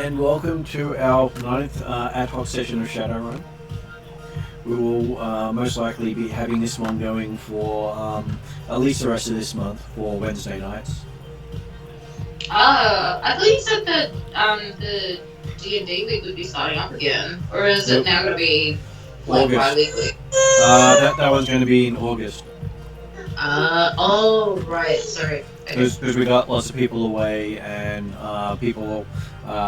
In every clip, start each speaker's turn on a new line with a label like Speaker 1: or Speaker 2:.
Speaker 1: and welcome to our 9th ad hoc session of Shadowrun. We will most likely be having this one going for at least the rest of this month for Wednesday nights.
Speaker 2: I thought you said that the D&D week would be starting up again, or is it now going to be like bi-weekly?
Speaker 1: That one's going to be in August.
Speaker 2: Oh right, sorry.
Speaker 1: Because we got lots of people away and people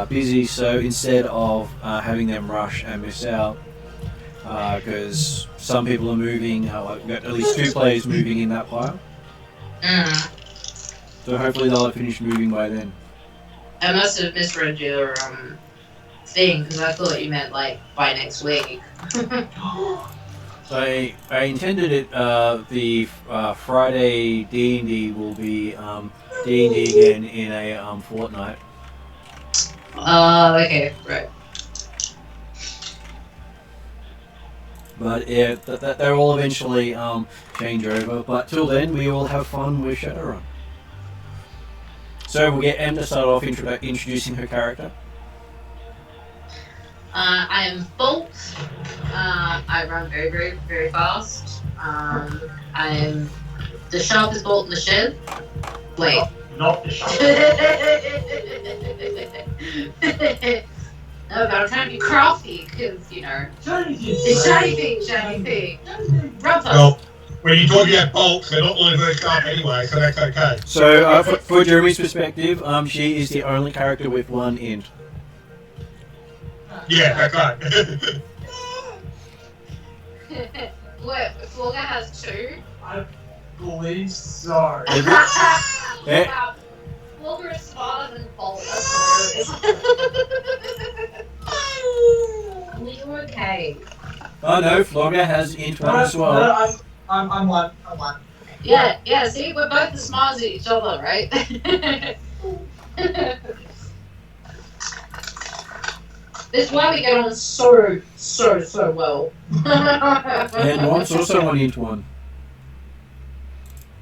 Speaker 1: busy, so instead of having them rush and miss out, because some people are moving, we've got at least 2 players moving in that pile. So hopefully they'll have finished moving by then.
Speaker 2: I must have misread your thing, because I thought you meant like by next week.
Speaker 1: So I intended it, the Friday D&D will be D&D again in a fortnight.
Speaker 2: Okay, right.
Speaker 1: But yeah, that will eventually change over. But till then, we all have fun with Shadowrun. So we'll get Em to start off introducing her character.
Speaker 2: I am Bolt. I run very, very, very fast. I am the sharpest bolt in the shed. Wait.
Speaker 3: Not the sharpest.
Speaker 2: No, but I'm trying to be crafty because, you know.
Speaker 3: Shiny
Speaker 2: thing. Run fast.
Speaker 3: Well, when you're talking about bolts, they're not really very sharp anyway, so that's okay.
Speaker 1: So for Jeremy's perspective, she is the only character with 1 int.
Speaker 3: Yeah, that's right.
Speaker 2: What? Flogger has 2?
Speaker 3: I believe so.
Speaker 2: Wow. Flogger is smarter than Bolt. We're okay.
Speaker 1: Oh no, Flogger has int 1 as well.
Speaker 3: No, I'm one.
Speaker 2: Yeah, see, we're both as smart as each other, right? That's why we get on so well.
Speaker 1: And Womp's also on int 1.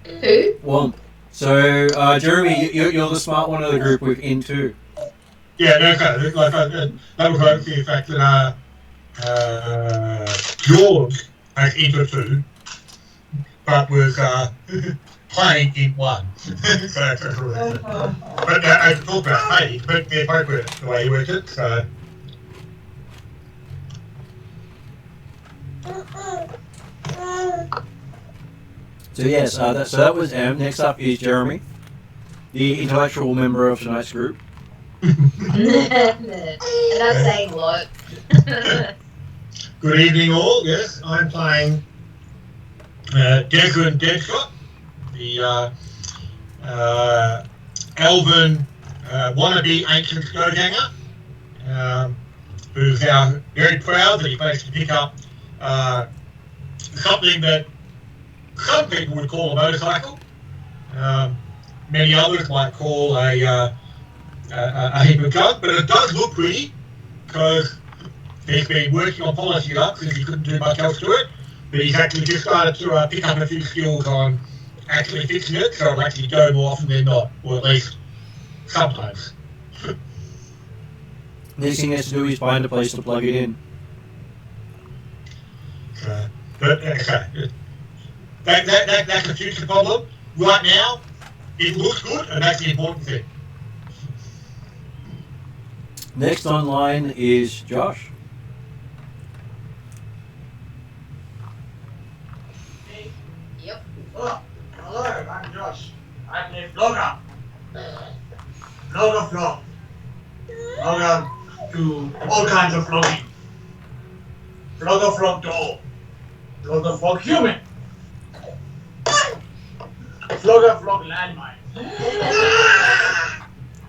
Speaker 2: Who?
Speaker 1: Womp. So, Jeremy, you're the smart one of the group with int 2.
Speaker 3: Yeah, no, okay. Like, that was like the fact that George has int 2, but was playing int 1. So that's really but I talked about Faye, but the appropriate the way he worked it, so.
Speaker 1: So yes, so that was Em. Next up is Jeremy, the intellectual member of tonight's group.
Speaker 2: And that's saying a lot.
Speaker 3: Good evening all, yes, I'm playing Desmond Deadshot, the elven wannabe ancient snowganger, who's now very proud that he managed to pick up something that some people would call a motorcycle. Many others might call a heap of junk, but it does look pretty because he's been working on polishing it up because he couldn't do much else to it. But he's actually just started to pick up a few skills on actually fixing it, so it'll actually go more often than not, or at least sometimes.
Speaker 1: Next thing he has to do is find a place to plug it in.
Speaker 3: But that's a future problem. Right now, it looks good, and that's the important thing.
Speaker 1: Next online is Josh.
Speaker 2: Yep.
Speaker 4: Oh, hello, I'm Josh. I'm a vlogger. Vlogger. Vlogger to all kinds of vlogging. Vlogger vlog doll. Vlogger vlog human. Vlogger vlog landmine.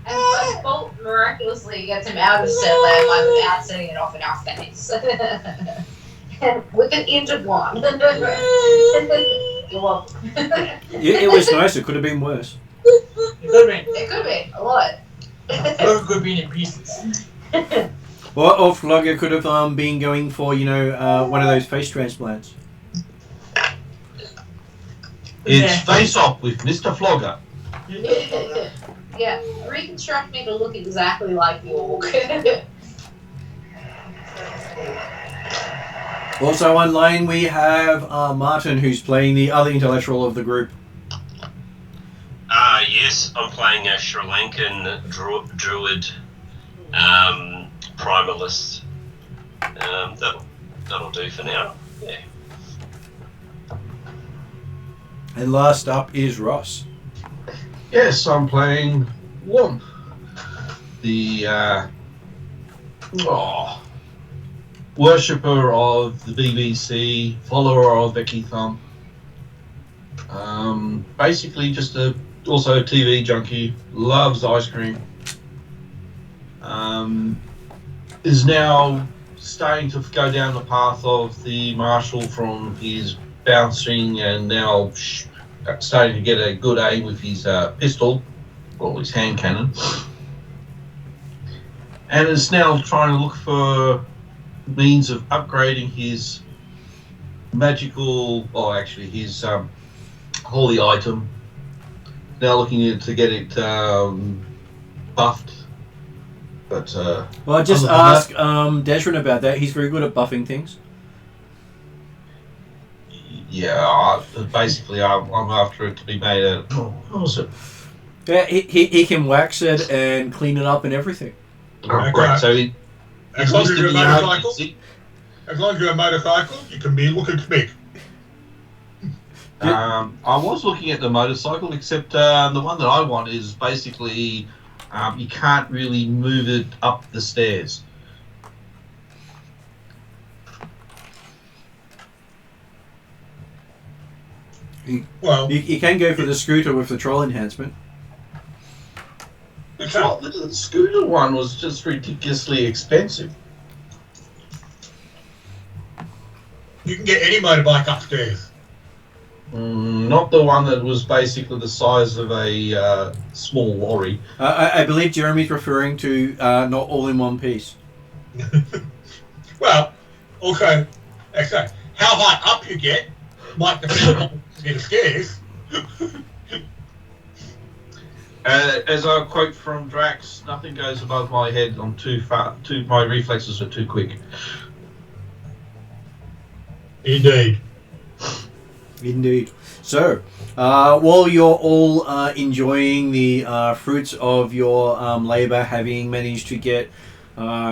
Speaker 2: And Bolt miraculously gets him out of said landmine without setting it off in our face. With an injured 1. You're welcome.
Speaker 1: It was nice, it could have been worse.
Speaker 2: It could be, a lot.
Speaker 4: Vlogger could be in pieces.
Speaker 1: Or Flogger could have been going for, one of those face transplants.
Speaker 5: It's Face Off with Mr. Flogger.
Speaker 2: Yeah, reconstruct me to look exactly like the orc.
Speaker 1: Also online we have Martin, who's playing the other intellectual of the group.
Speaker 5: Yes, I'm playing a Sri Lankan druid primalist. That'll do for now. Yeah.
Speaker 1: And last up is Ross.
Speaker 6: Yes, I'm playing Womp, the worshipper of the BBC, follower of Becky Thumb. Basically, also a TV junkie, loves ice cream. Is now starting to go down the path of the marshal from his bouncing, and now starting to get a good aim with his pistol, or his hand cannon. And is now trying to look for means of upgrading his his holy item. Now looking to get it buffed. But
Speaker 1: Well, just ask Desrin about that. He's very good at buffing things.
Speaker 6: yeah, basically I'm after it to be made out of, what was it?
Speaker 1: Yeah, he can wax it and clean it up and everything.
Speaker 6: Oh, great. So
Speaker 3: As long as you're a motorcycle, you can be looking big.
Speaker 6: I was looking at the motorcycle, except the one that I want is basically you can't really move it up the stairs.
Speaker 3: Well,
Speaker 1: You can go for the scooter with the troll enhancement.
Speaker 6: Well, the scooter one was just ridiculously expensive.
Speaker 3: you can get any motorbike upstairs.
Speaker 6: Not the one that was basically the size of a small lorry.
Speaker 1: I believe Jeremy's referring to not all in one piece.
Speaker 3: Well, also, how high up you get might depend on the stairs.
Speaker 6: As I quote from Drax, nothing goes above my head. I'm too far. My reflexes are too quick.
Speaker 3: Indeed.
Speaker 1: Indeed. So, while you're all enjoying the fruits of your labour, having managed to get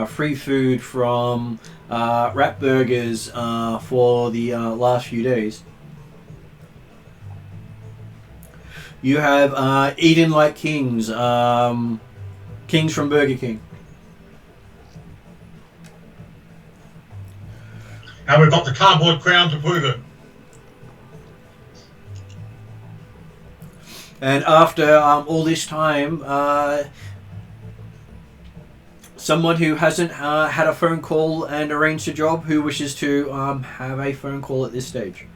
Speaker 1: free food from Rat Burgers for the last few days, you have eaten like kings, kings from Burger King.
Speaker 3: And we've got the cardboard crown to prove it.
Speaker 1: And after all this time, someone who hasn't had a phone call and arranged a job, who wishes to have a phone call at this stage?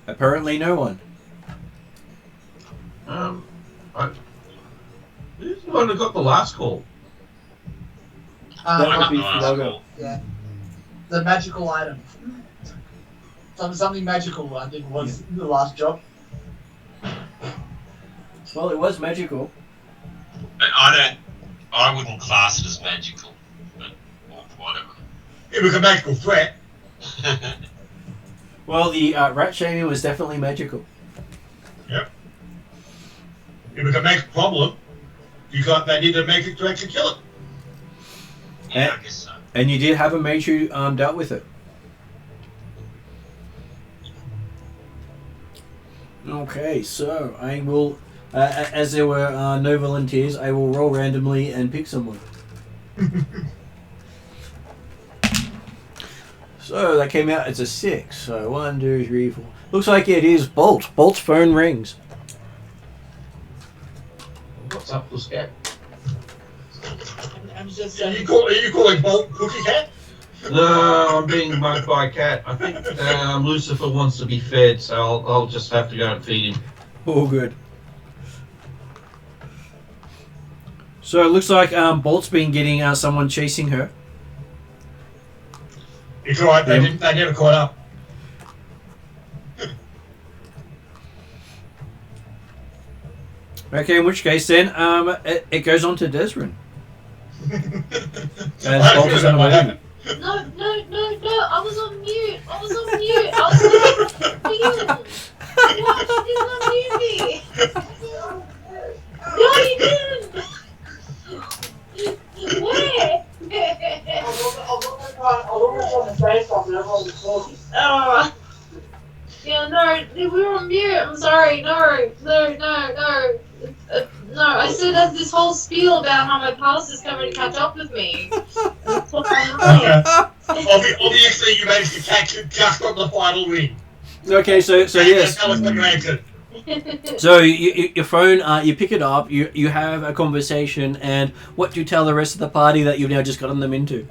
Speaker 1: Apparently no one.
Speaker 6: Who's the one that got the last call?
Speaker 1: That
Speaker 5: I
Speaker 1: would
Speaker 5: got
Speaker 1: be
Speaker 5: the last
Speaker 1: Flogo.
Speaker 5: call.
Speaker 4: Yeah. The magical item. Something magical, I think, was the last job.
Speaker 1: Well, it was magical.
Speaker 5: I wouldn't class it as magical, but whatever.
Speaker 3: It was a magical threat.
Speaker 1: Well, the rat shaming was definitely magical.
Speaker 3: Yep. It was a magic problem. They need a magic to actually kill it.
Speaker 5: Yeah, I guess so.
Speaker 1: And you did have a mage who dealt with it. Okay, so I will, as there were no volunteers, I will roll randomly and pick someone. So that came out as a 6. So 1, 2, 3, 4. Looks like it is Bolt. Bolt's phone rings.
Speaker 6: What's up, little scat?
Speaker 4: I'm just
Speaker 3: Are you calling Bolt Pussycat?
Speaker 6: No, I'm being mugged by a cat. I think Lucifer wants to be fed, so I'll just have to go and feed him.
Speaker 1: All good. So it looks like Bolt's been getting someone chasing her.
Speaker 3: It's alright, they never caught up.
Speaker 1: Okay, in which case then, it goes on to Desrin.
Speaker 3: I don't know what happened.
Speaker 2: No, I was on mute. I was on mute. I was What? You didn't unmute me. No, you didn't. Where? Oh. Yeah, no, we were on mute. I'm sorry. No. No, I said that's this whole spiel about how my past is coming to catch up with me. That's what I'm
Speaker 3: Obviously, you managed to catch it just on the final ring.
Speaker 1: Okay, so yes.
Speaker 3: Tell us what you answered.
Speaker 1: So your phone, you pick it up, you have a conversation, and what do you tell the rest of the party that you've now just gotten them into?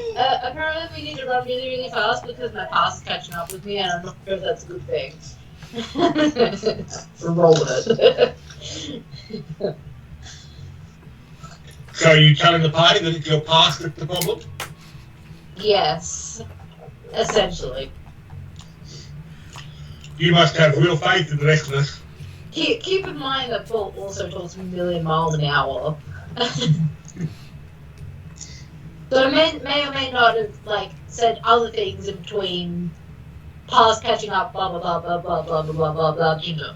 Speaker 2: Apparently we need to run really, really fast because my past is catching up with me, and I'm not sure if that's a good thing. Roll it.
Speaker 3: So are you telling the party that it's your past that's the problem?
Speaker 2: Yes, essentially.
Speaker 3: You must have real faith in the rest of us.
Speaker 2: Keep in mind that Paul also talks a million miles an hour. So I may or may not have said other things in between past catching up, blah blah blah blah blah blah blah blah blah, you know.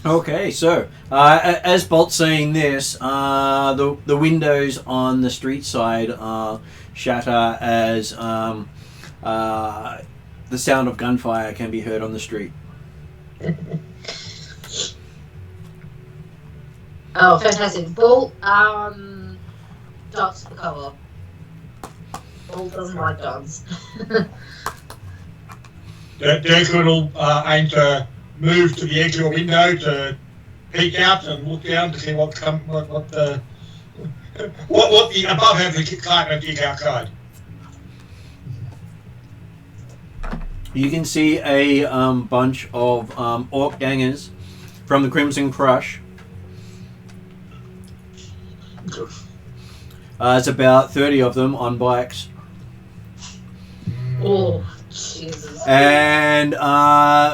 Speaker 1: Okay, so as Bolt's saying this, the windows on the street side shatter as the sound of gunfire can be heard on the street.
Speaker 2: Oh, fantastic! Bolt, ducks for cover. Bolt doesn't like guns.
Speaker 3: Declan will aim to move to the edge of the window to peek out and look down to see what the above average excitement is outside.
Speaker 1: You can see a bunch of orc gangers from the Crimson Crush. It's about 30 of them on bikes.
Speaker 2: Oh, Jesus.
Speaker 1: And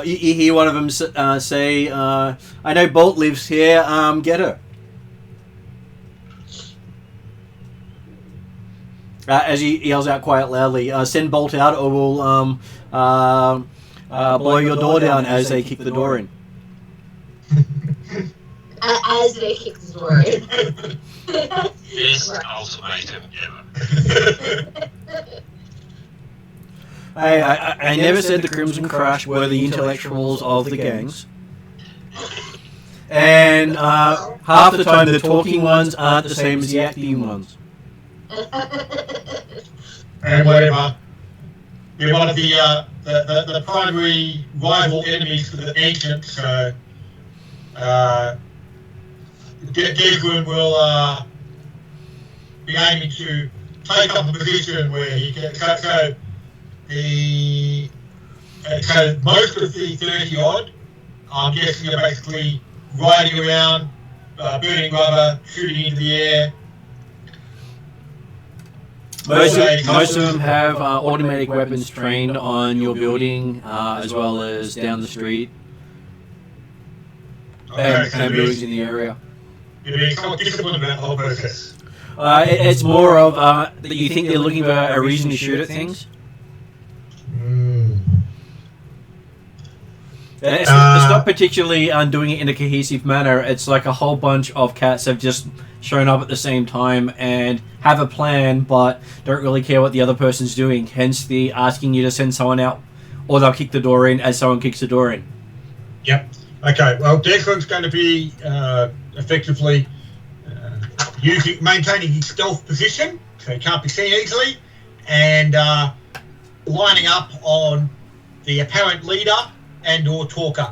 Speaker 1: you hear one of them say, I know Bolt lives here, get her. As he yells out quite loudly, send Bolt out or we'll blow your door down as they kick the door in.
Speaker 2: As they kick the door in.
Speaker 5: Best ultimatum ever.
Speaker 1: I never said the Crimson Crush were the intellectuals of the gangs. And half the time the talking ones aren't the same as the acting ones.
Speaker 3: And whatever. We're one of the primary rival enemies for the ancients, so Desmond will be aiming to take up a position where he can. So most of the 30 odd, I'm guessing, are basically riding around, burning rubber, shooting into the air.
Speaker 1: Most of them have automatic weapons trained on your building, as well as down the street, and buildings in the area.
Speaker 3: You're being somewhat disciplined about the whole process.
Speaker 1: It's more of that you think they're looking for a reason to shoot at things. It's not particularly doing it in a cohesive manner. It's like a whole bunch of cats have just shown up at the same time and have a plan, but don't really care what the other person's doing. Hence the asking you to send someone out, or they'll kick the door in as someone kicks the door in.
Speaker 3: Yep. Okay. Well, Declan's going to be effectively maintaining his stealth position, so he can't be seen easily, and lining up on the apparent leader and or talker.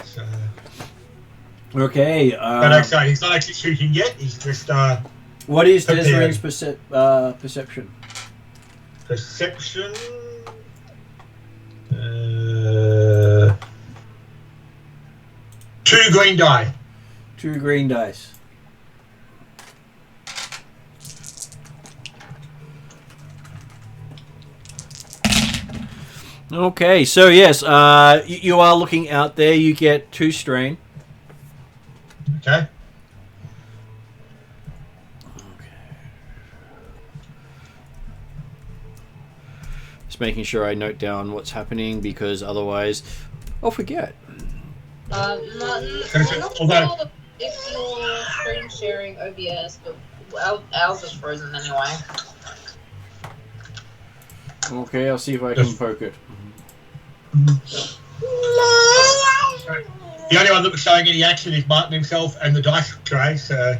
Speaker 3: So,
Speaker 1: okay.
Speaker 3: but like I say, he's not actually shooting yet. He's just.
Speaker 1: What is Desmond's perception?
Speaker 3: Perception. 2 green die.
Speaker 1: 2 green dice. Okay, so yes, you are looking out there. You get 2 strain.
Speaker 3: Okay.
Speaker 1: Just making sure I note down what's happening because otherwise I'll forget.
Speaker 2: Martin, I'm not sure if you're screen sharing OBS, but ours is frozen anyway.
Speaker 1: Okay, I'll see if I can poke it.
Speaker 3: The only one that was showing any action is Martin himself and the dice tray. So,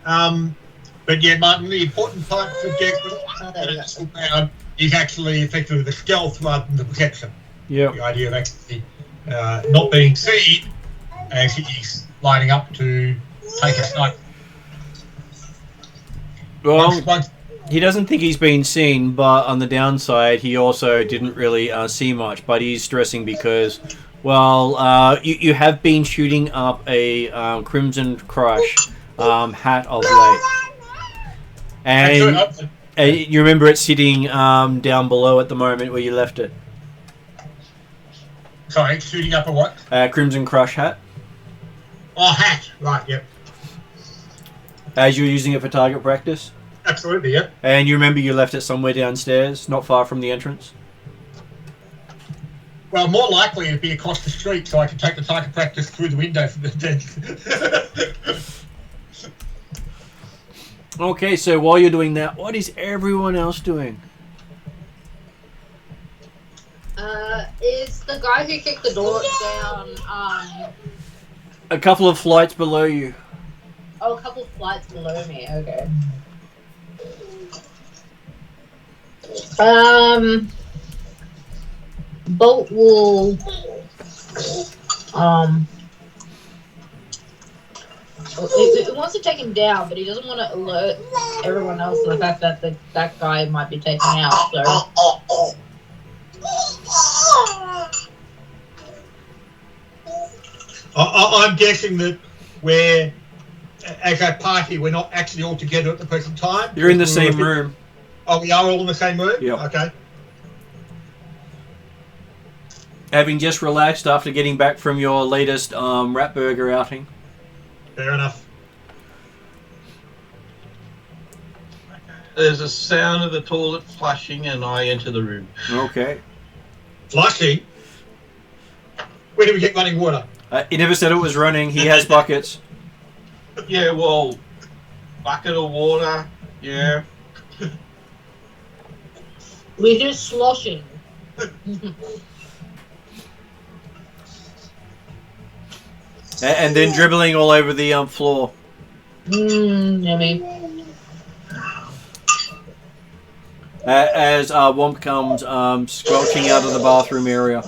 Speaker 3: but yeah, Martin, the important part of the deck is actually effectively the stealth rather than the perception.
Speaker 1: Yeah.
Speaker 3: The idea of actually not being seen as he's lining up to take a snipe.
Speaker 1: Well, he doesn't think he's been seen, but on the downside, he also didn't really see much. But he's stressing because, well, you have been shooting up a Crimson Crush hat of late. And you remember it sitting down below at the moment where you left it.
Speaker 3: Sorry, shooting up a what?
Speaker 1: Crimson Crush hat.
Speaker 3: Oh, hat. Right, yep.
Speaker 1: As you were using it for target practice.
Speaker 3: Absolutely, yep.
Speaker 1: And you remember you left it somewhere downstairs, not far from the entrance?
Speaker 3: Well, more likely it'd be across the street so I could take the target practice through the window from the den.
Speaker 1: Okay, so while you're doing that, what is everyone else doing?
Speaker 2: Is the guy who kicked the door down,
Speaker 1: A couple of flights below you.
Speaker 2: Oh, a couple of flights below me, okay. Bolt will, it wants to take him down, but he doesn't want to alert everyone else to the fact that that guy might be taken out, so...
Speaker 3: I'm guessing that we're, as a party, we're not actually all together at the present time.
Speaker 1: You're in the same room.
Speaker 3: Oh, we are all in the same room?
Speaker 1: Yeah.
Speaker 3: Okay.
Speaker 1: Having just relaxed after getting back from your latest rat burger outing.
Speaker 3: Fair enough.
Speaker 6: There's a sound of the toilet flushing and I enter the room.
Speaker 1: Okay.
Speaker 3: Flushing? Where do we get running water?
Speaker 1: He never said it was running. He has buckets.
Speaker 6: Yeah, well, bucket of water, yeah.
Speaker 2: We do sloshing.
Speaker 1: And then dribbling all over the floor.
Speaker 2: Yummy.
Speaker 1: As Womp comes squelching out of the bathroom area.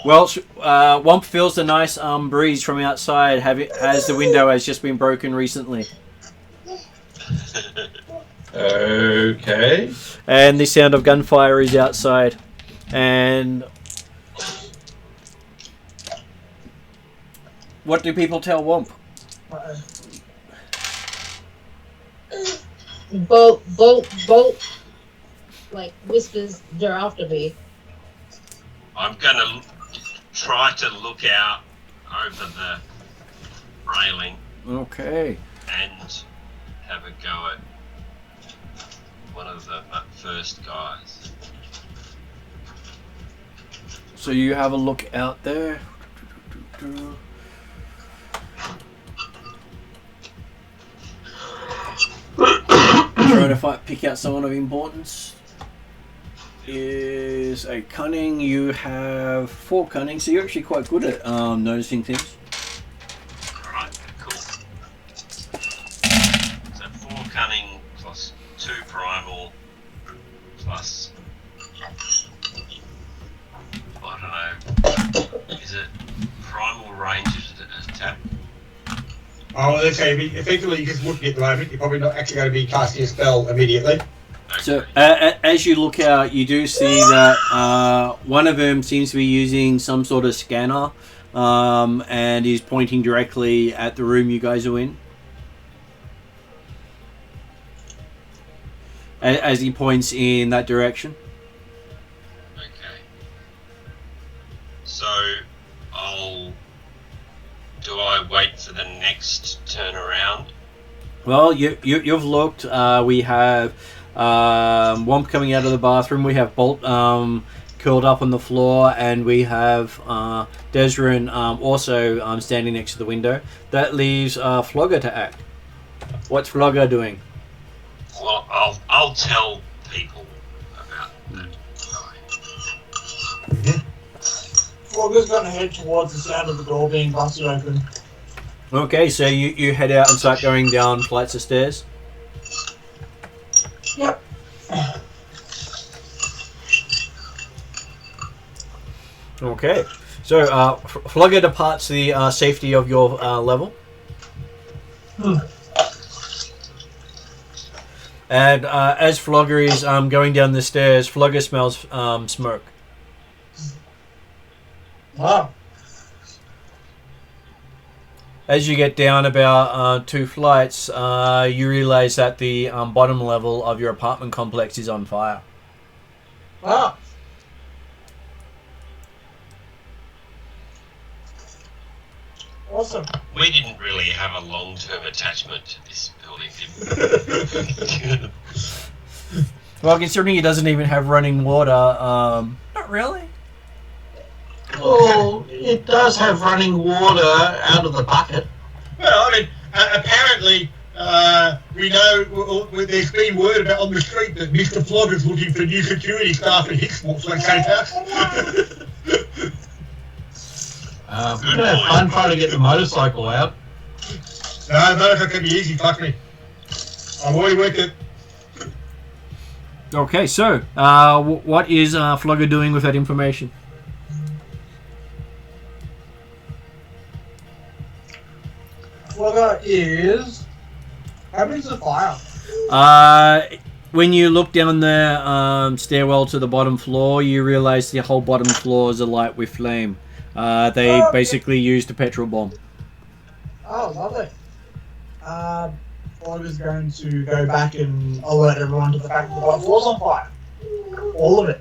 Speaker 1: Well, Womp feels the nice breeze from outside as the window has just been broken recently.
Speaker 6: Okay.
Speaker 1: And the sound of gunfire is outside. And what do people tell Womp?
Speaker 2: Bolt, like, whispers, they're after me.
Speaker 5: I'm going to try to look out over the railing
Speaker 1: Okay.
Speaker 5: and have a go at one of the first guys.
Speaker 1: So you have a look out there. Trying to pick out someone of importance. Is a cunning. You have 4 cunning, so you're actually quite good at noticing things.
Speaker 5: Alright, cool. So 4 cunning plus 2 primal plus, I don't know, is it primal range attack?
Speaker 3: Oh, let's say effectively you just looking at the moment, you're probably not actually going to be casting a spell immediately.
Speaker 1: So as you look out, you do see that one of them seems to be using some sort of scanner, and is pointing directly at the room you guys are in. As he points in that direction.
Speaker 5: Okay. So, do I wait for the next turnaround?
Speaker 1: Well, you've looked. We have Womp coming out of the bathroom. We have Bolt curled up on the floor, and we have Desrin also standing next to the window. That leaves Flogger to act. What's Flogger doing?
Speaker 5: Well, I'll tell people about that guy.
Speaker 4: Flogger's gonna head towards the sound of the door being busted open.
Speaker 1: Okay, so you head out and start going down flights of stairs.
Speaker 4: Yep.
Speaker 1: Okay, so Flogger departs the safety of your level. And as Flogger is going down the stairs, Flogger smells smoke.
Speaker 4: Wow.
Speaker 1: As you get down about 2 flights, you realize that the bottom level of your apartment complex is on fire.
Speaker 4: Wow. Awesome.
Speaker 5: We didn't really have a long-term attachment to this building, did we?
Speaker 1: Well, considering it doesn't even have running water, not really.
Speaker 6: Well, it does have running water out of the bucket.
Speaker 3: Well, I mean, apparently, we know there's been word about on the street that Mr. Flogger's looking for new security staff at his sports location house.
Speaker 6: We're gonna have fun trying to get the motorcycle out.
Speaker 3: No, motorcycle can be easy, fuck me. I've already worked it.
Speaker 1: Okay, so what is Flogger doing with that information?
Speaker 4: Flogger is... How big is the fire?
Speaker 1: When you look down the stairwell to the bottom floor, you realize the whole bottom floor is alight with flame. They basically used a petrol bomb.
Speaker 4: Oh, lovely. Flogger's going to go back and alert everyone to the fact that the bottom floor's on fire. All of it.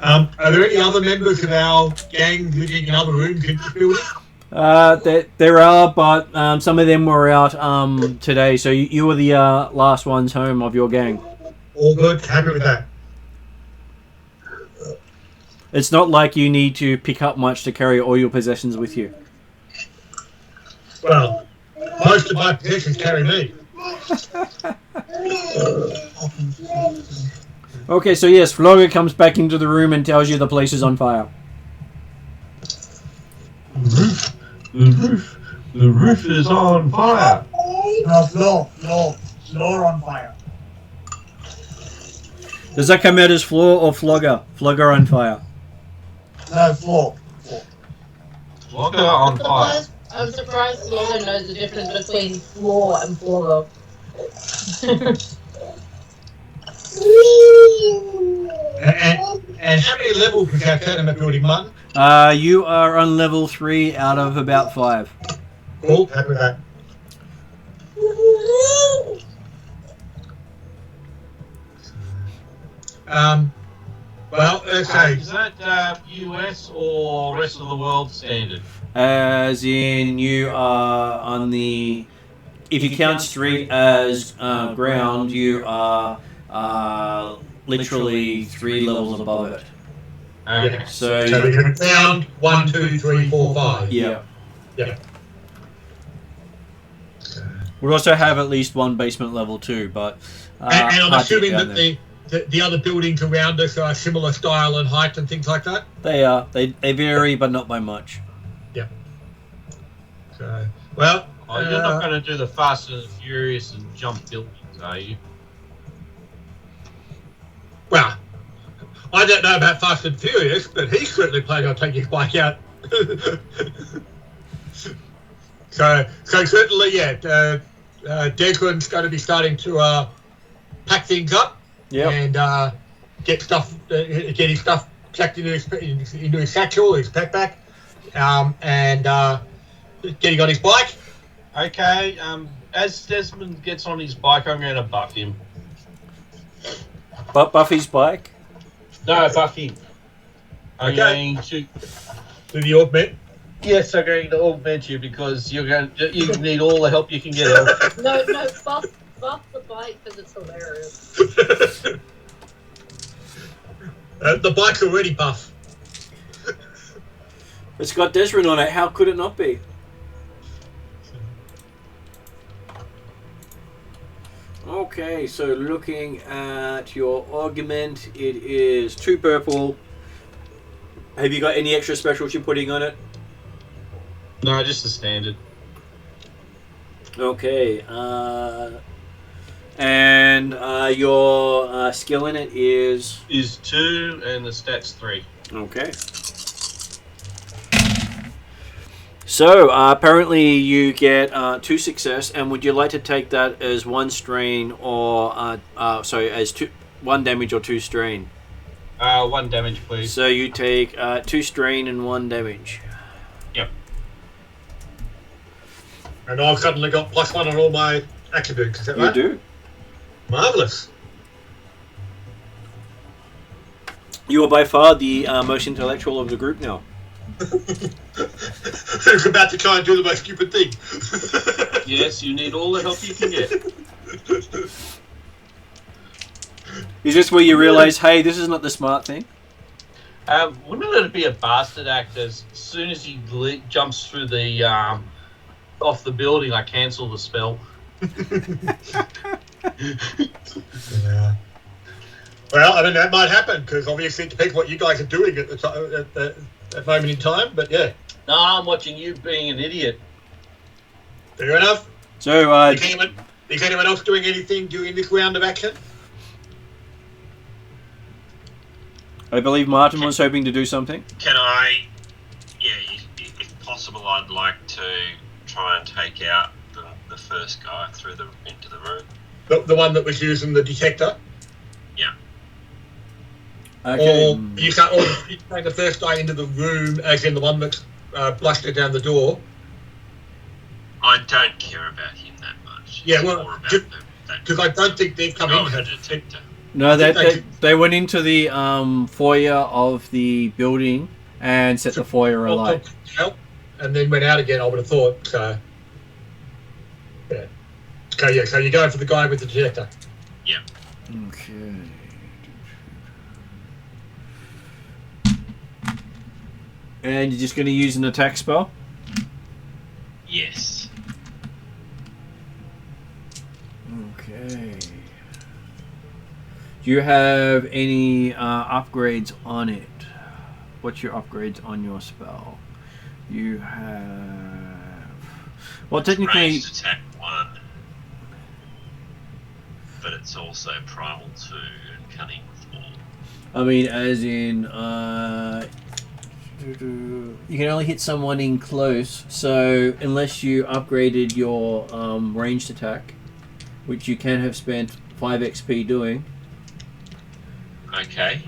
Speaker 3: Are there any other members of our gang living in other rooms in this building?
Speaker 1: There are, but some of them were out today, so you were the last ones home of your gang.
Speaker 3: All good, happy with that.
Speaker 1: It's not like you need to pick up much to carry all your possessions with you.
Speaker 3: Well, most of my possessions carry me.
Speaker 1: Okay, so yes, Flogger comes back into the room and tells you the place is on fire.
Speaker 6: The roof is on fire.
Speaker 4: No, floor on fire.
Speaker 1: Does that come out as floor or Flogger? Flogger on fire.
Speaker 4: No, floor.
Speaker 6: Flogger on fire.
Speaker 2: I'm surprised Flogger knows the difference between floor and Flogger.
Speaker 3: And how many levels was our tenement building, Martin?
Speaker 1: You are on level 3 out of about 5.
Speaker 3: Cool, happy with that. Well, okay.
Speaker 6: Is that US or rest of the world standard?
Speaker 1: As in, you are on the... If you count street as ground, you are literally 3 levels above it.
Speaker 6: Okay.
Speaker 3: So we can count 1, 2, 3, 4, 5.
Speaker 1: Yeah.
Speaker 3: Yeah.
Speaker 1: We also have at least one basement level too, but
Speaker 3: And I'm
Speaker 1: hard to
Speaker 3: assuming
Speaker 1: get down
Speaker 3: that
Speaker 1: there.
Speaker 3: the other buildings around us are similar style and height and things like that?
Speaker 1: They are. They vary, but not by much.
Speaker 3: Yeah. So, well...
Speaker 6: Oh, you're not going to do the Fast and Furious and jump buildings, are you?
Speaker 3: Well, I don't know about Fast and Furious, but he's certainly planning on taking his bike out. so certainly, yeah, Declan's going to be starting to pack things up
Speaker 1: Yep.
Speaker 3: and get his stuff packed into his satchel, his backpack, and getting on his bike.
Speaker 6: Okay, as Desmond gets on his bike, I'm going to buff him.
Speaker 1: But Buffy's bike.
Speaker 6: No, buff him. I'm
Speaker 3: Okay.
Speaker 6: going to...
Speaker 3: To the augment.
Speaker 6: Yes, I'm going to augment you because you need all the help you can get. Elf.
Speaker 2: No, buff the bike because it's hilarious.
Speaker 3: The bike's already buff.
Speaker 1: It's got Desrin on it. How could it not be? Okay, so looking at your augment, it is 2 purple. Have you got any extra specials you're putting on it?
Speaker 6: No, just the standard.
Speaker 1: Okay, and your skill in it is...
Speaker 6: Is 2 and the stats 3.
Speaker 1: Okay. So, apparently you get 2 success, and would you like to take that as 1 strain or, as 1 damage or 2 strain?
Speaker 6: 1 damage, please.
Speaker 1: So you take 2 strain and 1 damage.
Speaker 6: Yep.
Speaker 3: And I've suddenly got +1 on all my attributes, is that
Speaker 1: You
Speaker 3: right?
Speaker 1: do.
Speaker 3: Marvellous.
Speaker 1: You are by far the most intellectual of the group now.
Speaker 3: Who's about to try and do the most stupid thing?
Speaker 6: Yes, you need all the help you can get.
Speaker 1: Is this where you realise, hey, this is not the smart thing?
Speaker 6: Wouldn't it be a bastard act as soon as he jumps through the off the building, I cancel the spell?
Speaker 3: Yeah. Well, I mean, that might happen, because obviously it depends what you guys are doing at that moment in time, but yeah.
Speaker 6: No, I'm watching you being an idiot.
Speaker 3: Fair enough.
Speaker 1: So,
Speaker 3: Is anyone else doing anything during this round of action?
Speaker 1: I believe Martin was hoping to do something.
Speaker 5: Can I? Yeah, if possible, I'd like to try and take out the first guy into the room.
Speaker 3: The one that was using the detector?
Speaker 5: Yeah.
Speaker 1: Okay.
Speaker 3: Or you take the first guy into the room, as in the one that blasted down the door.
Speaker 5: I don't care about him that much.
Speaker 3: Yeah,
Speaker 5: It's
Speaker 3: well,
Speaker 5: more about
Speaker 3: because I don't think they've come in
Speaker 5: the
Speaker 3: here.
Speaker 5: detector.
Speaker 1: No, they went into the foyer of the building and set the foyer alight.
Speaker 3: And then went out again, I would have thought. So, yeah. Okay, yeah, so you're going for the guy with the detector.
Speaker 5: Yeah.
Speaker 1: Okay. And you're just going to use an attack spell?
Speaker 5: Yes.
Speaker 1: Okay. Do you have any upgrades on it? What's your upgrades on your spell? You have... Well, technically...
Speaker 5: Ranged attack 1. But it's also primal 2 and cunning 4.
Speaker 1: I mean, as in... you can only hit someone in close, so unless you upgraded your ranged attack, which you can have spent 5 XP doing.
Speaker 5: Okay,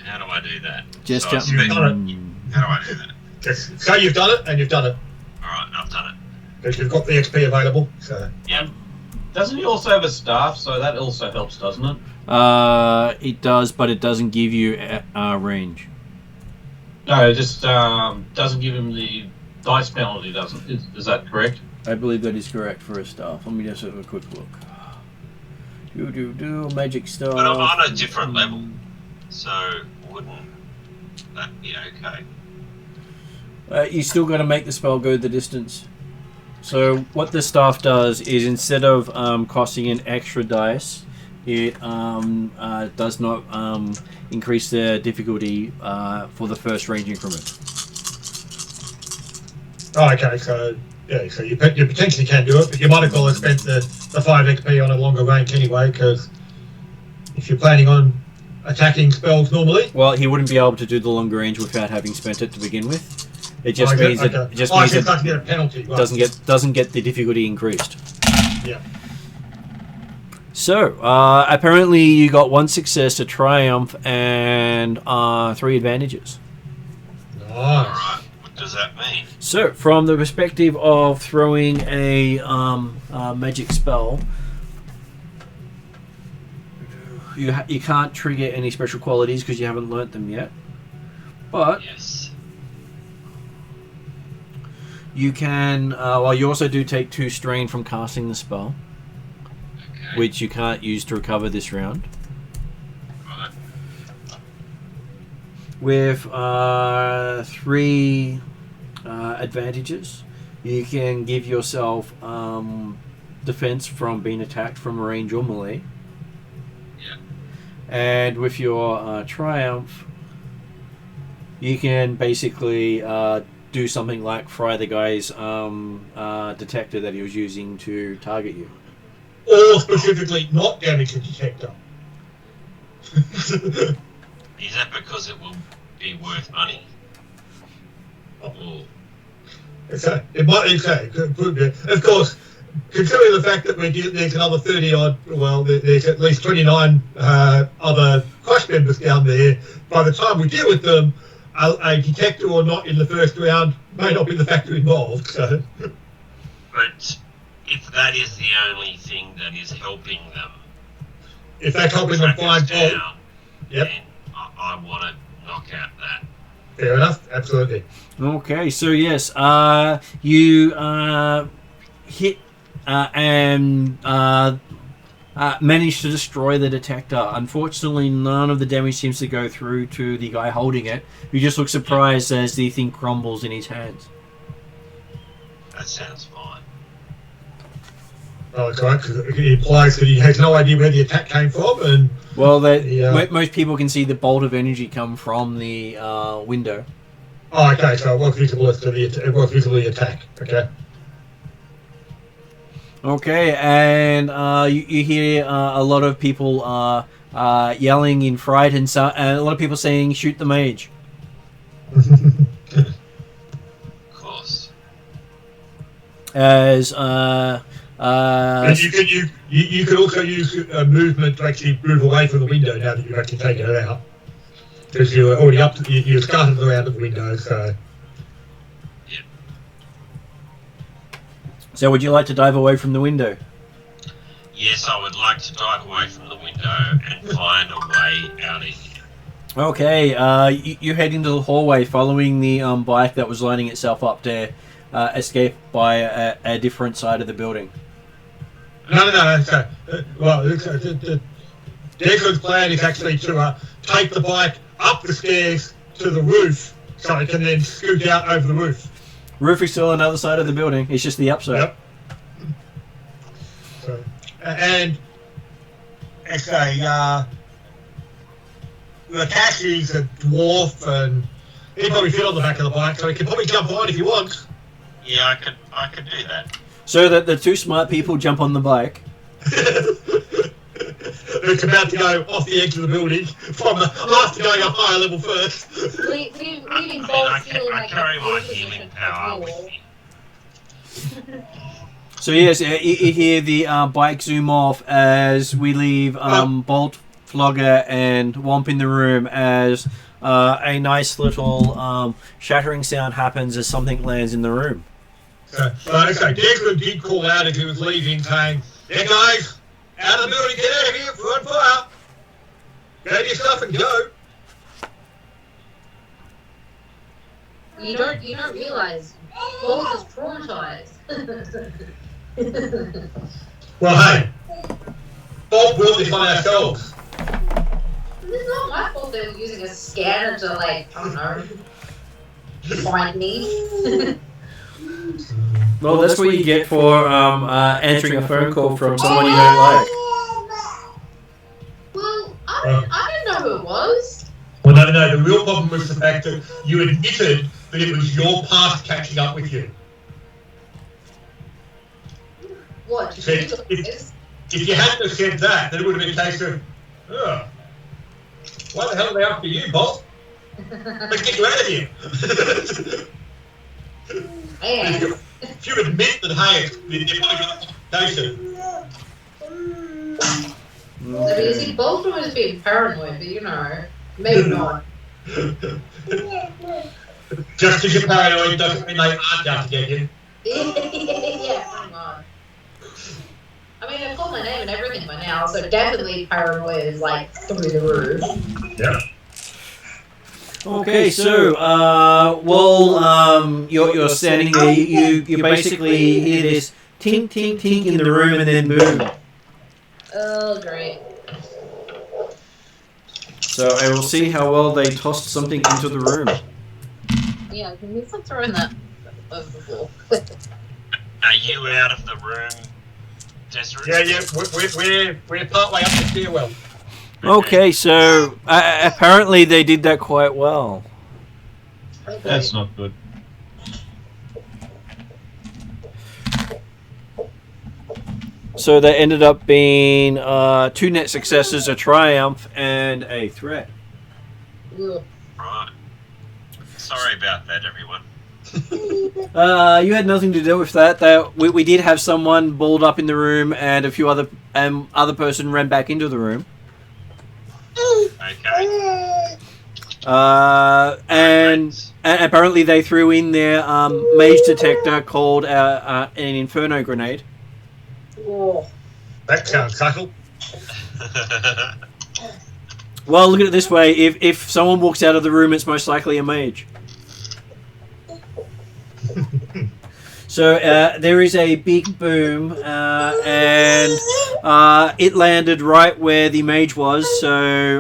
Speaker 5: how do I do that?
Speaker 1: Just
Speaker 5: so
Speaker 1: jump.
Speaker 3: You've done it.
Speaker 5: How do I do that?
Speaker 3: Yes. So you've done it, and you've done it.
Speaker 5: Alright, I've done it.
Speaker 3: Because you've got the XP available. So.
Speaker 5: Yeah.
Speaker 6: Doesn't he also have a staff? So that also helps, doesn't it?
Speaker 1: It does, but it doesn't give you range.
Speaker 6: No, it just doesn't give him the dice penalty, doesn't it? Is that correct?
Speaker 1: I believe that is correct for a staff. Let me just have a quick look. Magic staff.
Speaker 5: But I'm on a different level, so wouldn't that be okay?
Speaker 1: You still got to make the spell go the distance. So what the staff does is instead of costing an extra dice, it does not increase the difficulty for the first range increment.
Speaker 3: Oh, okay, so yeah, so you potentially can do it, but you might as well have spent the 5 XP on a longer range anyway, because if you're planning on attacking spells normally...
Speaker 1: Well, he wouldn't be able to do the longer range without having spent it to begin with. It just means that it just means
Speaker 3: it doesn't get a penalty. Right.
Speaker 1: Doesn't get the difficulty increased.
Speaker 3: Yeah.
Speaker 1: So, apparently you got 1 success, a triumph, and 3 advantages.
Speaker 3: Nice.
Speaker 5: Alright, what does that mean?
Speaker 1: So, from the perspective of throwing a magic spell, you can't trigger any special qualities because you haven't learnt them yet. But
Speaker 5: Yes.
Speaker 1: you can, well, you also do take 2 strain from casting the spell,
Speaker 5: Okay.
Speaker 1: which you can't use to recover this round.
Speaker 5: Right.
Speaker 1: With 3 advantages, you can give yourself defense from being attacked from range or melee.
Speaker 5: Yeah.
Speaker 1: And with your triumph, you can basically do something like fry the guy's detector that he was using to target you.
Speaker 3: Or specifically not damage the detector.
Speaker 5: Is that because it will be worth money? Or
Speaker 3: It might be so. Of course, considering the fact that there's another 30 odd, well, there's at least 29 other crush members down there. By the time we deal with them, a detector or not in the first round may not be the factor involved. So.
Speaker 5: but if that is the only thing that is helping them,
Speaker 3: If that's helping them find Bolt,
Speaker 5: down,
Speaker 3: yep,
Speaker 5: then I want to knock out that.
Speaker 3: fair enough, absolutely.
Speaker 1: Okay, so yes, you hit and manage to destroy the detector. Unfortunately, none of the damage seems to go through to the guy holding it, who just looks surprised as the thing crumbles in his hands.
Speaker 5: That sounds fine.
Speaker 3: Oh, that's right, because it implies that he has no idea where the attack came from, and
Speaker 1: Well,
Speaker 3: Yeah.
Speaker 1: most people can see the bolt of energy come from the window.
Speaker 3: oh, okay, so it was visible as to it was visibly attack. Okay.
Speaker 1: Okay, and you hear a lot of people yelling in fright, and a lot of people saying, "Shoot the mage."
Speaker 5: Of course.
Speaker 1: As
Speaker 3: And you can also use movement to actually move away from the window now that you've actually taken it out, because you were already up. You started around the window, so.
Speaker 1: So would you like to dive away from the window?
Speaker 5: Yes, I would like to dive away from the window and find a way out of here.
Speaker 1: Okay, you head into the hallway following the bike that was lining itself up to escape by a different side of the building.
Speaker 3: No. Declan's plan is actually to take the bike up the stairs to the roof, so it can then scoot out over the roof.
Speaker 1: Roof is still on the other side of the building. It's just the upside.
Speaker 3: Yep. So, and actually, the Cassie's a dwarf, and he'd probably fit on the back of the bike, so he could probably jump on if he wants.
Speaker 5: Yeah, I could do that.
Speaker 1: So that the 2 smart people jump on the bike.
Speaker 3: It's about to go off the edge of the building from the last to going up higher level first.
Speaker 2: Leaving
Speaker 5: I
Speaker 2: Bolt feeling like
Speaker 5: carry
Speaker 2: a
Speaker 5: my
Speaker 2: position
Speaker 5: healing
Speaker 2: of
Speaker 5: power
Speaker 2: war.
Speaker 5: with me.
Speaker 1: So yes, you hear the bike zoom off as we leave Bolt, Flogger, and Womp in the room as a nice little shattering sound happens as something lands in the room.
Speaker 3: So Declan did call out as he was leaving, saying, "Yeah, guys, out of the building, get out of here, we're on fire. Grab your stuff and go."
Speaker 2: You don't realize Bolt is traumatized.
Speaker 3: Well, hey, Bolt built this on ourselves.
Speaker 2: It's not my fault they were using a scanner to, like, I don't know, find me.
Speaker 1: Well, that's what you get for answering a phone call from someone you don't like.
Speaker 2: Well, I didn't know who it was.
Speaker 3: Well, no, the real problem was the fact that you admitted that it was your past catching up with you.
Speaker 2: What?
Speaker 3: See, if you hadn't have said that, then it would have been a case of, oh, why the hell are they after you, Bolt? Let's get you out of here.
Speaker 2: Man.
Speaker 3: If you admit that, hey, it's probably got a reputation.
Speaker 2: So you see, Bolt always being paranoid, but you know, maybe not.
Speaker 3: Just because you're paranoid doesn't mean they aren't out to get you.
Speaker 2: Yeah, hang on. I mean, I called my name and everything by now, so definitely paranoia is like through the roof.
Speaker 3: Yeah.
Speaker 1: Okay, so while you're standing there, you basically hear this tink tink tink in the room, and then boom.
Speaker 2: Oh, great.
Speaker 1: So I will see how well they tossed something into the room.
Speaker 2: Yeah, can you stop throwing that over the floor?
Speaker 5: Are you out of the room, Desiree?
Speaker 3: Yeah, we're partway up the stairwell.
Speaker 1: Okay, so apparently they did that quite well.
Speaker 2: Okay.
Speaker 6: That's not good.
Speaker 1: So they ended up being 2 net successes, a triumph, and a threat.
Speaker 2: Ugh.
Speaker 5: Right. Sorry about that, everyone.
Speaker 1: You had nothing to do with that. We did have someone balled up in the room, and a few other person ran back into the room.
Speaker 5: Okay.
Speaker 1: And apparently they threw in their mage detector called an Inferno grenade.
Speaker 2: Oh.
Speaker 3: That sounds subtle.
Speaker 1: Well, look at it this way: if someone walks out of the room, it's most likely a mage. So there is a big boom, and it landed right where the mage was. So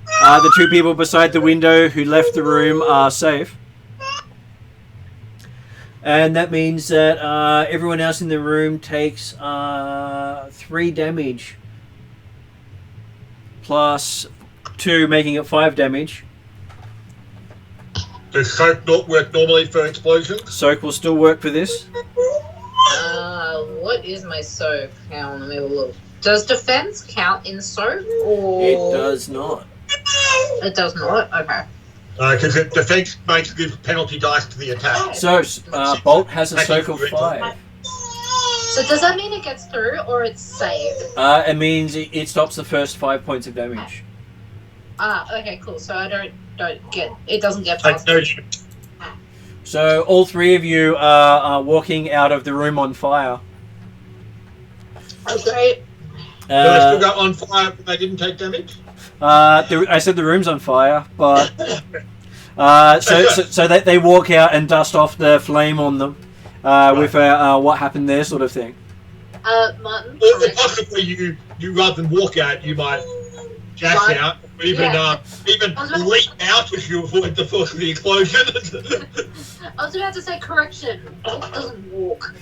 Speaker 1: the 2 people beside the window who left the room are safe. And that means that everyone else in the room takes 3 damage. Plus 2, making it 5 damage.
Speaker 3: Does soap not work normally for explosions?
Speaker 1: Soak will still work for this.
Speaker 2: What is my soak? Hang on, let me have a look. Does defense count in soak, or...?
Speaker 1: It does not.
Speaker 2: It does not? Okay.
Speaker 3: Because defense makes give penalty dice to the attack.
Speaker 1: So, Bolt has a soak of 5.
Speaker 2: So does that mean it gets through, or it's saved?
Speaker 1: It means it stops the first 5 points of damage.
Speaker 2: Okay, cool. So I don't get... It doesn't get
Speaker 3: Take
Speaker 2: past...
Speaker 3: no shit.
Speaker 1: So, all 3 of you are walking out of the room on fire.
Speaker 2: Oh, great.
Speaker 3: Do they still go on fire but they didn't take damage?
Speaker 1: I said the room's on fire, but... so they walk out and dust off the flame on them. With what happened there sort of thing.
Speaker 2: Martin?
Speaker 3: Or possibly you rather than walk out, you might dash
Speaker 2: Right.
Speaker 3: out, or even leap out if you avoid the force of the explosion.
Speaker 2: I was about to say correction. Bolt doesn't walk.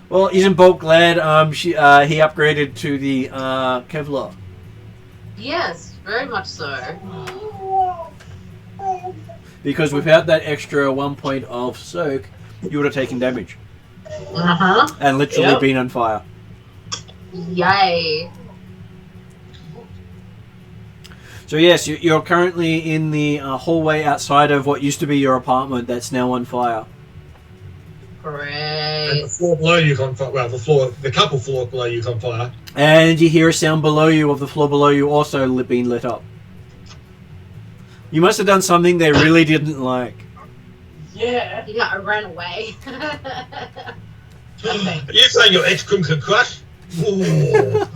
Speaker 1: Well, isn't Bolt glad he upgraded to the Kevlar?
Speaker 2: Yes, very much so.
Speaker 1: Because without that extra 1 point of soak, you would have taken damage.
Speaker 2: Uh-huh.
Speaker 1: And literally
Speaker 2: Yep.
Speaker 1: been on fire.
Speaker 2: Yay.
Speaker 1: So yes, you're currently in the hallway outside of what used to be your apartment that's now on fire.
Speaker 3: And
Speaker 2: Great.
Speaker 3: the floor below you's on fire. Well, the couple floors below you's on fire.
Speaker 1: And you hear a sound below you of the floor below you also being lit up. You must have done something they really didn't like.
Speaker 4: Yeah.
Speaker 2: Yeah, I ran away. Okay.
Speaker 3: Are you saying your ex-Crimson Crush? Ooh.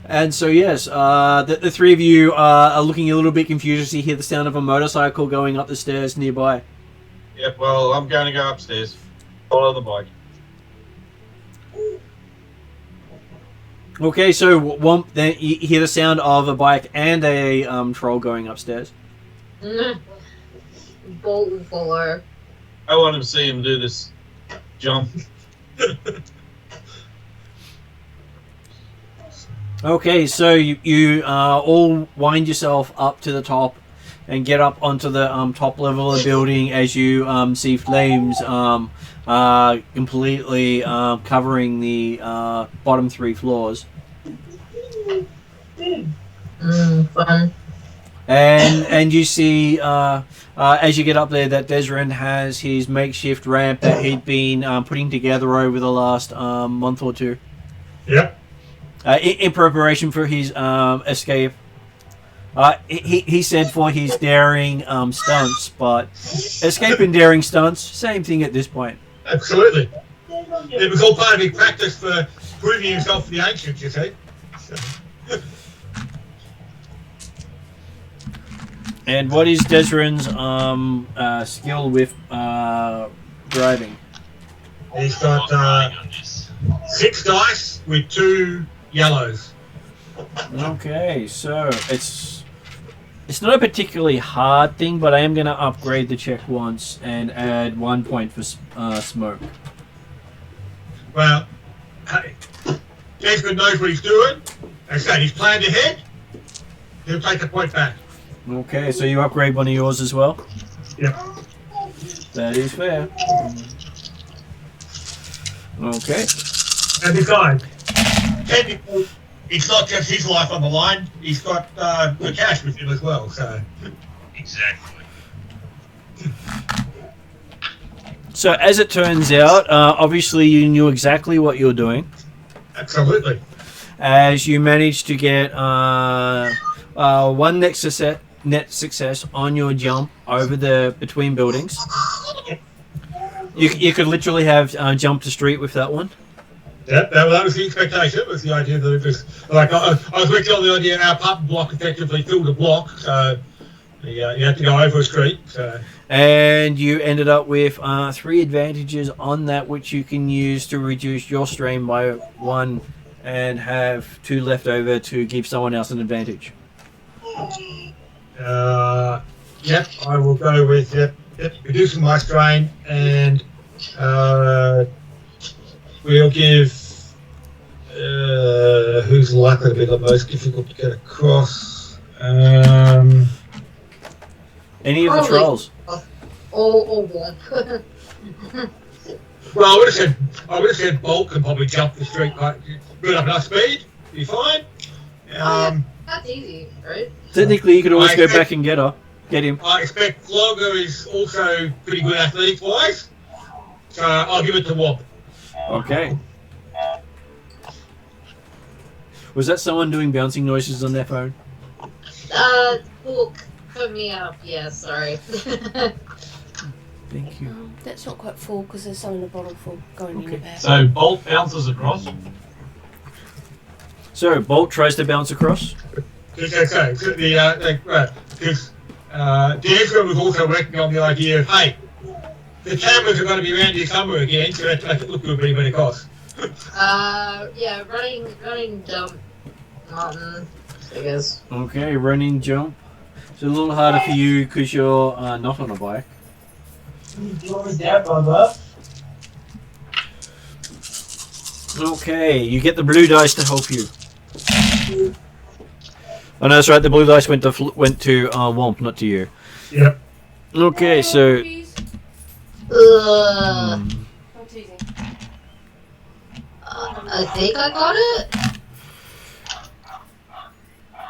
Speaker 1: And so yes, the 3 of you are looking a little bit confused as you hear the sound of a motorcycle going up the stairs nearby.
Speaker 6: Yep, well, I'm going to go upstairs. Follow the bike.
Speaker 1: Okay, so then you hear the sound of a bike and a troll going upstairs.
Speaker 2: Bolt will follow.
Speaker 6: I want to see him do this jump.
Speaker 1: Okay, so you all wind yourself up to the top and get up onto the top level of the building as you see flames completely covering the bottom 3 floors.
Speaker 2: Fun.
Speaker 1: And you see, as you get up there, that Desrin has his makeshift ramp that he'd been putting together over the last month or two.
Speaker 3: Yep.
Speaker 1: In preparation for his escape. He said for his daring stunts, but escape and daring stunts, same thing at this point.
Speaker 3: Absolutely. It was all part of his practice for proving himself to the ancients, you see. So.
Speaker 1: And what is Desrin's skill with driving?
Speaker 3: He's got 6 dice with 2 yellows.
Speaker 1: Okay, so it's not a particularly hard thing, but I am going to upgrade the check once and add 1 point for smoke.
Speaker 3: Well, hey, Desmond knows what he's doing. As I said, he's planned ahead. He'll take the point back.
Speaker 1: Okay, so you upgrade one of yours as well?
Speaker 3: Yep.
Speaker 1: That is fair. Okay.
Speaker 3: And besides, technically, it's not just his life on the line. He's got the cash with him as well, so...
Speaker 5: Exactly.
Speaker 1: So as it turns out, obviously you knew exactly what you were doing.
Speaker 3: Absolutely.
Speaker 1: As you managed to get one net success on your jump over the between buildings. You could literally have jumped the street with that one.
Speaker 3: Yep, that was the expectation. It was the idea that it was like I was working on the idea our apartment block effectively filled a block, so you had to go over a street. So.
Speaker 1: And you ended up with 3 advantages on that, which you can use to reduce your strain by 1, and have 2 left over to give someone else an advantage.
Speaker 3: Yep, I will go with reducing my strain, and we'll give who's likely to be the most difficult to get across.
Speaker 1: Any of the trolls?
Speaker 2: Or one.
Speaker 3: Well, I would have said Bolt can probably jump the street like good enough speed, be fine.
Speaker 2: That's easy, right?
Speaker 1: Technically, you could always go back and get him.
Speaker 3: I expect Flogger is also pretty good athletics-wise, so I'll give it to Wob.
Speaker 1: Okay. Was that someone doing bouncing noises on their phone?
Speaker 2: Book, put me up. Yeah, sorry.
Speaker 1: Thank you.
Speaker 7: That's not quite full because there's some in the bottle for going in the bag.
Speaker 4: So Bolt bounces across.
Speaker 1: So Bolt tries to bounce across.
Speaker 3: Because D'Angelo was also working on the idea of, hey, the cameras are going to be around here somewhere again, so let's make it look good when it costs.
Speaker 2: Yeah, running jump mountain, I guess.
Speaker 1: Okay, running jump. It's a little harder for you because you're not on a bike. Okay, you get the blue dice to help you. Oh no, that's right. The blue dice went to Womp, not to you.
Speaker 3: Yep.
Speaker 1: Okay, so.
Speaker 7: Not teasing.
Speaker 2: I think I got it.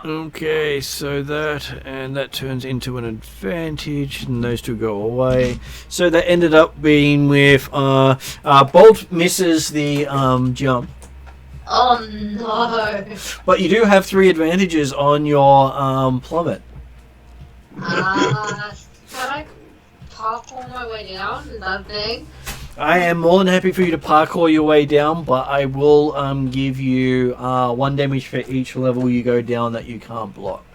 Speaker 1: Okay, so that turns into an advantage, and those 2 go away. So that ended up being with Bolt misses the jump.
Speaker 2: Oh no.
Speaker 1: But you do have 3 advantages on your plummet.
Speaker 2: Can I parkour my way down? Is that a thing?
Speaker 1: I am more than happy for you to parkour your way down, but I will give you 1 damage for each level you go down that you can't block.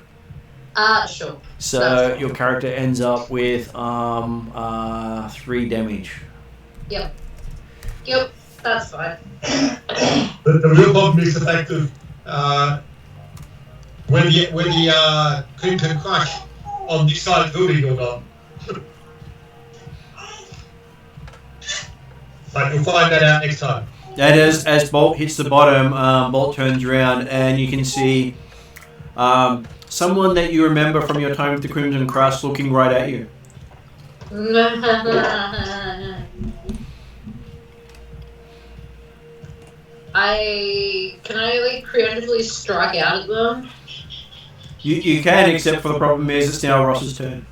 Speaker 2: Sure.
Speaker 1: So your character ends up with 3 damage.
Speaker 2: Yep, that's fine.
Speaker 3: The real problem is the fact of whether the cream can crash on this side of the building or not. But we'll find that out next time.
Speaker 1: And as Bolt hits the bottom, Bolt turns around and you can see someone that you remember from your time with the Crimson Crest looking right at you.
Speaker 2: Can I like creatively strike out at them?
Speaker 1: You can, except for the problem is it's now Ross's turn.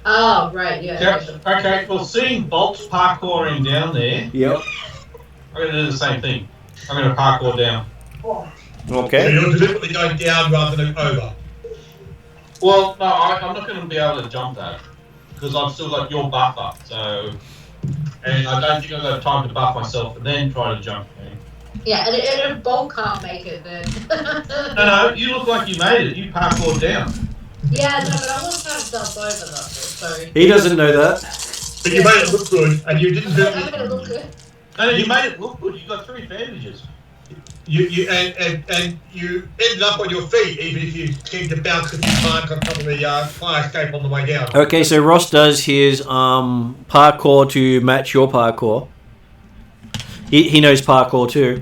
Speaker 2: Oh, right, yeah.
Speaker 6: Okay, well, seeing Bolt's parkouring down there,
Speaker 1: Yep.
Speaker 6: I'm going to do the same thing. I'm going to parkour down.
Speaker 3: So
Speaker 1: Okay.
Speaker 3: you're deliberately going down rather than over.
Speaker 6: Well, no, I'm not going to be able to jump that because I've still got your buffer. So, and I don't think I've got time to buff myself and then try to jump.
Speaker 2: Yeah, and if Bolt can't make it, then...
Speaker 6: No, you look like you made it. You parkoured down.
Speaker 2: Yeah, no, but I was trying to jump over that, so...
Speaker 1: He doesn't know that.
Speaker 3: But you made it look good, and you didn't do
Speaker 2: I'm gonna look good.
Speaker 6: No, you made it look good. You got 3 advantages.
Speaker 3: You you ended up on your feet, even if you seemed to bounce a few times on top of the fire escape on the way down.
Speaker 1: Okay, so Ross does his parkour to match your parkour. He knows parkour too.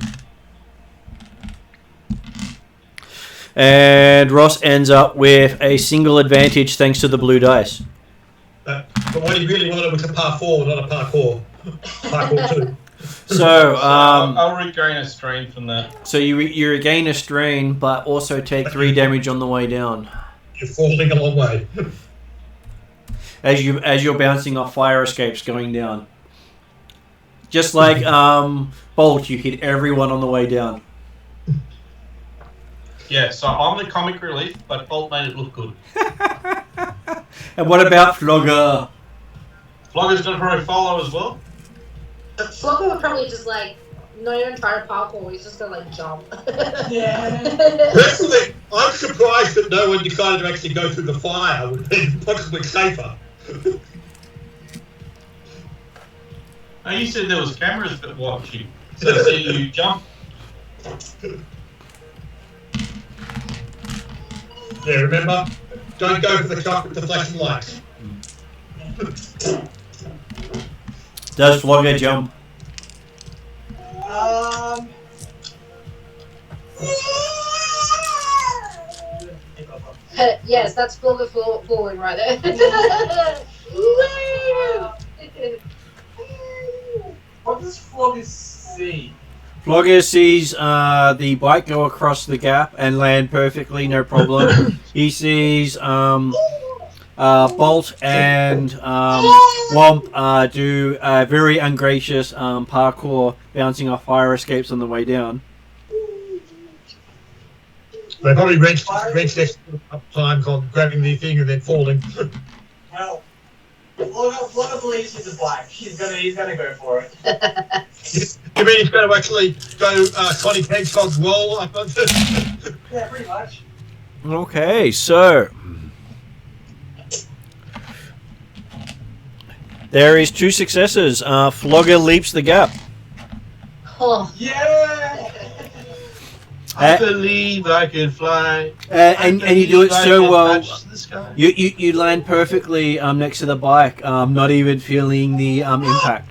Speaker 1: And Ross ends up with a single advantage thanks to the blue dice.
Speaker 3: But what he really wanted was a par 4, not a parkour. Parkour 2.
Speaker 1: So
Speaker 6: I'll regain a strain from that.
Speaker 1: so you regain a strain, but also take 3 damage on the way down.
Speaker 3: You're falling a long way.
Speaker 1: As you're bouncing off fire escapes going down. Just like Bolt, you hit everyone on the way down.
Speaker 6: Yeah, so I'm the comic relief, but Bolt made it look good.
Speaker 1: And what about Flogger?
Speaker 6: Flogger's going to probably follow as well.
Speaker 2: Flogger would probably just like, not even try to parkour, he's just gonna like jump.
Speaker 7: Yeah.
Speaker 3: Personally, I'm surprised that no one decided to actually go through the fire. Would be possibly safer.
Speaker 6: Oh, you said there was cameras that watch you. So see you jump.
Speaker 3: Yeah, remember? Don't go for the truck with the flashing lights.
Speaker 1: Does Flogger jump?
Speaker 2: Yes, that's Flogger falling right there.
Speaker 4: What does Flogger see?
Speaker 1: Flogger sees the bike go across the gap and land perfectly, no problem. He sees Bolt and Womp do very ungracious parkour, bouncing off fire escapes on the way down.
Speaker 3: They probably wrenched up times on grabbing the thing and then falling.
Speaker 4: Well, Flogger believes he's a black. He's gonna go for it.
Speaker 3: You mean he's going to actually go Sonic Hedgehog's wall up onto...
Speaker 4: Yeah, pretty much.
Speaker 1: Okay, so there is 2 successes. Flogger leaps the gap.
Speaker 2: Oh.
Speaker 4: Yeah!
Speaker 6: I believe I can fly.
Speaker 1: And you do it so well.
Speaker 6: Touch the sky.
Speaker 1: You land perfectly next to the bike, not even feeling the impact.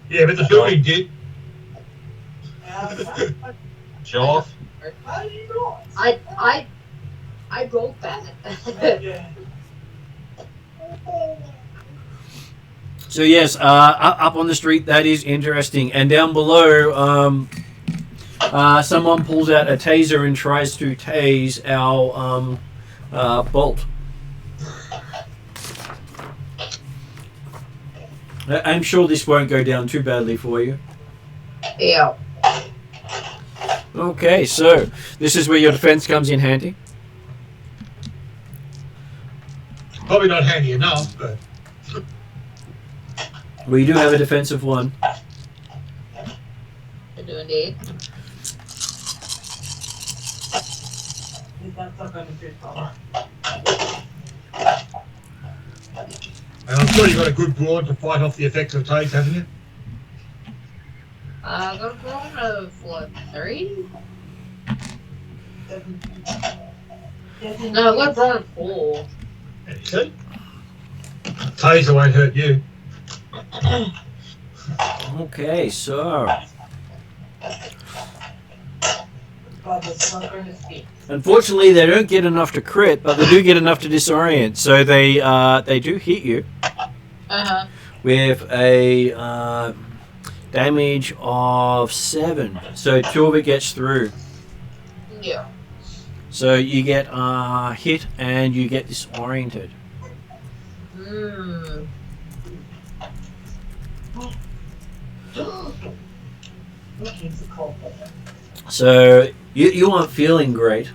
Speaker 3: Yeah, but the building did.
Speaker 6: Show off.
Speaker 4: How do you not?
Speaker 2: I rolled that.
Speaker 4: Yeah.
Speaker 1: So yes, up on the street, that is interesting. And down below, someone pulls out a taser and tries to tase our Bolt. I'm sure this won't go down too badly for you.
Speaker 2: Yeah.
Speaker 1: Okay, so this is where your defense comes in handy.
Speaker 3: Probably not handy enough, but...
Speaker 1: We do have a defensive one.
Speaker 2: I do indeed.
Speaker 4: That's not gonna fit, Flogger.
Speaker 3: And I'm sure you've got a good broad to fight off the effects of taste, haven't you?
Speaker 2: I got a brawn of what, 3? No, I got a brawn of 4.
Speaker 3: See? Taser won't hurt you.
Speaker 1: Okay, so
Speaker 4: But it's not gonna fit.
Speaker 1: unfortunately they don't get enough to crit, but they do get enough to disorient. So they do hit you with a damage of 7. So 2 of it gets through.
Speaker 2: Yeah.
Speaker 1: So you get hit and you get disoriented.
Speaker 2: Hmm.
Speaker 1: So you aren't feeling great.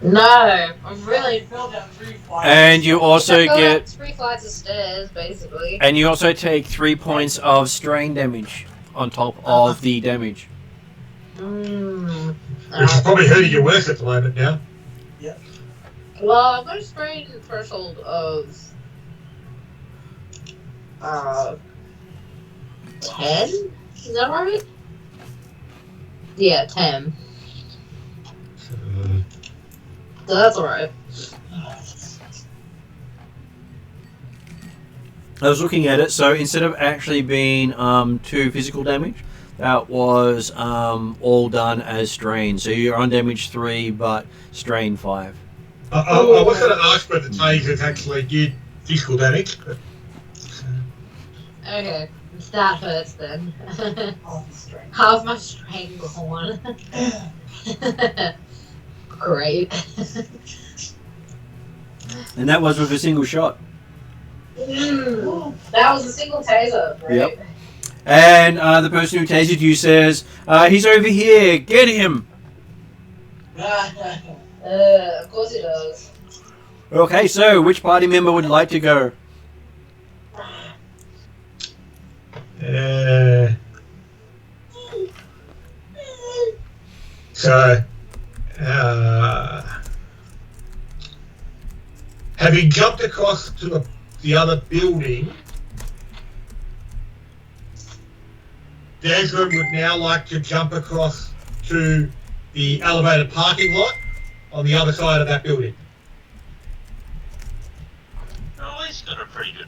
Speaker 2: No, I'm really.
Speaker 4: Fell down 3 flights.
Speaker 1: And you also
Speaker 2: I go
Speaker 1: get
Speaker 2: up 3 flights of stairs, basically.
Speaker 1: and you also take 3 points of strain damage on top of the damage.
Speaker 2: Mm.
Speaker 3: Which is probably hurting you worse at the moment now.
Speaker 2: Well, I've got a strain threshold of 10? Is that right? Yeah, 10. So that's alright.
Speaker 1: I was looking at it, so instead of actually being 2 physical damage, that was all done as strain. So you're on damage 3, but strain 5.
Speaker 3: I was going to ask whether tasers actually did physical damage. But,
Speaker 2: Okay, that hurts then.
Speaker 4: Off the string.
Speaker 2: How's my strain going? Great.
Speaker 1: And that was with a single shot.
Speaker 2: That was a single taser, right?
Speaker 1: Yep. And the person who tasered you says, he's over here, get him!
Speaker 2: Of course it does.
Speaker 1: Okay, so which party member would like to go?
Speaker 3: So, having jumped across to the other building, Desmond would now like to jump across to the elevated parking lot on the other side of that building.
Speaker 5: Oh, he's got a pretty good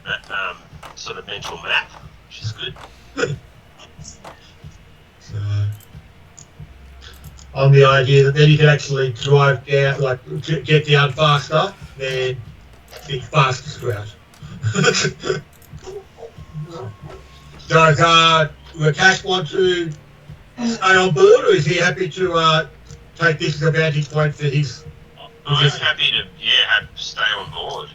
Speaker 5: sort of mental map, which is good.
Speaker 3: So, on the idea that then you can actually drive down, like get down faster than the fastest route. Does Rakesh want to stay on board, or is he happy to take this as a vantage point for his?
Speaker 5: I'm happy to stay on board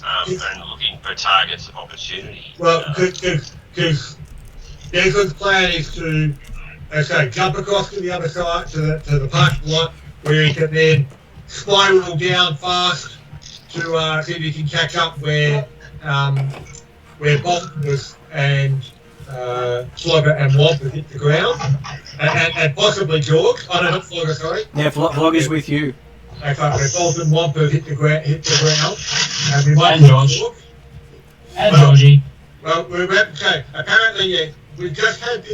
Speaker 5: and looking for targets of opportunity.
Speaker 3: Well, because Desmond's plan is to, jump across to the other side, to the parking lot, where he can then spiral down fast to see if he can catch up where Bolt was and Flogger and Womp have hit the ground, and possibly George. Oh no, not Flogger, sorry.
Speaker 1: Yeah, Flogger's with you.
Speaker 3: Okay, where Bolt and Womp have hit the ground, and we might
Speaker 8: And George. And Georgie.
Speaker 3: Well, apparently, we just had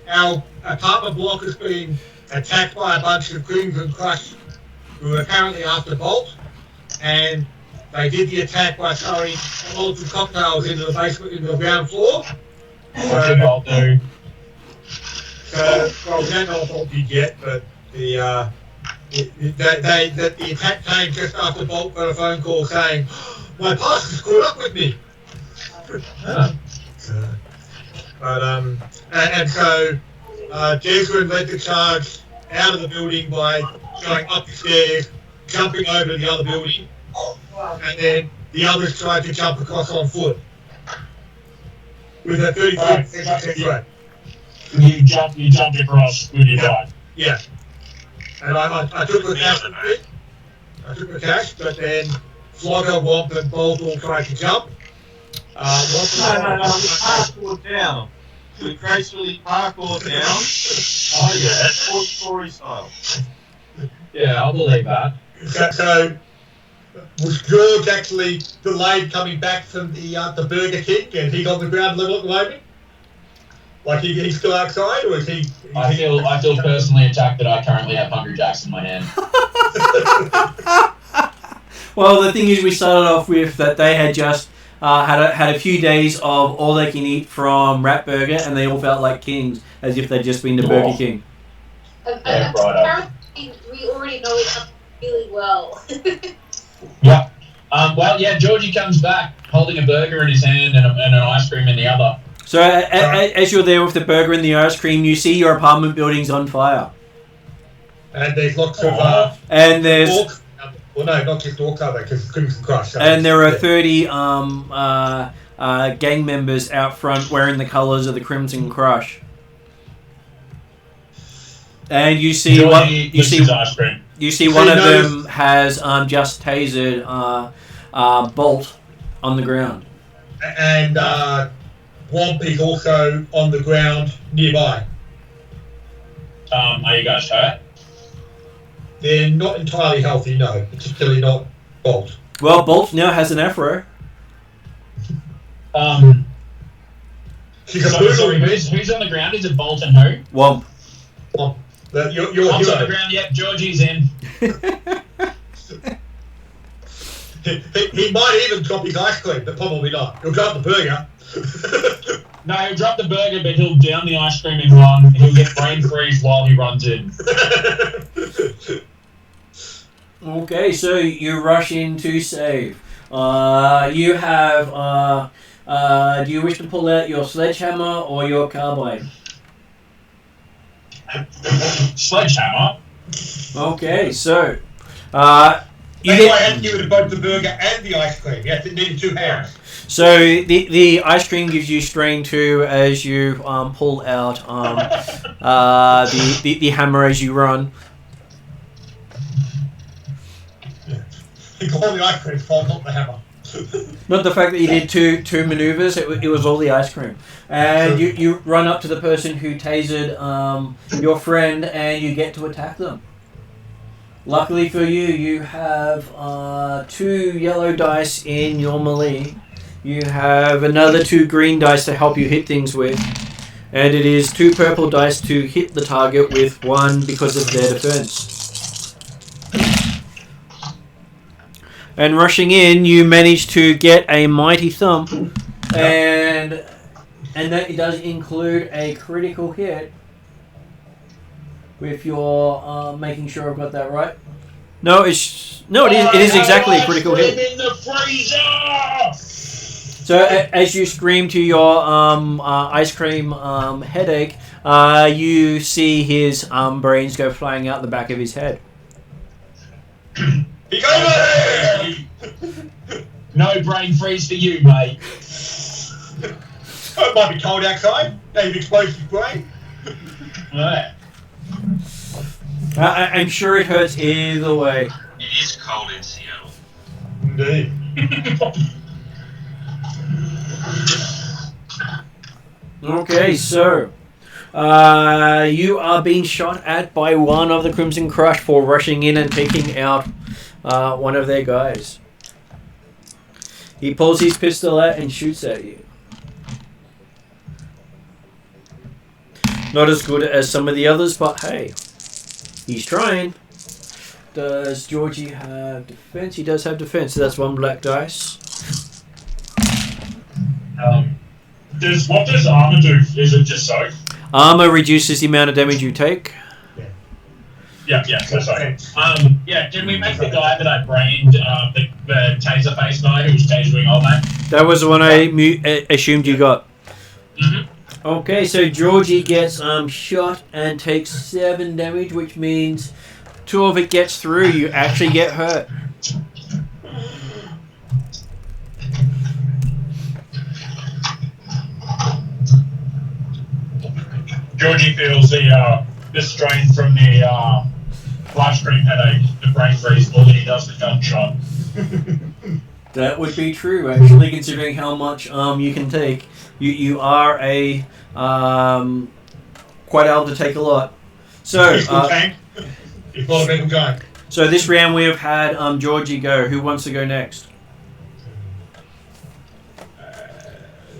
Speaker 3: our apartment block has been attacked by a bunch of Crimson Crush who were apparently after Bolt, and they did the attack by throwing molotov cocktails into the basement, into the ground floor.
Speaker 8: What did Bolt do?
Speaker 3: Well, we don't know what Bolt did yet, but the attack came just after Bolt got a phone call saying, "My pastor's caught up with me." So Desmond led the charge out of the building by going up the stairs, jumping over to the other building, and then the others tried to jump across on foot with a 33% success rate.
Speaker 8: You jumped across with your bike.
Speaker 3: Yeah. And I took the cash with me. I took the cash, but then Flogger, Womp, and Bolt all tried to jump.
Speaker 6: No, parkour down. To gracefully parkour down.
Speaker 8: Oh yeah.
Speaker 6: Story style.
Speaker 8: Yeah, I'll believe that.
Speaker 3: So was George actually delayed coming back from the Burger King, and he's on the ground level at the moment? Like he's still outside, or is he?
Speaker 8: I feel personally attacked that I currently have Hungry Jacks in my hand.
Speaker 1: Well, the thing is, we started off with that they had just had a few days of all they can eat from Rat Burger, and they all felt like kings, as if they'd just been to Burger King.
Speaker 8: Yeah, right.
Speaker 2: We already know each other really well.
Speaker 8: Yeah. Well, yeah, Georgie comes back holding a burger in his hand and an ice cream in the other.
Speaker 1: So as you're there with the burger and the ice cream, you see your apartment building's on fire.
Speaker 3: And there's lots of
Speaker 1: and there's
Speaker 3: orcs. Well, no, not just orcs, are there? Because Crimson Crush. So
Speaker 1: and there are
Speaker 3: yeah.
Speaker 1: 30 gang members out front wearing the colours of the Crimson Crush. And you see
Speaker 8: Georgie
Speaker 1: what you
Speaker 8: licks
Speaker 1: see.
Speaker 8: his ice cream.
Speaker 1: You see one of them has just tasered Bolt on the ground.
Speaker 3: And Womp is also on the ground nearby.
Speaker 8: Are you guys hurt?
Speaker 3: They're not entirely healthy, no. Particularly not Bolt.
Speaker 1: Well, Bolt now has an afro.
Speaker 3: She's a
Speaker 8: Sorry, who's on the ground? Is it Bolt and who?
Speaker 1: Womp.
Speaker 3: Your
Speaker 8: Bont's on the
Speaker 3: hero.
Speaker 8: ground. Yep, Georgie's in.
Speaker 3: He might even drop his ice cream, but probably not. He'll drop the burger.
Speaker 8: No, he'll drop the burger, but he'll down the ice cream and run. He'll get brain freeze while he runs in.
Speaker 1: Okay, so you rush in to save. You have. Do you wish to pull out your sledgehammer or your carbine?
Speaker 8: Sledgehammer.
Speaker 1: Okay, so. You
Speaker 3: That's why I
Speaker 1: get,
Speaker 3: had to give it both the burger and the ice cream. Yes, it needed 2 hands.
Speaker 1: so the ice cream gives you strain 2 as you pull out the hammer as you run.
Speaker 3: It's all the ice cream fault, not the hammer.
Speaker 1: Not the fact that you did two maneuvers, it was all the ice cream. And you run up to the person who tasered your friend and you get to attack them. Luckily for you, you have 2 yellow dice in your melee. You have another 2 green dice to help you hit things with. And it is 2 purple dice to hit the target with 1 because of their defense. And rushing in, you manage to get a mighty thump, and that does include a critical hit. With your making sure I've got that right. No, it is exactly a critical hit.
Speaker 8: In the freezer!
Speaker 1: So as you scream to your ice cream headache, you see his brains go flying out the back of his head.
Speaker 3: He goes
Speaker 8: No brain freeze for you, mate.
Speaker 3: It might be cold outside. They've exposed his brain.
Speaker 8: Right.
Speaker 1: I'm sure it hurts either way.
Speaker 5: It is cold in Seattle.
Speaker 3: Indeed.
Speaker 1: Okay, so you are being shot at by one of the Crimson Crush for rushing in and taking out one of their guys. He pulls his pistol out and shoots at you. Not as good as some of the others, but hey, he's trying. Does Georgie have defense? He does have defense, so that's 1 black dice.
Speaker 8: What does armor do? Is it just so?
Speaker 1: Armor reduces the amount of damage you take.
Speaker 8: Yeah, so sorry. Did we make the guy that I brained, the taser face guy who was tasering old man?
Speaker 1: That was the one I assumed you got.
Speaker 8: Mm-hmm.
Speaker 1: Okay, so Georgie gets shot and takes 7 damage, which means 2 of it gets through. You actually get hurt.
Speaker 8: Georgie feels the strain from the ice cream headache, the brain freeze, more than he does the gunshot.
Speaker 1: That would be true, actually, considering how much you can take. You are a quite able to take a lot. So so this round we have had Georgie go. Who wants to go next?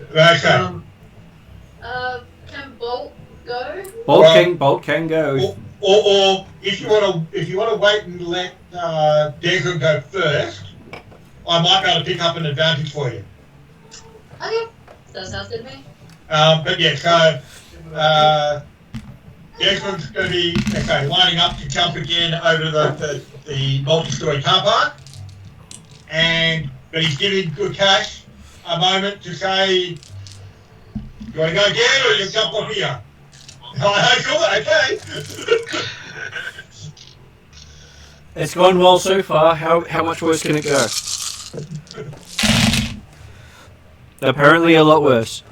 Speaker 3: Okay.
Speaker 2: Can Bolt go?
Speaker 1: Bolt can go.
Speaker 3: Or if you want to wait and let Desmond go first, I might be able to pick up an advantage for you.
Speaker 2: Okay, that sounds good to me.
Speaker 3: But yeah, so Desmond's going to be lining up to jump again over the multi-story car park, but he's giving Good Cash a moment to say, "You want to go again, or you jump off here?" Oh, cool, okay.
Speaker 1: It's gone well so far. How much worse can it go? Apparently a lot worse.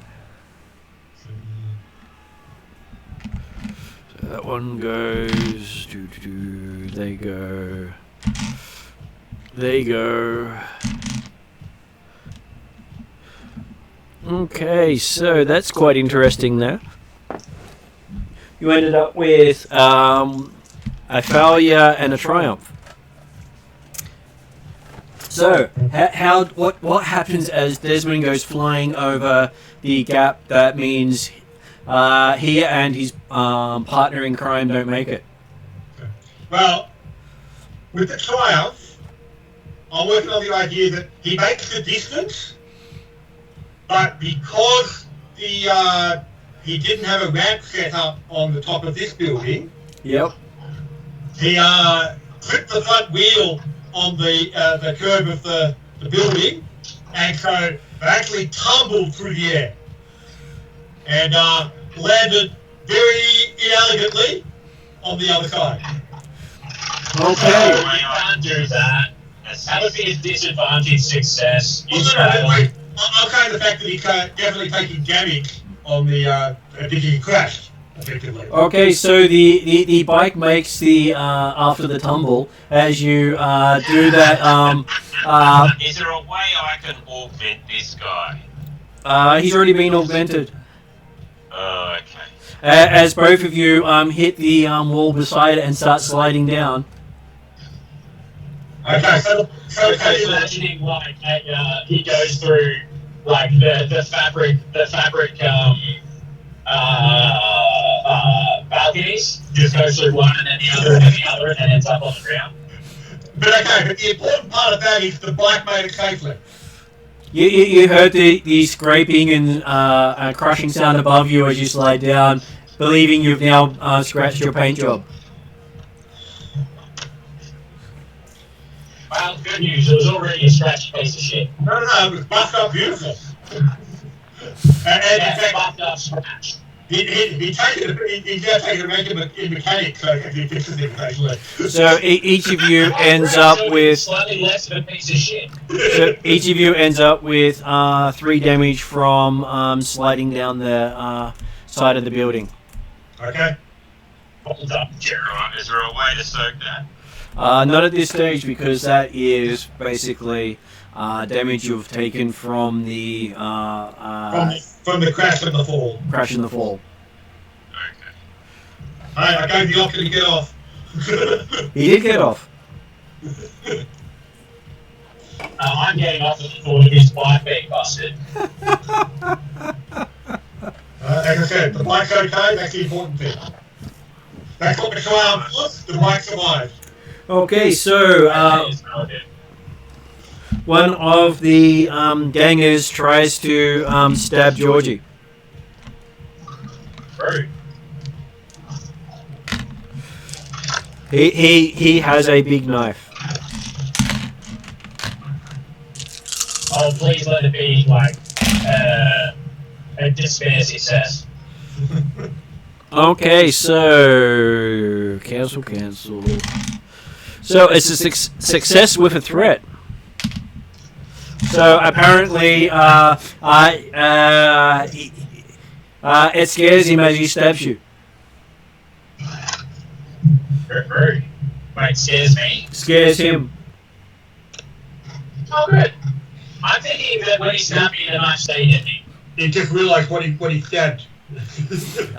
Speaker 1: So that one goes... They go... They go... Okay, so that's quite interesting there. You ended up with a failure and a triumph. So, what happens as Desmond goes flying over the gap? That means he and his partner in crime don't make it.
Speaker 3: Well, with the triumph, I'm working on the idea that he makes the distance, but because he didn't have a ramp set up on the top of this building.
Speaker 1: Yep.
Speaker 3: He clipped the front wheel on the curb of the building, and so they actually tumbled through the air and landed very inelegantly on the other side.
Speaker 1: Okay.
Speaker 8: You can't do that. That would be a disadvantage success. You
Speaker 3: I'm kind of the fact that he's definitely taking damage on the he crashed, effectively.
Speaker 1: Okay, so the bike makes the after the tumble as you do that.
Speaker 5: Is there a way I can augment this guy?
Speaker 1: He's already been augmented.
Speaker 5: Oh, okay.
Speaker 1: As both of you hit the wall beside it and start sliding down.
Speaker 3: Okay, so
Speaker 8: imagining like he goes through like the fabric balconies, just goes through one and then the other and then the other and then ends up on the ground.
Speaker 3: but the important part of that is the bike made it safely.
Speaker 1: You heard the scraping and crushing sound above you as you slide down, believing you've now scratched your paint job.
Speaker 8: Well, good news, it was already a scratchy piece of shit.
Speaker 3: No, it was buffed up beautiful. And in fact,
Speaker 8: buffed up scratch.
Speaker 3: he's now taking a measurement in mechanics, so he fixes it occasionally.
Speaker 1: So each of you ends up with
Speaker 8: slightly less of a piece of shit.
Speaker 1: so each of you ends up with 3 damage from sliding down the side of the building.
Speaker 3: Okay.
Speaker 8: Hold up,
Speaker 5: Right, is there a way to soak that?
Speaker 1: Not at this stage because that is basically damage you've taken from the
Speaker 3: From the crash and the fall.
Speaker 1: crash and the fall.
Speaker 5: Okay.
Speaker 3: I gave the option to get off.
Speaker 1: He did get off.
Speaker 8: I'm getting off at the thought of his bike being busted.
Speaker 3: As I said, the bike's okay, that's the important thing. That's what the triumph was, the bike survived.
Speaker 1: Okay, so one of the gangers tries to stab Georgie.
Speaker 8: Rude.
Speaker 1: He has a big knife.
Speaker 8: Oh, please let it be like a despair success.
Speaker 1: Okay, so cancel. So it's a success with a threat. So apparently, it scares him as he stabs you.
Speaker 8: Rude. Wait, scares me?
Speaker 1: Scares him.
Speaker 8: Oh, good. I'm thinking that when he stabbed me, the knife stayed in me.
Speaker 3: He just realised what he stabbed.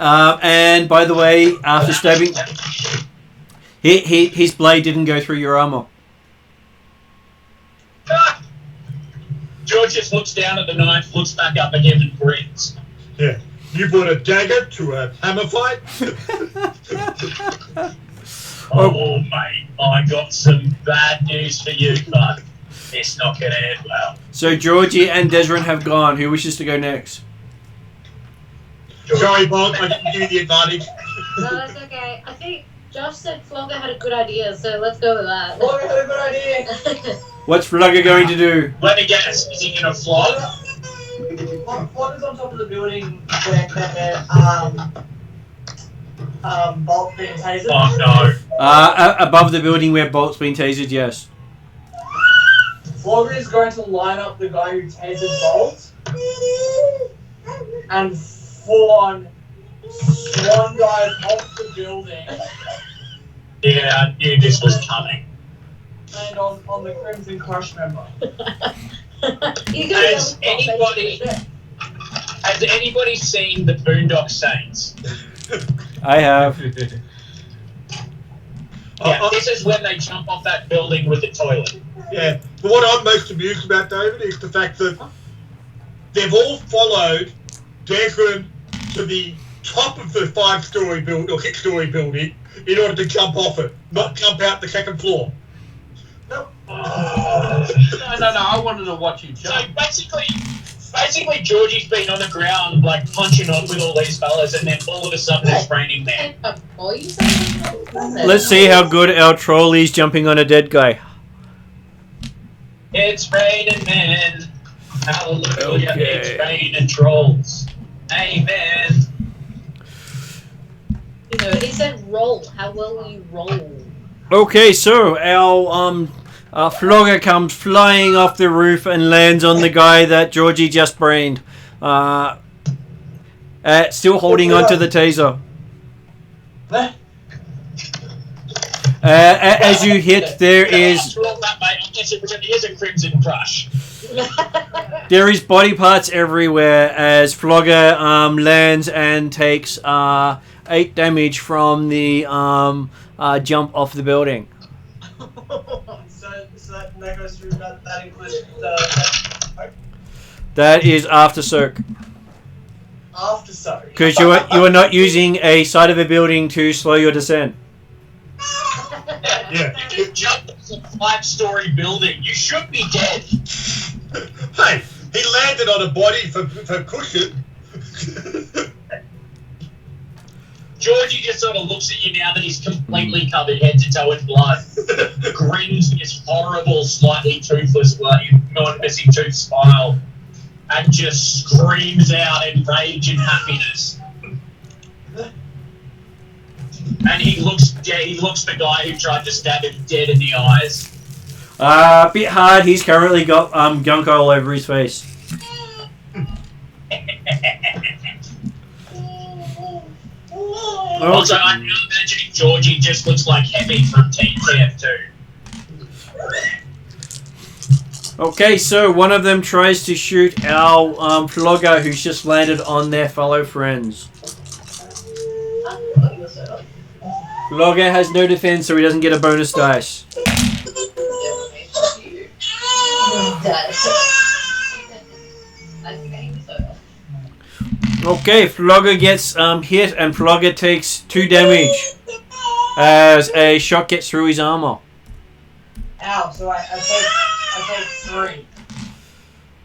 Speaker 1: And by the way, after stabbing, his blade didn't go through your armor.
Speaker 8: Ah! George just looks down at the knife, looks back up again, and grins.
Speaker 3: Yeah. You brought a dagger to a hammer fight?
Speaker 8: Oh, mate, I got some bad news for you, but it's not going to end well.
Speaker 1: So Georgie and Desron have gone. Who wishes to go next?
Speaker 3: Sorry, Bob, I didn't give you the advantage.
Speaker 2: No, that's okay. I think Josh said Flogger had a good idea, so let's go with that.
Speaker 4: Flogger had a good idea.
Speaker 1: What's Flugger going to do?
Speaker 8: Let me guess, is he going to flog?
Speaker 4: Flogger's on top of the building where Bolt being tasered.
Speaker 8: Oh no.
Speaker 1: Above the building where Bolt's been tasered, yes.
Speaker 4: Flogger is going to line up the guy who tasered Bolt and full on swan dive off the building
Speaker 8: Yeah, I knew this was coming.
Speaker 4: and on the Crimson Crush member.
Speaker 8: Has anybody seen the Boondock Saints?
Speaker 1: I have.
Speaker 8: Yeah, this is when they jump off that building with the toilet.
Speaker 3: Yeah, but what I'm most amused about, David, is the fact that they've all followed Desmond to the top of the 5-story building or 6-story building in order to jump off it, not jump out the second floor.
Speaker 6: No, I wanted to watch you
Speaker 8: So
Speaker 6: jump.
Speaker 8: basically Georgie's been on the ground, like, punching on with all these fellas, and then all of a sudden it's raining there.
Speaker 1: Let's see how good our troll is jumping on a dead guy.
Speaker 8: It's raining men. Hallelujah,
Speaker 1: Okay.
Speaker 8: it's raining trolls. Amen.
Speaker 2: You know, it said roll. How well will you roll?
Speaker 1: Okay, so our flogger comes flying off the roof and lands on the guy that Georgie just brained. Still holding onto the taser. As you hit, there is
Speaker 8: a Crimson Crush.
Speaker 1: there is body parts everywhere as Flogger lands and takes 8 damage from the jump off the building.
Speaker 4: So that goes through that includes
Speaker 1: That is after soak.
Speaker 4: after so.
Speaker 1: Because you are not using a side of a building to slow your descent.
Speaker 3: Yeah.
Speaker 8: You jumped off a 5-story building. You should be dead.
Speaker 3: Hey, he landed on a body for cushion.
Speaker 8: Georgie just sort of looks at you now that he's completely covered head to toe in blood. Grins his horrible, slightly toothless, missing tooth smile, and just screams out in rage and happiness. And he looks the guy who tried to stab him dead in the eyes.
Speaker 1: A bit hard. He's currently got gunk all over his face.
Speaker 8: Also, I'm now imagining Georgie just looks like Heavy from TF2.
Speaker 1: Okay, so one of them tries to shoot our flogger who's just landed on their fellow friends. Flogger has no defense, so he doesn't get a bonus dice. Okay, Flogger gets hit and Flogger takes 2 damage as a shot gets through his armor.
Speaker 4: Ow, so I take 3.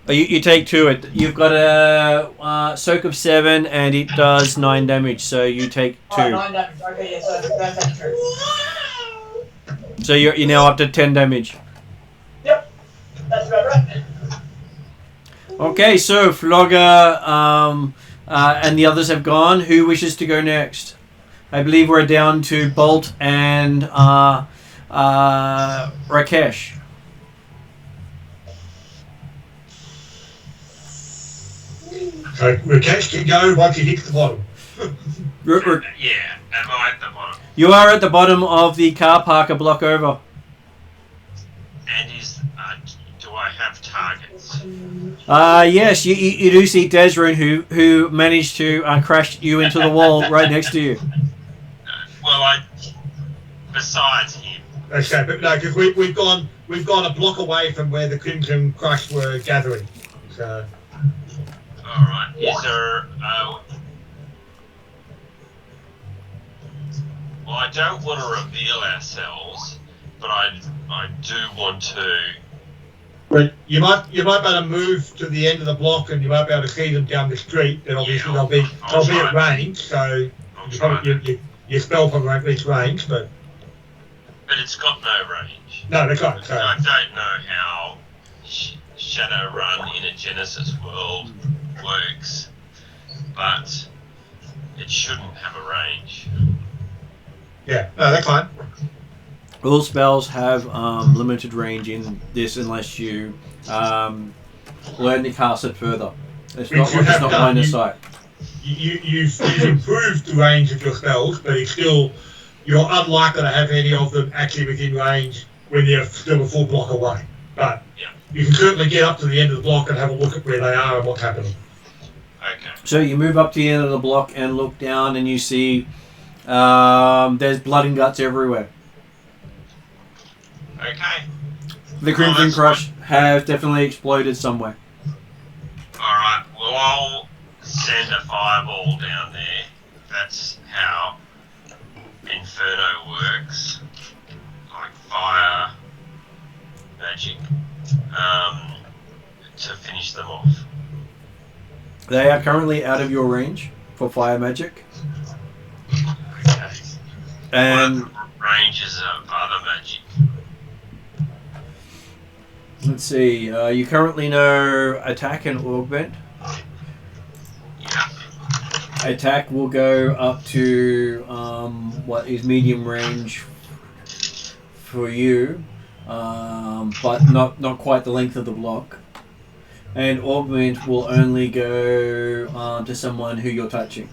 Speaker 1: Oh, you take 2. You've got a soak of 7 and it does 9 damage, so you take 2.
Speaker 4: Oh, 9 damage. Okay, yeah, so that's true.
Speaker 1: So you're now up to 10 damage.
Speaker 4: Yep, that's about right.
Speaker 1: Okay, so Flogger and the others have gone. Who wishes to go next? I believe we're down to Bolt and Rakesh.
Speaker 3: So Rakesh can go once he hits the bottom.
Speaker 5: Yeah, am I at the bottom?
Speaker 1: You are at the bottom of the car park a block over.
Speaker 5: And do I have targets?
Speaker 1: Yes, you do see Desrin who managed to crash you into the wall right next to you.
Speaker 5: Well, besides him.
Speaker 3: Okay, but no, because we've gone a block away from where the Crimson Crush were gathering. So.
Speaker 5: All right. Is there? Well, I don't want to reveal ourselves, but I do want to.
Speaker 3: But you might be able to move to the end of the block, and you might be able to see them down the street. And obviously they'll be at range, so your spell probably won't reach range. But
Speaker 5: it's got no range.
Speaker 3: No, they can't.
Speaker 5: I don't know how Shadowrun in a Genesys world works, but it shouldn't have a range.
Speaker 3: Yeah, no, that's fine.
Speaker 1: All spells have limited range in this unless you learn to cast it further. It's not line of sight.
Speaker 3: You've improved the range of your spells, but it's still, you're unlikely to have any of them actually within range when you're still a full block away. But you can certainly get up to the end of the block and have a look at where they are and what's happening.
Speaker 5: Okay.
Speaker 1: So you move up to the end of the block and look down and you see there's blood and guts everywhere.
Speaker 5: Okay.
Speaker 1: The Crimson Crush have definitely exploded somewhere.
Speaker 5: Alright, well I'll send a fireball down there. That's how Inferno works. Like fire magic. To finish them off.
Speaker 1: They are currently out of your range for fire magic.
Speaker 5: Okay.
Speaker 1: And
Speaker 5: what are the ranges of other magic?
Speaker 1: let's see, you currently know attack and augment.
Speaker 5: Yeah.
Speaker 1: Attack will go up to what is medium range for you, but not quite the length of the block. And augment will only go to someone who you're touching.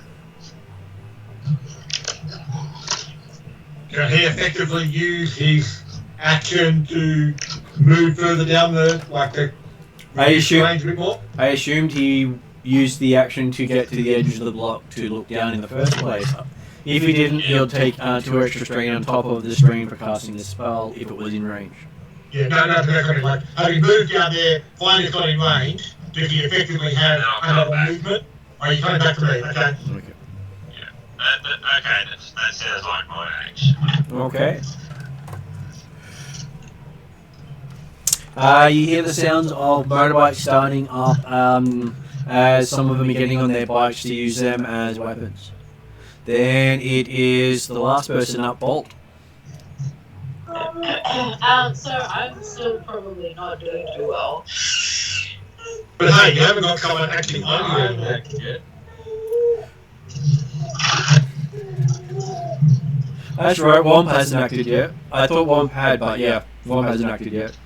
Speaker 3: Can he effectively use his action to move further down the range a bit more?
Speaker 1: I assumed he used the action to get to the edges of the block to look down in the first place. If he didn't, he'll take 2 extra strain on top of the strain for casting the spell if it was in range.
Speaker 3: Yeah, no, that's what I mean. Having moved down there, finally got in range, does he effectively have another movement? Or are you coming back to me? Okay.
Speaker 1: Okay.
Speaker 5: Okay, that sounds like my action.
Speaker 1: Okay. You hear the sounds of motorbikes starting up as some of them are getting on their bikes to use them as weapons. Then it is the last person up, Bolt.
Speaker 2: So I'm still probably not doing too well.
Speaker 3: But hey, you haven't got someone acting on you yet.
Speaker 1: That's right, Womp hasn't acted yet. I thought Womp had, but yeah, Womp hasn't acted yet.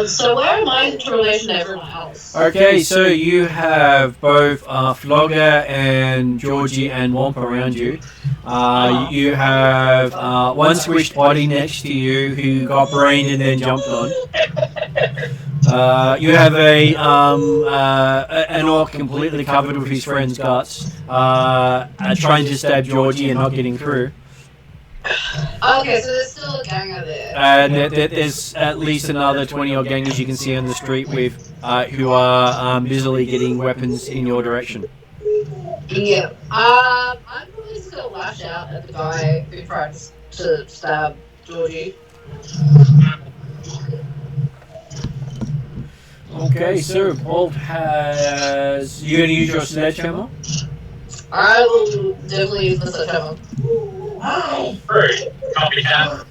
Speaker 2: So where am I in relation to everyone else?
Speaker 1: Okay, so you have both Flogger and Georgie and Womp around you. You have one squished body next to you who got brained and then jumped on. You have an orc completely covered with his friend's guts, trying to stab Georgie and not getting through.
Speaker 2: Okay, so there's still a gang out there.
Speaker 1: And there's at least another 20 odd gangers you can see on the street with who are busily getting weapons in your direction.
Speaker 2: Yeah. I'm probably just gonna lash out at the guy who tried to stab Georgie.
Speaker 1: Okay, so Bolt has. You gonna use your sledgehammer?
Speaker 2: I will definitely use the sledgehammer.
Speaker 8: Rude. Copycat.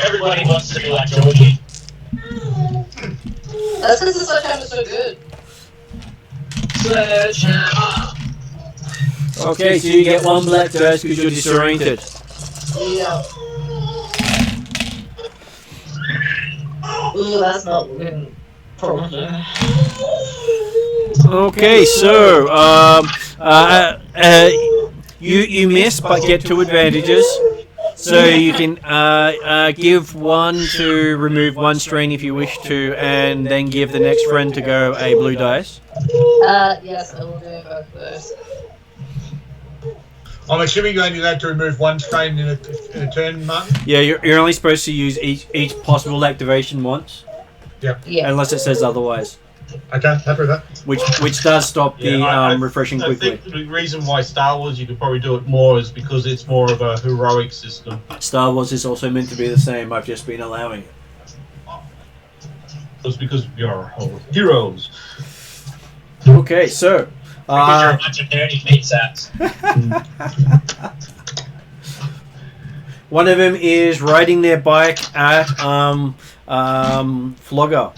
Speaker 8: Everybody wants to be like Georgie.
Speaker 2: That's because the sledgehammer's so good.
Speaker 8: Sledgehammer.
Speaker 1: Okay, so you get 1 black dice because you're disoriented.
Speaker 2: Yeah. Ooh, that's not looking promising.
Speaker 1: Okay, so you miss but get 2 advantages. So you can give 1 to remove 1 strain if you wish to, and then give the next friend to go a blue dice.
Speaker 2: Yes, I will do both of those.
Speaker 3: I'm assuming you only allowed to remove 1 strain in a turn, Martin?
Speaker 1: Yeah, you're only supposed to use each possible activation once.
Speaker 3: Yep.
Speaker 2: Yeah.
Speaker 1: Unless it says otherwise.
Speaker 3: Okay, happy with that.
Speaker 1: Which does stop the refreshing quickly.
Speaker 6: I think the reason why Star Wars you could probably do it more is because it's more of a heroic system.
Speaker 1: Star Wars is also meant to be the same. I've just been allowing it.
Speaker 6: It's because we are heroes.
Speaker 1: Okay, so
Speaker 8: Because you're a bunch of nerdy meat sacks.
Speaker 1: one of them is riding their bike at Flogger.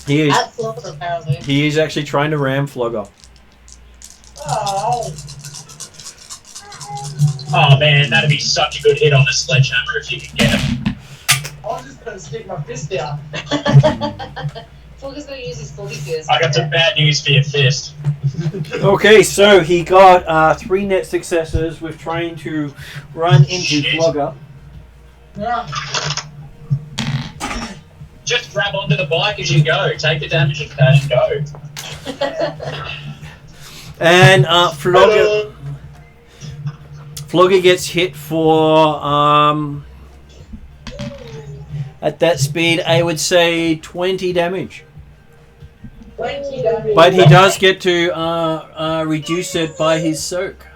Speaker 1: He is.
Speaker 2: At Florida, apparently.
Speaker 1: He is actually trying to ram Flogger.
Speaker 4: Oh.
Speaker 8: Oh man, that'd be such a good hit on the sledgehammer if you could get it.
Speaker 4: I was just gonna stick my fist down.
Speaker 2: Flogger's gonna use his fully fist.
Speaker 8: I got some bad news for your fist.
Speaker 1: Okay, so he got 3 net successes with trying to run into
Speaker 8: Shit.
Speaker 1: Flogger.
Speaker 4: Yeah.
Speaker 8: Just grab onto the bike as you go. Take the damage and go.
Speaker 1: And Flogger gets hit for at that speed, I would say 20 damage.
Speaker 4: 20 damage.
Speaker 1: But he does get to reduce it by his soak.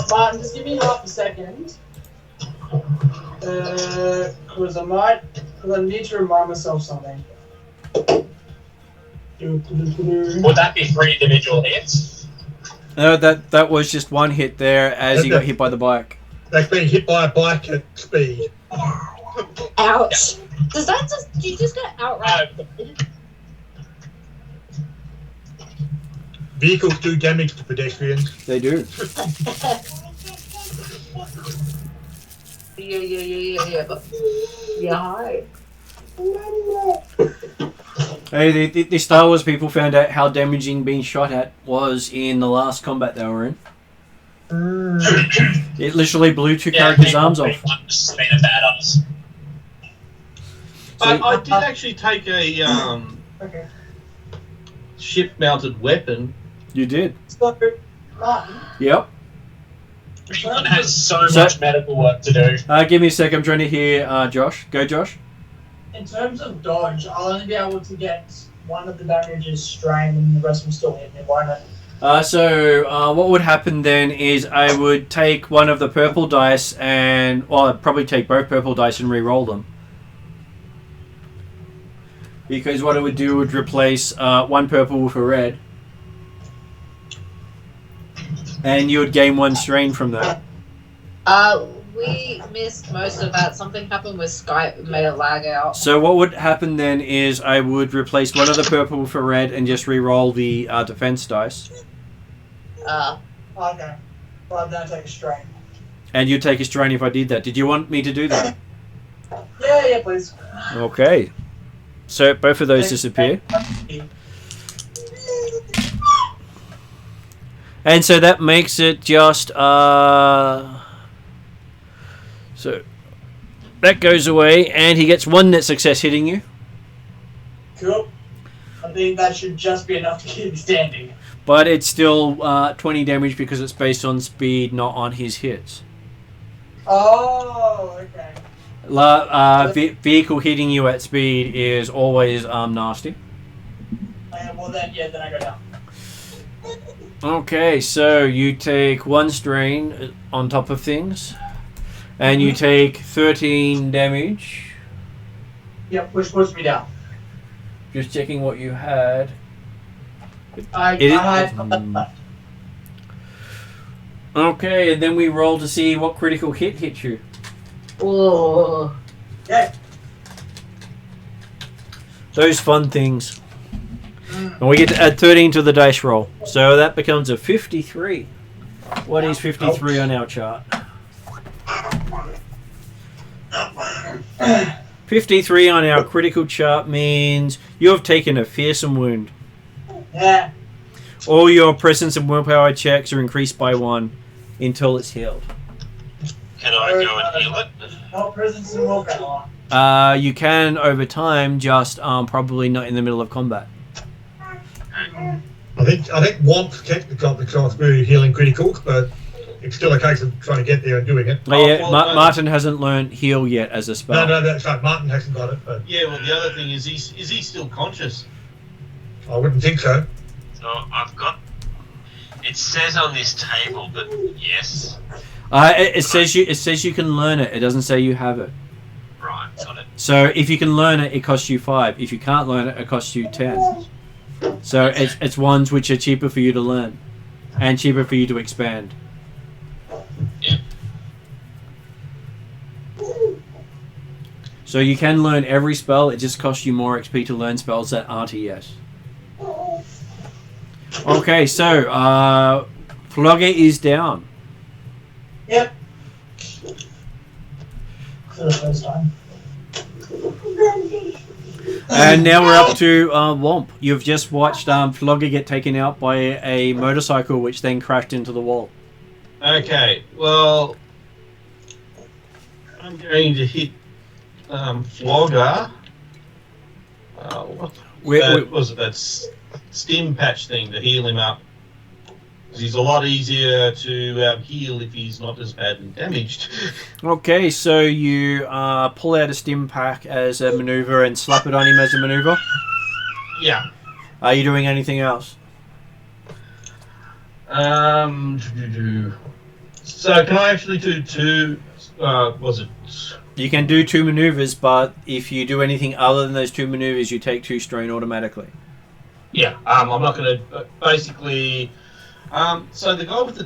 Speaker 4: Martin, just give me half a second. Because I need to remind myself something.
Speaker 8: Would that be 3 individual hits?
Speaker 1: No, that was just 1 hit there as he got hit by the bike.
Speaker 3: That's being hit by a bike at speed.
Speaker 2: Ouch. Does that just, do you just get outright?
Speaker 3: Vehicles do damage to pedestrians.
Speaker 1: They do.
Speaker 2: Yeah. But, yeah, hi.
Speaker 1: Hey, the Star Wars people found out how damaging being shot at was in the last combat they were in. It literally blew 2 characters' arms off.
Speaker 6: I did actually take a
Speaker 4: Okay.
Speaker 6: ship-mounted weapon.
Speaker 1: You did.
Speaker 4: So, Martin,
Speaker 1: Yep.
Speaker 8: Everyone has so much medical work to do.
Speaker 1: Give me a sec. I'm trying to hear Josh. Go, Josh.
Speaker 4: in terms of dodge, I'll only be able to get one of the damages strain and the rest will still hit me, won't it?
Speaker 1: So what would happen then is I would take one of the purple dice and, well, I'd probably take both purple dice and re-roll them. Because what I would do would replace 1 purple with a red. And you would gain 1 strain from that.
Speaker 2: We missed most of that. Something happened with Skype and made it lag out.
Speaker 1: So what would happen then is I would replace one of the purple with a red and just re-roll the defense dice.
Speaker 4: Okay. Well, I'm going to take a strain.
Speaker 1: And you'd take a strain if I did that. Did you want me to do that?
Speaker 4: Yeah, please.
Speaker 1: Okay. So both of those disappear. And so that makes it just so that goes away and he gets 1 net success hitting you.
Speaker 4: Cool. I think that should just be enough to keep me standing.
Speaker 1: But it's still 20 damage because it's based on speed, not on his hits.
Speaker 4: Oh, okay.
Speaker 1: Vehicle hitting you at speed is always nasty.
Speaker 4: Well then I go down.
Speaker 1: Okay, so you take 1 strain on top of things, and you take 13 damage.
Speaker 4: Yep, which puts me down.
Speaker 1: Just checking what you had. Okay, and then we roll to see what critical hit you.
Speaker 2: Whoa.
Speaker 4: Yeah.
Speaker 1: Those fun things. And we get to add 13 to the dice roll. So that becomes a 53. What is 53 on our chart? 53 on our critical chart means you have taken a fearsome wound.
Speaker 4: Yeah.
Speaker 1: All your presence and willpower checks are increased by 1 until it's healed.
Speaker 5: Can I go and heal it?
Speaker 4: No presence in willpower.
Speaker 1: You can over time, just probably not in the middle of combat.
Speaker 3: I think Womp's technically got the chance of healing criticals, but it's still a case of trying to get there and doing it.
Speaker 1: Oh, yeah, Martin hasn't learned heal yet as a spell.
Speaker 3: No, that's right. Martin hasn't got it. But
Speaker 6: Yeah, well, the other thing is he still conscious?
Speaker 3: I wouldn't think so.
Speaker 5: So I've got. It says on this table, but yes.
Speaker 1: It says you can learn it. It doesn't say you have it.
Speaker 5: Right, got it.
Speaker 1: So if you can learn it, it costs you 5. If you can't learn it, it costs you 10. So it's ones which are cheaper for you to learn, and cheaper for you to expand.
Speaker 5: Yeah.
Speaker 1: So you can learn every spell. It just costs you more XP to learn spells that aren't a yes. Okay, so Flogger is down.
Speaker 4: Yep. For the first time.
Speaker 1: And now we're up to Womp. You've just watched Flogger get taken out by a motorcycle, which then crashed into the wall.
Speaker 6: Okay, well, I'm going to hit Flogger. What was it? That stim patch thing to heal him up. 'Cause he's a lot easier to heal if he's not as badly damaged.
Speaker 1: Okay, so you pull out a stim pack as a maneuver and slap it on him as a maneuver.
Speaker 6: Yeah.
Speaker 1: Are you doing anything else?
Speaker 6: So can I actually do two? Was it?
Speaker 1: You can do 2 maneuvers, but if you do anything other than those 2 maneuvers, you take 2 strain automatically.
Speaker 6: Yeah. I'm not going to basically. So the guy with the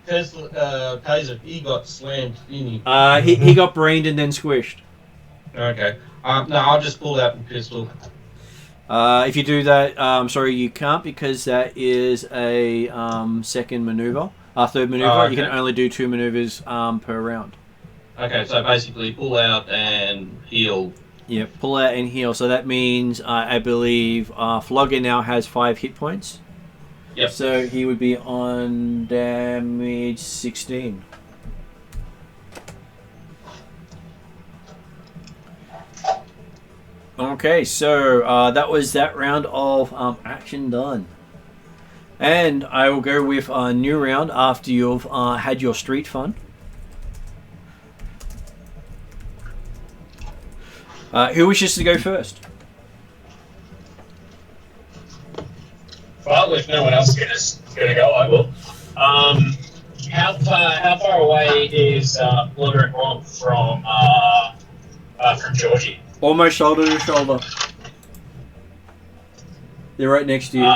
Speaker 6: Tesla taser, he got slammed, didn't he?
Speaker 1: He got brained and then squished.
Speaker 6: Okay. No, I'll just pull out the pistol.
Speaker 1: If you do that, sorry, you can't because that is a second maneuver. Third maneuver.
Speaker 6: Oh, okay.
Speaker 1: You can only do 2 maneuvers per round.
Speaker 6: Okay, so basically pull out and heal.
Speaker 1: Yeah, pull out and heal. So that means I believe Flogger now has 5 hit points.
Speaker 6: Yep.
Speaker 1: So he would be on damage 16. Okay, so that was that round of action done. And I will go with a new round after you've had your street fun. Who wishes to go first?
Speaker 8: Well, if no one else is gonna go, I will. How far away is Blooder and Ron from Georgie?
Speaker 1: Almost shoulder to shoulder. They're right next to you.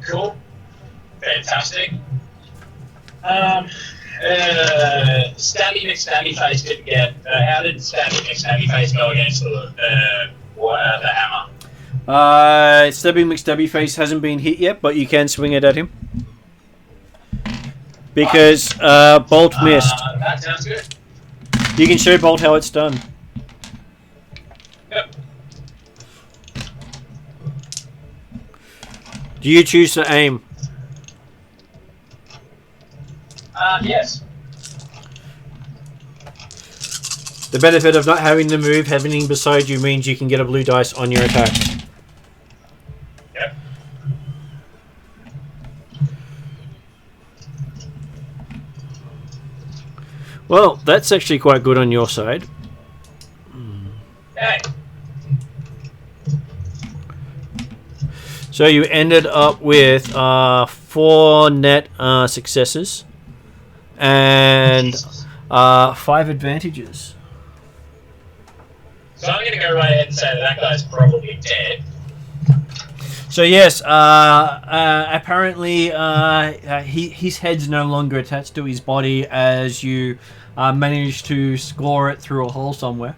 Speaker 8: Cool. Fantastic. Stabby McStabby Face didn't get. How did Stabby McStabby Face go against the hammer?
Speaker 1: Stabby McStabby Face hasn't been hit yet, but you can swing it at him. Because Bolt missed.
Speaker 8: That sounds good.
Speaker 1: You can show Bolt how it's done.
Speaker 8: Yep.
Speaker 1: Do you choose to aim?
Speaker 8: Yes.
Speaker 1: The benefit of not having to move, having him beside you means you can get a blue dice on your attack.
Speaker 8: Yep.
Speaker 1: Well, that's actually quite good on your side.
Speaker 8: Hey.
Speaker 1: So you ended up with 4 net successes and 5 advantages.
Speaker 8: So I'm gonna go right ahead and say that guy's probably dead.
Speaker 1: So yes, apparently his head's no longer attached to his body as you managed to score it through a hole somewhere.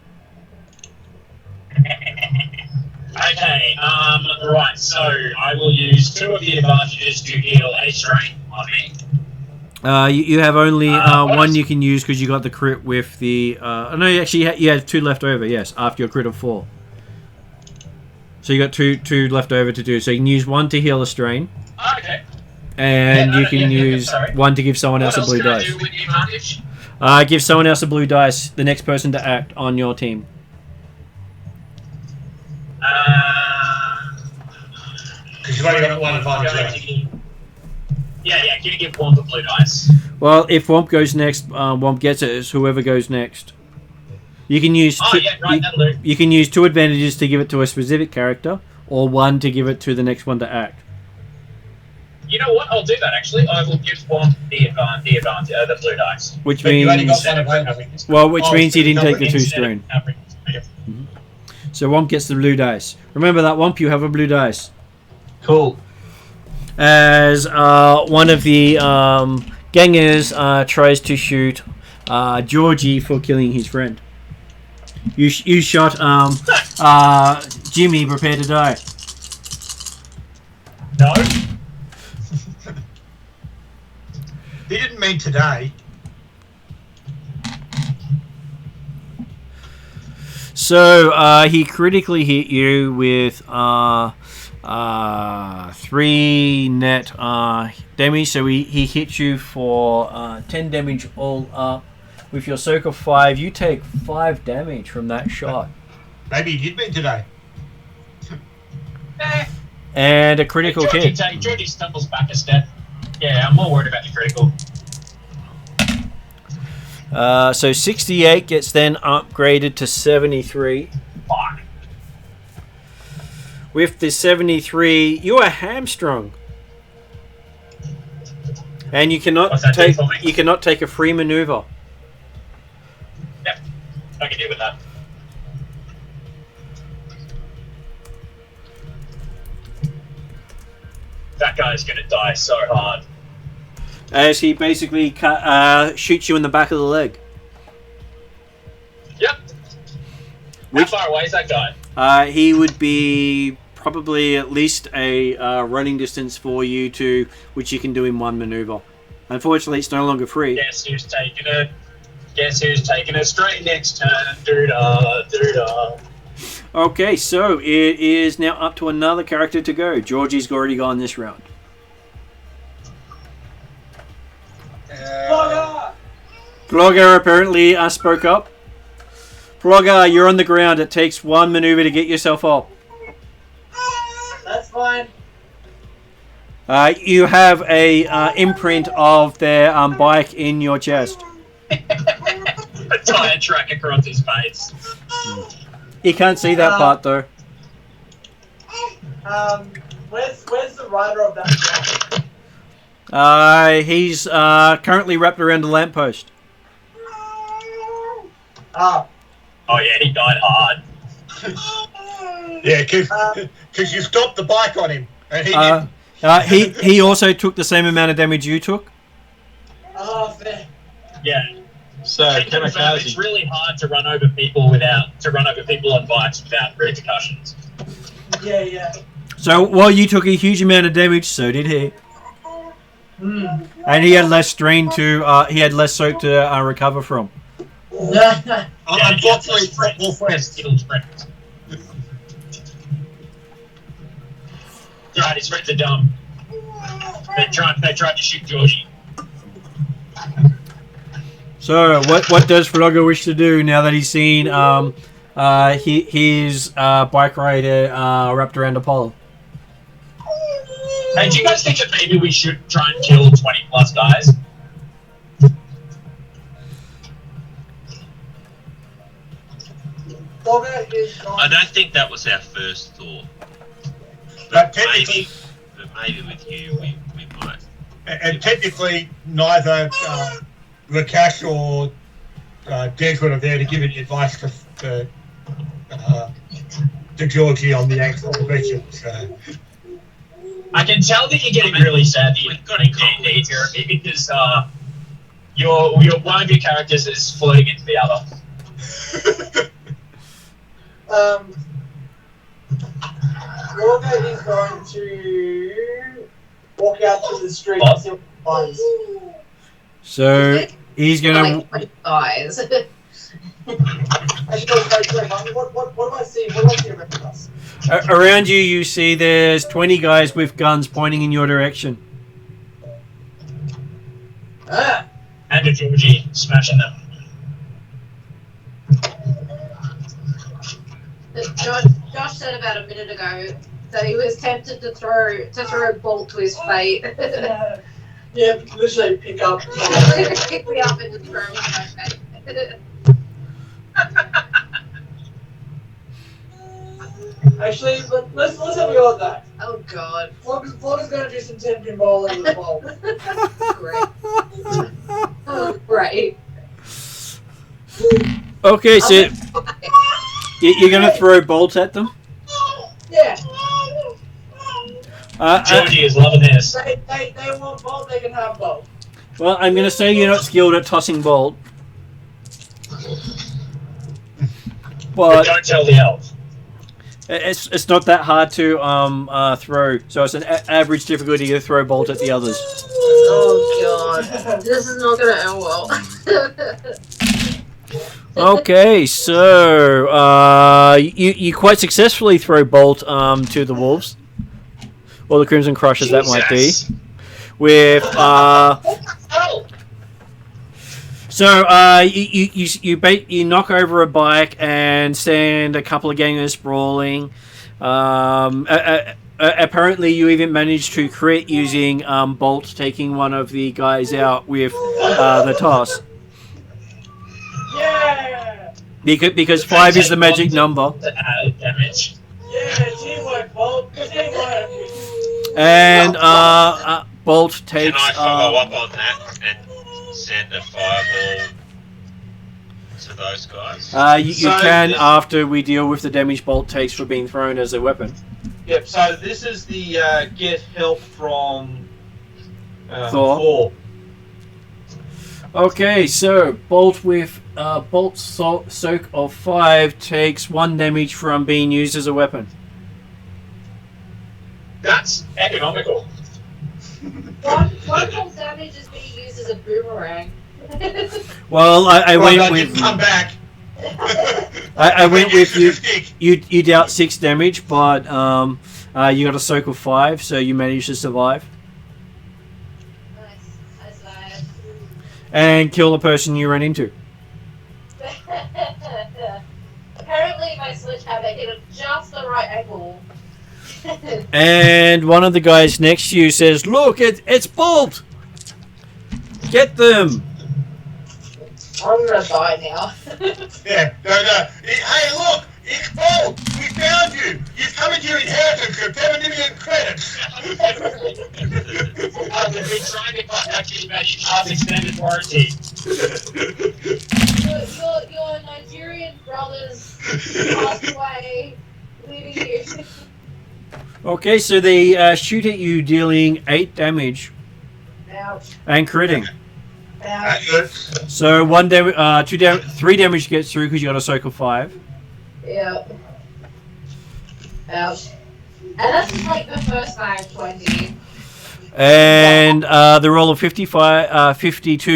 Speaker 8: Okay, right, so I will use 2 of the advantages to heal a strain on me.
Speaker 1: You have only one you can use because you got the crit with the... no, actually you had 2 left over, yes, after your crit of 4. So you got two left over to do. So you can use 1 to heal a strain.
Speaker 8: Okay.
Speaker 1: And you can use 1 to give someone else a blue dice.
Speaker 8: What else can I do with the advantage?
Speaker 1: Give someone else a blue dice, the next person to act on your team.
Speaker 4: Because you've only got 1 advantage left.
Speaker 8: Yeah, give Womp the blue dice.
Speaker 1: Well, if Womp goes next, Womp gets it. It's whoever goes next. You can use you can use 2 advantages to give it to a specific character, or 1 to give it to the next one to act.
Speaker 8: You know what? I'll do that actually. I will give Womp the blue dice.
Speaker 1: Which
Speaker 4: But
Speaker 1: means
Speaker 4: you only got 1 advantage.
Speaker 1: which means he didn't take the 2 strain.
Speaker 8: Yep.
Speaker 1: So Womp gets the blue dice. Remember that, Womp, you have a blue dice.
Speaker 6: Cool.
Speaker 1: As one of the gangers tries to shoot Georgie for killing his friend. You shot Jimmy. Prepare to die.
Speaker 8: No.
Speaker 3: He didn't mean today.
Speaker 1: So he critically hit you with 3 net damage. So he hit you for 10 damage all up. With your circle 5, you take 5 damage from that shot.
Speaker 3: Maybe he did mean today.
Speaker 1: And a critical hit.
Speaker 8: Georgie stumbles back a step. Yeah, I'm more worried about the critical.
Speaker 1: So 68 gets then upgraded to 73.
Speaker 8: Fuck.
Speaker 1: With the 73, you are hamstrung, and you cannot
Speaker 8: What's that do for me?
Speaker 1: you cannot take a free maneuver.
Speaker 8: Yep, I can deal with that. That guy's gonna die so hard.
Speaker 1: As he basically shoots you in the back of the leg.
Speaker 8: Yep. How far away is that guy?
Speaker 1: He would be probably at least a running distance for you to, which you can do in 1 maneuver. Unfortunately, it's no longer free.
Speaker 8: Guess who's taking it? Guess who's taking it straight next turn? Doo-da, doo-da.
Speaker 1: Okay, so it is now up to another character to go. Georgie's already gone this round. Blogger apparently spoke up. Blogger, you're on the ground. It takes 1 maneuver to get yourself up.
Speaker 4: That's fine.
Speaker 1: You have a imprint of their bike in your chest.
Speaker 8: A tire track across his face.
Speaker 1: You can't see that part though.
Speaker 4: Where's the rider of that guy?
Speaker 1: He's currently wrapped around a lamppost.
Speaker 4: Ah.
Speaker 8: Oh yeah, he died hard.
Speaker 3: Yeah, because you stopped the bike on him, and he didn't.
Speaker 1: He also took the same amount of damage you took.
Speaker 4: Oh, fair.
Speaker 8: Yeah.
Speaker 6: So,
Speaker 8: It's
Speaker 6: Kamikaze.
Speaker 8: really hard to run over people on bikes without repercussions.
Speaker 4: Yeah.
Speaker 1: So while you took a huge amount of damage, so did he.
Speaker 4: Mm.
Speaker 1: And he had less strain to he had less soak to recover from.
Speaker 3: Unfortunately, football friends.
Speaker 8: Right, his friends are dumb. They tried to shoot Georgie.
Speaker 1: So what does Frogger wish to do now that he's seen his bike rider wrapped around a pole?
Speaker 8: Hey, do you guys think that maybe we should try and kill 20 plus guys?
Speaker 5: I don't think that was our first thought.
Speaker 3: But technically,
Speaker 5: Maybe with you, we might.
Speaker 3: and technically, neither Rakesh or Desmond are there to give any advice to Georgie on the actual question. So.
Speaker 8: I can tell that you're getting really sad that you're going to D&D here because your one of your characters is floating into the other.
Speaker 4: Lorga is going to walk out to the street and see what he finds.
Speaker 1: So he's gonna.
Speaker 2: Eyes.
Speaker 4: Actually, what do I see? What do I see around us?
Speaker 1: Around you, you see there's 20 guys with guns pointing in your direction.
Speaker 4: Ah!
Speaker 8: And a Georgie smashing them.
Speaker 2: Josh said about a minute ago that he was tempted to throw a bolt to his fate.
Speaker 4: Yeah, literally pick up.
Speaker 2: Pick me up and throw me my fate.
Speaker 4: Actually, let's have a go at that.
Speaker 2: Oh god.
Speaker 4: Flogger's going to do some 10-pin bowling with the bowl.
Speaker 2: Great. Oh, great.
Speaker 1: Okay, so you're gonna throw bolts at them.
Speaker 4: Yeah.
Speaker 8: Georgie is loving this.
Speaker 4: They want bolt, they can have bolt.
Speaker 1: Well, I'm gonna say you're not skilled at tossing bolt.
Speaker 8: But
Speaker 1: but
Speaker 8: don't tell the elf.
Speaker 1: it's not that hard to throw. So it's an average difficulty to throw bolt at the others.
Speaker 2: Oh god, this is not gonna end well.
Speaker 1: Okay, so you quite successfully throw bolt to the wolves, or the Crimson Crushers that might be.
Speaker 8: Jesus.
Speaker 1: With
Speaker 8: Oh,
Speaker 1: so you knock over a bike and send a couple of gangers sprawling. Apparently, you even managed to crit using bolt, taking one of the guys out with the toss.
Speaker 4: Yeah!
Speaker 1: Because 5 is the magic number.
Speaker 8: Damage.
Speaker 4: Yeah, teamwork, Bolt. Teamwork.
Speaker 1: And bolt takes.
Speaker 5: Can I follow up on that and send a fireball to those guys?
Speaker 1: You
Speaker 6: So
Speaker 1: can
Speaker 6: this-
Speaker 1: after we deal with the damage bolt takes for being thrown as a weapon.
Speaker 6: Yep, so this is the get help from
Speaker 1: Thor. Okay, so bolt with bolt soak of 5 takes 1 damage from being used as a weapon.
Speaker 8: That's economical.
Speaker 2: One full damage is being used as a boomerang.
Speaker 1: Well, I
Speaker 3: Well,
Speaker 1: went
Speaker 3: that
Speaker 1: with
Speaker 3: didn't come back.
Speaker 1: I went with you.
Speaker 3: Stick.
Speaker 1: You dealt 6 damage, but you got a soak of 5, so you managed to survive
Speaker 2: Nice.
Speaker 1: and kill the person you ran into.
Speaker 2: Apparently my sledgehammer hit at just the right angle.
Speaker 1: And one of the guys next to you says, "Look, it's Bolt! Get them!"
Speaker 2: I'm gonna die now.
Speaker 3: Yeah, no. Hey, look! It's Bolt! We found you! You've come into your inheritance for 7 million credits!
Speaker 8: I've been trying to contact you about your car's extended warranty.
Speaker 2: Your Nigerian brothers passed away, leaving you.
Speaker 1: Okay, so they shoot at you, dealing 8 damage
Speaker 2: Ouch.
Speaker 1: and critting.
Speaker 2: Ouch.
Speaker 1: So 3 damage gets through because you got a soak of 5.
Speaker 2: Yep. Ouch. And that's just like the first 920.
Speaker 1: And the roll of 52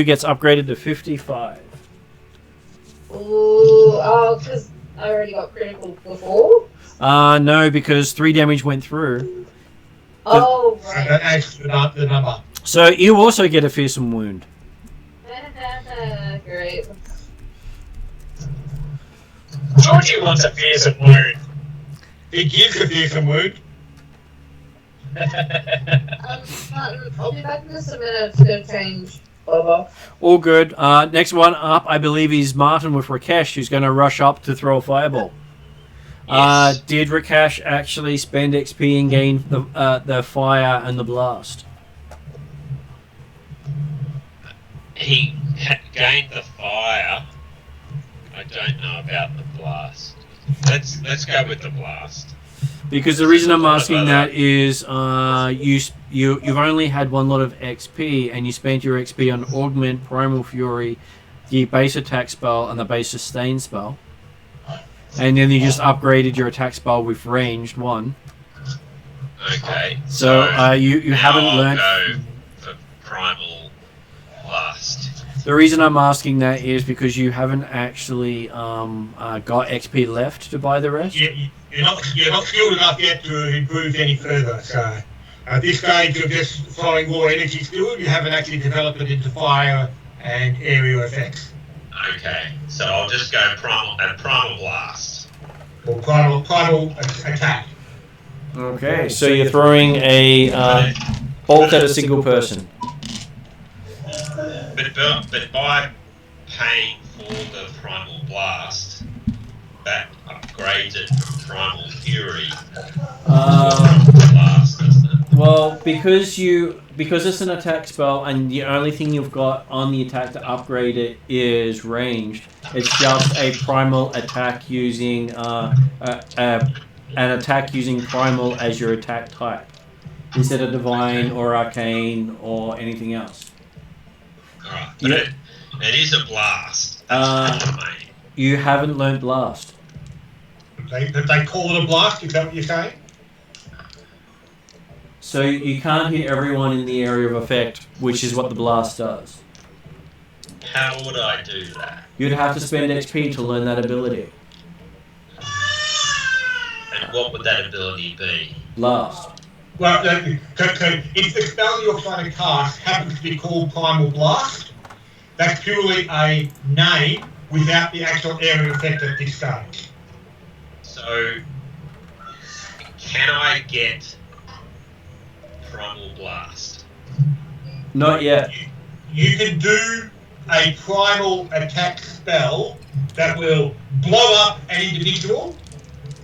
Speaker 1: gets upgraded to 55.
Speaker 2: Ooh, oh, because I already got critical before?
Speaker 1: No, because 3 damage went through.
Speaker 2: Oh,
Speaker 3: So
Speaker 2: right.
Speaker 3: that adds to the number.
Speaker 1: So you also get a fearsome wound.
Speaker 2: Great.
Speaker 8: Georgie wants a fearsome wound.
Speaker 3: It gives a fearsome wound.
Speaker 2: I'll be back in just a minute to change. Over.
Speaker 1: All good. Next one up, I believe, is Martin with Rakesh, who's going to rush up to throw a fireball.
Speaker 5: Yes.
Speaker 1: Did Rakesh actually spend XP and gain the fire and the blast?
Speaker 5: He gained the fire. I don't know about the blast. Let's go with the blast.
Speaker 1: Because the reason I'm asking that is you've only had 1 lot of XP, and you spent your XP on Augment, Primal Fury, the base attack spell, and the base sustain spell. And then you just upgraded your attack spell with ranged 1.
Speaker 5: Okay.
Speaker 1: So you
Speaker 5: now
Speaker 1: haven't
Speaker 5: I'll
Speaker 1: learned.
Speaker 5: go for primal blast.
Speaker 1: The reason I'm asking that is because you haven't actually got XP left to buy the rest.
Speaker 3: You're not skilled enough yet to improve any further, so at this stage of just throwing more energy skill, you haven't actually developed it into fire and area effects.
Speaker 5: Okay. So I'll just go primal blast.
Speaker 3: Or primal attack.
Speaker 1: Okay, so you're throwing a bolt at a single person.
Speaker 5: But by paying for the primal blast, that upgrades it from primal fury to blast, doesn't it?
Speaker 1: Well, because it's an attack spell, and the only thing you've got on the attack to upgrade it is ranged. It's just a primal attack using an attack using primal as your attack type, instead of divine or arcane or anything else.
Speaker 5: Alright, but
Speaker 1: Yeah.
Speaker 5: it is a blast. That's what I mean.
Speaker 1: You haven't learned blast.
Speaker 3: They call it a blast, is that what you're saying?
Speaker 1: So you can't hit everyone in the area of effect, which is what the blast does.
Speaker 5: How would I do that?
Speaker 1: You'd have to spend XP to learn that ability.
Speaker 5: And what would that ability be?
Speaker 1: Blast.
Speaker 3: Well, so if the spell you're trying to cast happens to be called Primal Blast, that's purely a name without the actual area effect at this stage.
Speaker 5: So, can I get Primal Blast?
Speaker 1: Not yet.
Speaker 3: You can do a primal attack spell that will blow up an individual,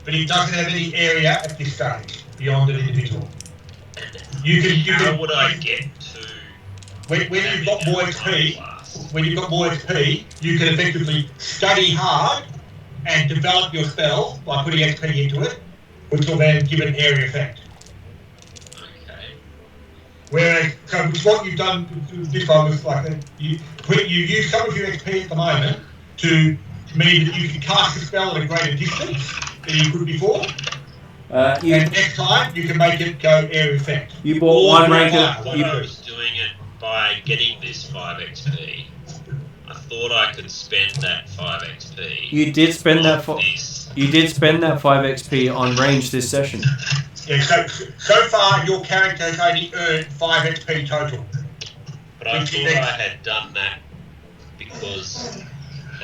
Speaker 3: but it doesn't have any area at this stage beyond an individual.
Speaker 5: How would I get to...
Speaker 3: When you've got more XP, you can effectively study hard and develop your spell by putting XP into it, which will then give an area effect.
Speaker 5: Okay.
Speaker 3: Whereas, so what you've done this one was like, you use some of your XP at the moment to mean that you can cast a spell at a greater distance than you could before. And next time, you can make it go area effect.
Speaker 1: You bought one rank
Speaker 5: I
Speaker 1: of...
Speaker 5: thought I was doing it by getting this 5 XP. I thought I could spend that 5 XP.
Speaker 1: You did spend that...
Speaker 5: this.
Speaker 1: You did spend that 5 XP on range this session.
Speaker 3: Yeah, so far, your character has only earned 5 XP total.
Speaker 5: But I thought I had done that because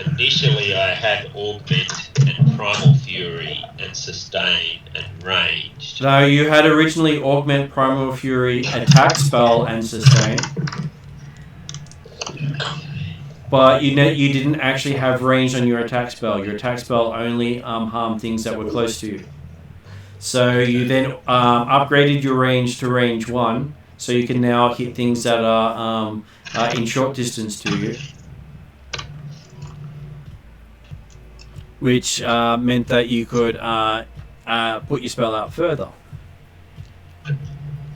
Speaker 5: initially I had Augment and Primal Fury and Sustain and Ranged.
Speaker 1: No, you had originally Augment, Primal Fury, Attack Spell, and Sustain. But you didn't actually have range on your attack spell. Your attack spell only harmed things that were close to you. So you then upgraded your range to range 1, so you can now hit things that are in short distance to you. Which meant that you could put your spell out further.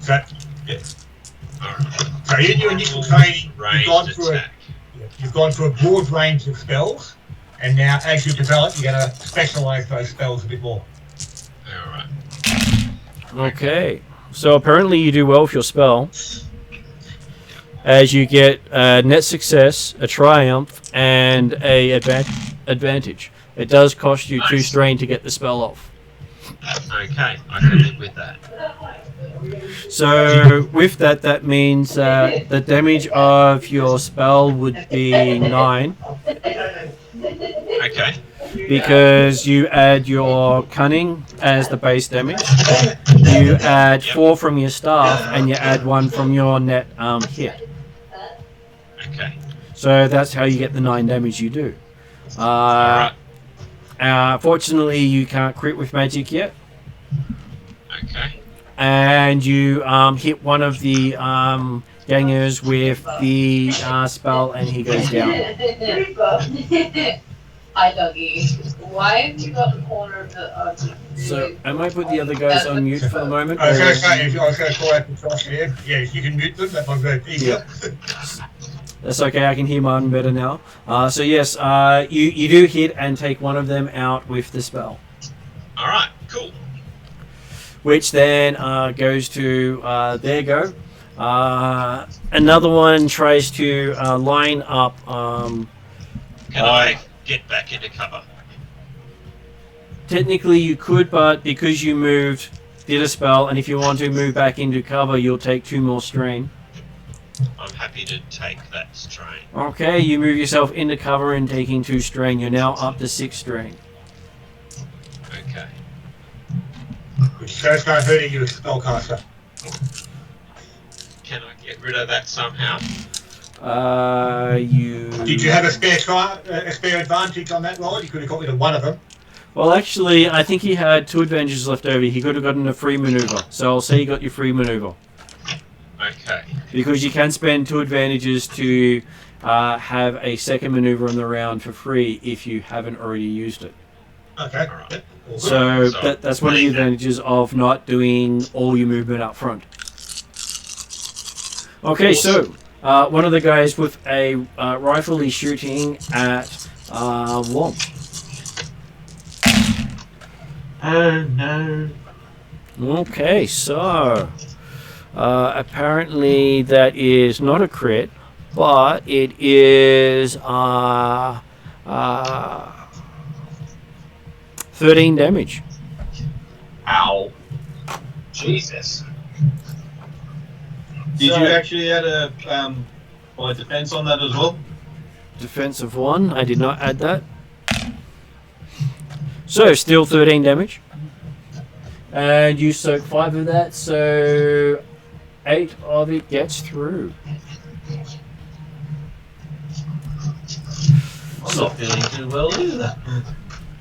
Speaker 3: So in your initial training, you've gone through a broad range of spells, and now as you develop, you're going to specialise those spells a bit more.
Speaker 5: Alright.
Speaker 1: Okay, so apparently you do well with your spell, as you get a net success, a triumph, and a advantage. It does cost you 2 strain to get the spell off.
Speaker 5: Okay, I can live with that.
Speaker 1: So with that, that means the damage of your spell would be 9.
Speaker 5: Okay.
Speaker 1: Because you add your cunning as the base damage, you add 4 from your staff, and you add 1 from your net hit.
Speaker 5: Okay.
Speaker 1: So that's how you get the 9 damage you do. Fortunately, you can't crit with magic yet.
Speaker 5: Okay.
Speaker 1: And you hit one of the gangers with the spell, and he goes down.
Speaker 2: Hi, Dougie. Why have you got the corner of the...
Speaker 1: So, I might put the other guys on mute for the moment.
Speaker 3: I was going to say, if I was going to call out the trust here, yeah, you can mute them, that might be easier.
Speaker 1: That's okay, I can hear mine better now. So yes, you do hit and take one of them out with the spell.
Speaker 5: Alright, cool.
Speaker 1: Which then goes to their go. Another one tries to line up...
Speaker 5: Can I get back into cover?
Speaker 1: Technically you could, but because you moved, did a spell, and if you want to move back into cover, you'll take 2 more strain.
Speaker 5: I'm happy to take that strain.
Speaker 1: Okay, you move yourself into cover and taking 2 strain. You're now up to 6 strain.
Speaker 5: Okay.
Speaker 3: Which goes no hurting you as a spellcaster.
Speaker 5: Can I get rid of that somehow?
Speaker 3: Did you have a spare advantage on that roll? You could have got rid of one of them.
Speaker 1: Well, actually, I think he had 2 advantages left over. He could have gotten a free maneuver. So I'll say you got your free maneuver.
Speaker 5: Okay.
Speaker 1: Because you can spend 2 advantages to have a second maneuver in the round for free if you haven't already used it.
Speaker 3: Okay.
Speaker 5: Alright.
Speaker 1: So that's one of the advantages of not doing all your movement up front. Okay, so one of the guys with a rifle is shooting at Womp.
Speaker 6: Oh no.
Speaker 1: Okay, so apparently that is not a crit, but it is 13 damage.
Speaker 8: Ow. Jesus.
Speaker 6: Did you actually add a defense on that as well?
Speaker 1: Defense of 1. I did not add that. So still 13 damage. And you soak 5 of that, so 8 of it gets through.
Speaker 6: I'm not feeling too well either.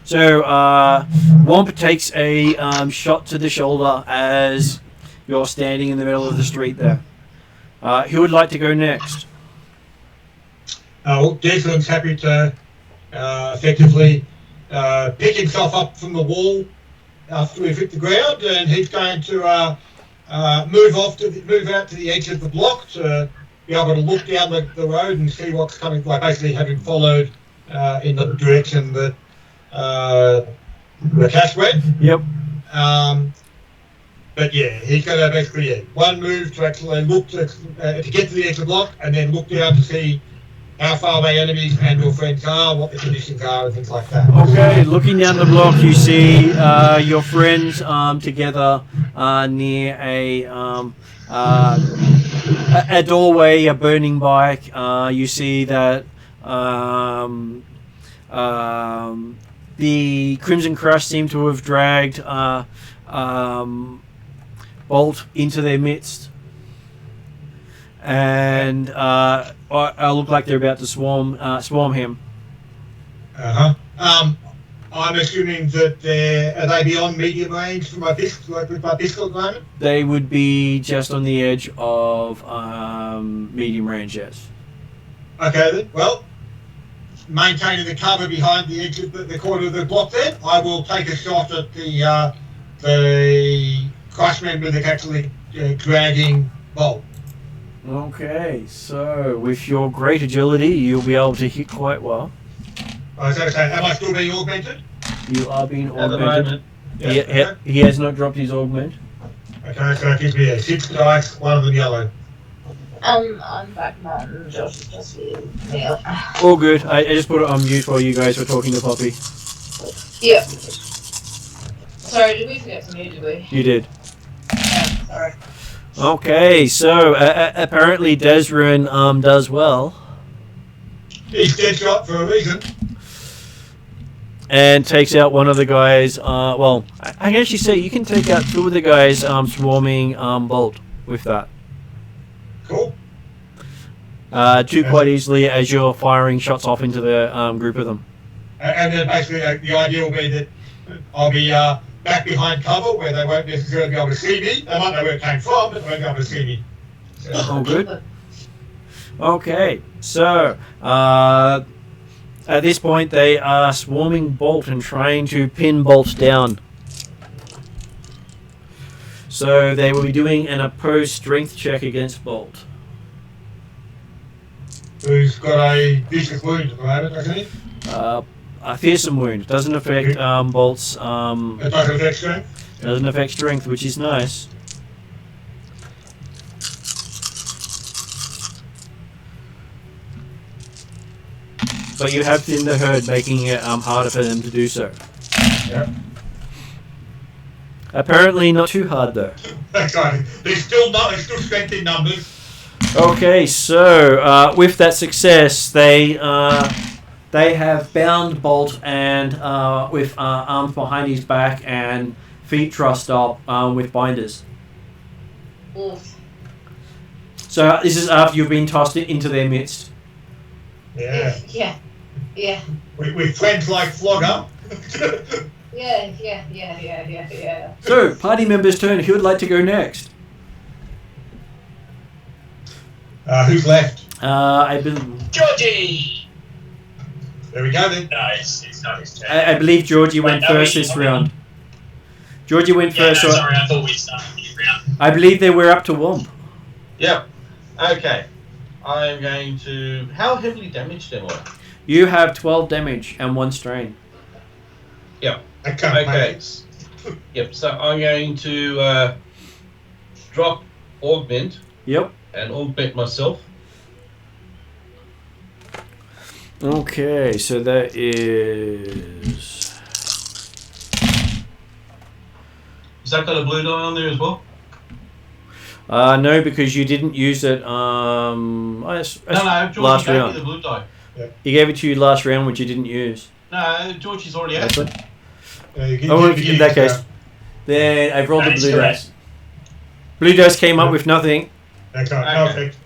Speaker 1: So Womp takes a shot to the shoulder as you're standing in the middle of the street there. Who would like to go next?
Speaker 3: Well, Desmond's happy to effectively pick himself up from the wall after we've hit the ground, and he's going to move out to the edge of the block to be able to look down the road and see what's coming. Like basically having followed in the direction that the cash went.
Speaker 1: Yep.
Speaker 3: But yeah, he's going to basically one move to actually look to get to the edge of the block, and then look down to see how far away enemies and your friends are, what the conditions are, and things like that.
Speaker 1: Okay, looking down the block, you see your friends together near a doorway, a burning bike. You see that the Crimson Crush seem to have dragged Bolt into their midst. And I look like they're about to swarm him.
Speaker 3: I'm assuming that are they beyond medium range for my pistol, with my pistol at the moment?
Speaker 1: They would be just on the edge of medium range, yes.
Speaker 3: Okay then. Well, maintaining the cover behind the edge of the corner of the block, then I will take a shot at the crush member that's actually dragging Bolt.
Speaker 1: Okay, so with your great agility, you'll be able to hit quite well.
Speaker 3: I was going to say, am I still being augmented?
Speaker 1: You are being
Speaker 6: At the
Speaker 1: augmented.
Speaker 6: moment.
Speaker 1: He has not dropped his augment.
Speaker 3: Okay, so it gives me 6 dice, 1 of them yellow.
Speaker 2: I'm back on. Josh is just here. Yeah.
Speaker 1: All good. I just put it on mute while you guys were talking to Poppy.
Speaker 2: Yep. Sorry, did we forget to mute, did we?
Speaker 1: You did.
Speaker 2: Yeah, sorry.
Speaker 1: Okay, so apparently Desrin does well.
Speaker 3: He's dead shot for a reason.
Speaker 1: And takes out one of the guys. Well, I can actually say you can take out 2 of the guys swarming Bolt with that.
Speaker 3: Cool.
Speaker 1: 2 quite easily as you're firing shots off into the group of them.
Speaker 3: And then basically the idea will be that I'll be back behind cover where they won't necessarily be able to see me. They might know where it came from, but they won't be able to see me. So,
Speaker 1: All good. Okay, so at this point they are swarming Bolt and trying to pin Bolt down. So they will be doing an opposed strength check against Bolt.
Speaker 3: who's got a vicious wound at the moment, doesn't he?
Speaker 1: A fearsome wound. Doesn't affect Bolt's...
Speaker 3: It doesn't affect strength?
Speaker 1: Doesn't affect strength, which is nice. But you have thinned the herd, making it harder for them to do so.
Speaker 3: Yeah.
Speaker 1: Apparently not too hard though.
Speaker 3: That's right. There's still strength in numbers.
Speaker 1: Okay, so with that success, they have bound Bolt and with arms behind his back and feet trussed up with binders.
Speaker 2: Oof.
Speaker 1: So this is after you've been tossed into their midst.
Speaker 3: Yeah.
Speaker 2: Yeah.
Speaker 3: With friends like Flogger.
Speaker 2: Yeah.
Speaker 1: So, party member's turn. Who would like to go next?
Speaker 3: Who's left?
Speaker 1: I believe.
Speaker 8: Georgie!
Speaker 3: There we go then.
Speaker 8: No, it's not his turn.
Speaker 1: I believe Georgie went
Speaker 8: no,
Speaker 1: first
Speaker 8: we-
Speaker 1: this round. Georgie went
Speaker 8: Yeah, no,
Speaker 1: first. So
Speaker 8: sorry, I thought we started this round.
Speaker 1: I believe they were up to Womp.
Speaker 6: Yep. Okay. I am going to... How heavily damaged am I?
Speaker 1: You have 12 damage and 1 strain.
Speaker 6: Yep.
Speaker 3: I can't
Speaker 6: Okay.
Speaker 3: make
Speaker 6: Yep, so I'm going to drop augment
Speaker 1: Yep.
Speaker 6: and augment myself.
Speaker 1: Okay, so that is...
Speaker 6: Has that got a blue die on there as well?
Speaker 1: no, because you didn't use it
Speaker 6: No, George
Speaker 1: last
Speaker 6: gave
Speaker 1: round.
Speaker 6: me the blue die.
Speaker 1: He gave it to you last round, which you didn't use.
Speaker 6: No, George is already out.
Speaker 1: That's it. In that case, then I've rolled the
Speaker 8: That is
Speaker 1: blue
Speaker 8: correct.
Speaker 1: dice. Blue dice came up with nothing.
Speaker 3: Okay,
Speaker 6: Okay.
Speaker 3: perfect.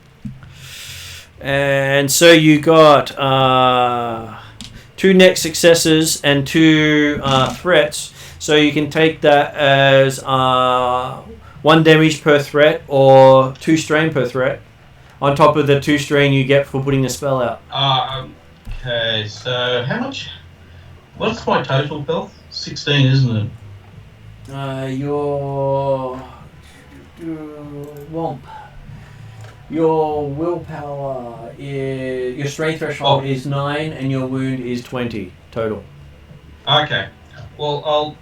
Speaker 1: And so you got 2 net successes and 2 threats. So you can take that as 1 damage per threat or 2 strain per threat. On top of the 2 strain you get for putting the spell out.
Speaker 6: Okay, so how much? What's my total health? 16, isn't it?
Speaker 1: Your womp. Your willpower is... Your strength threshold is 9 and your wound is 20 total.
Speaker 6: Okay. Well,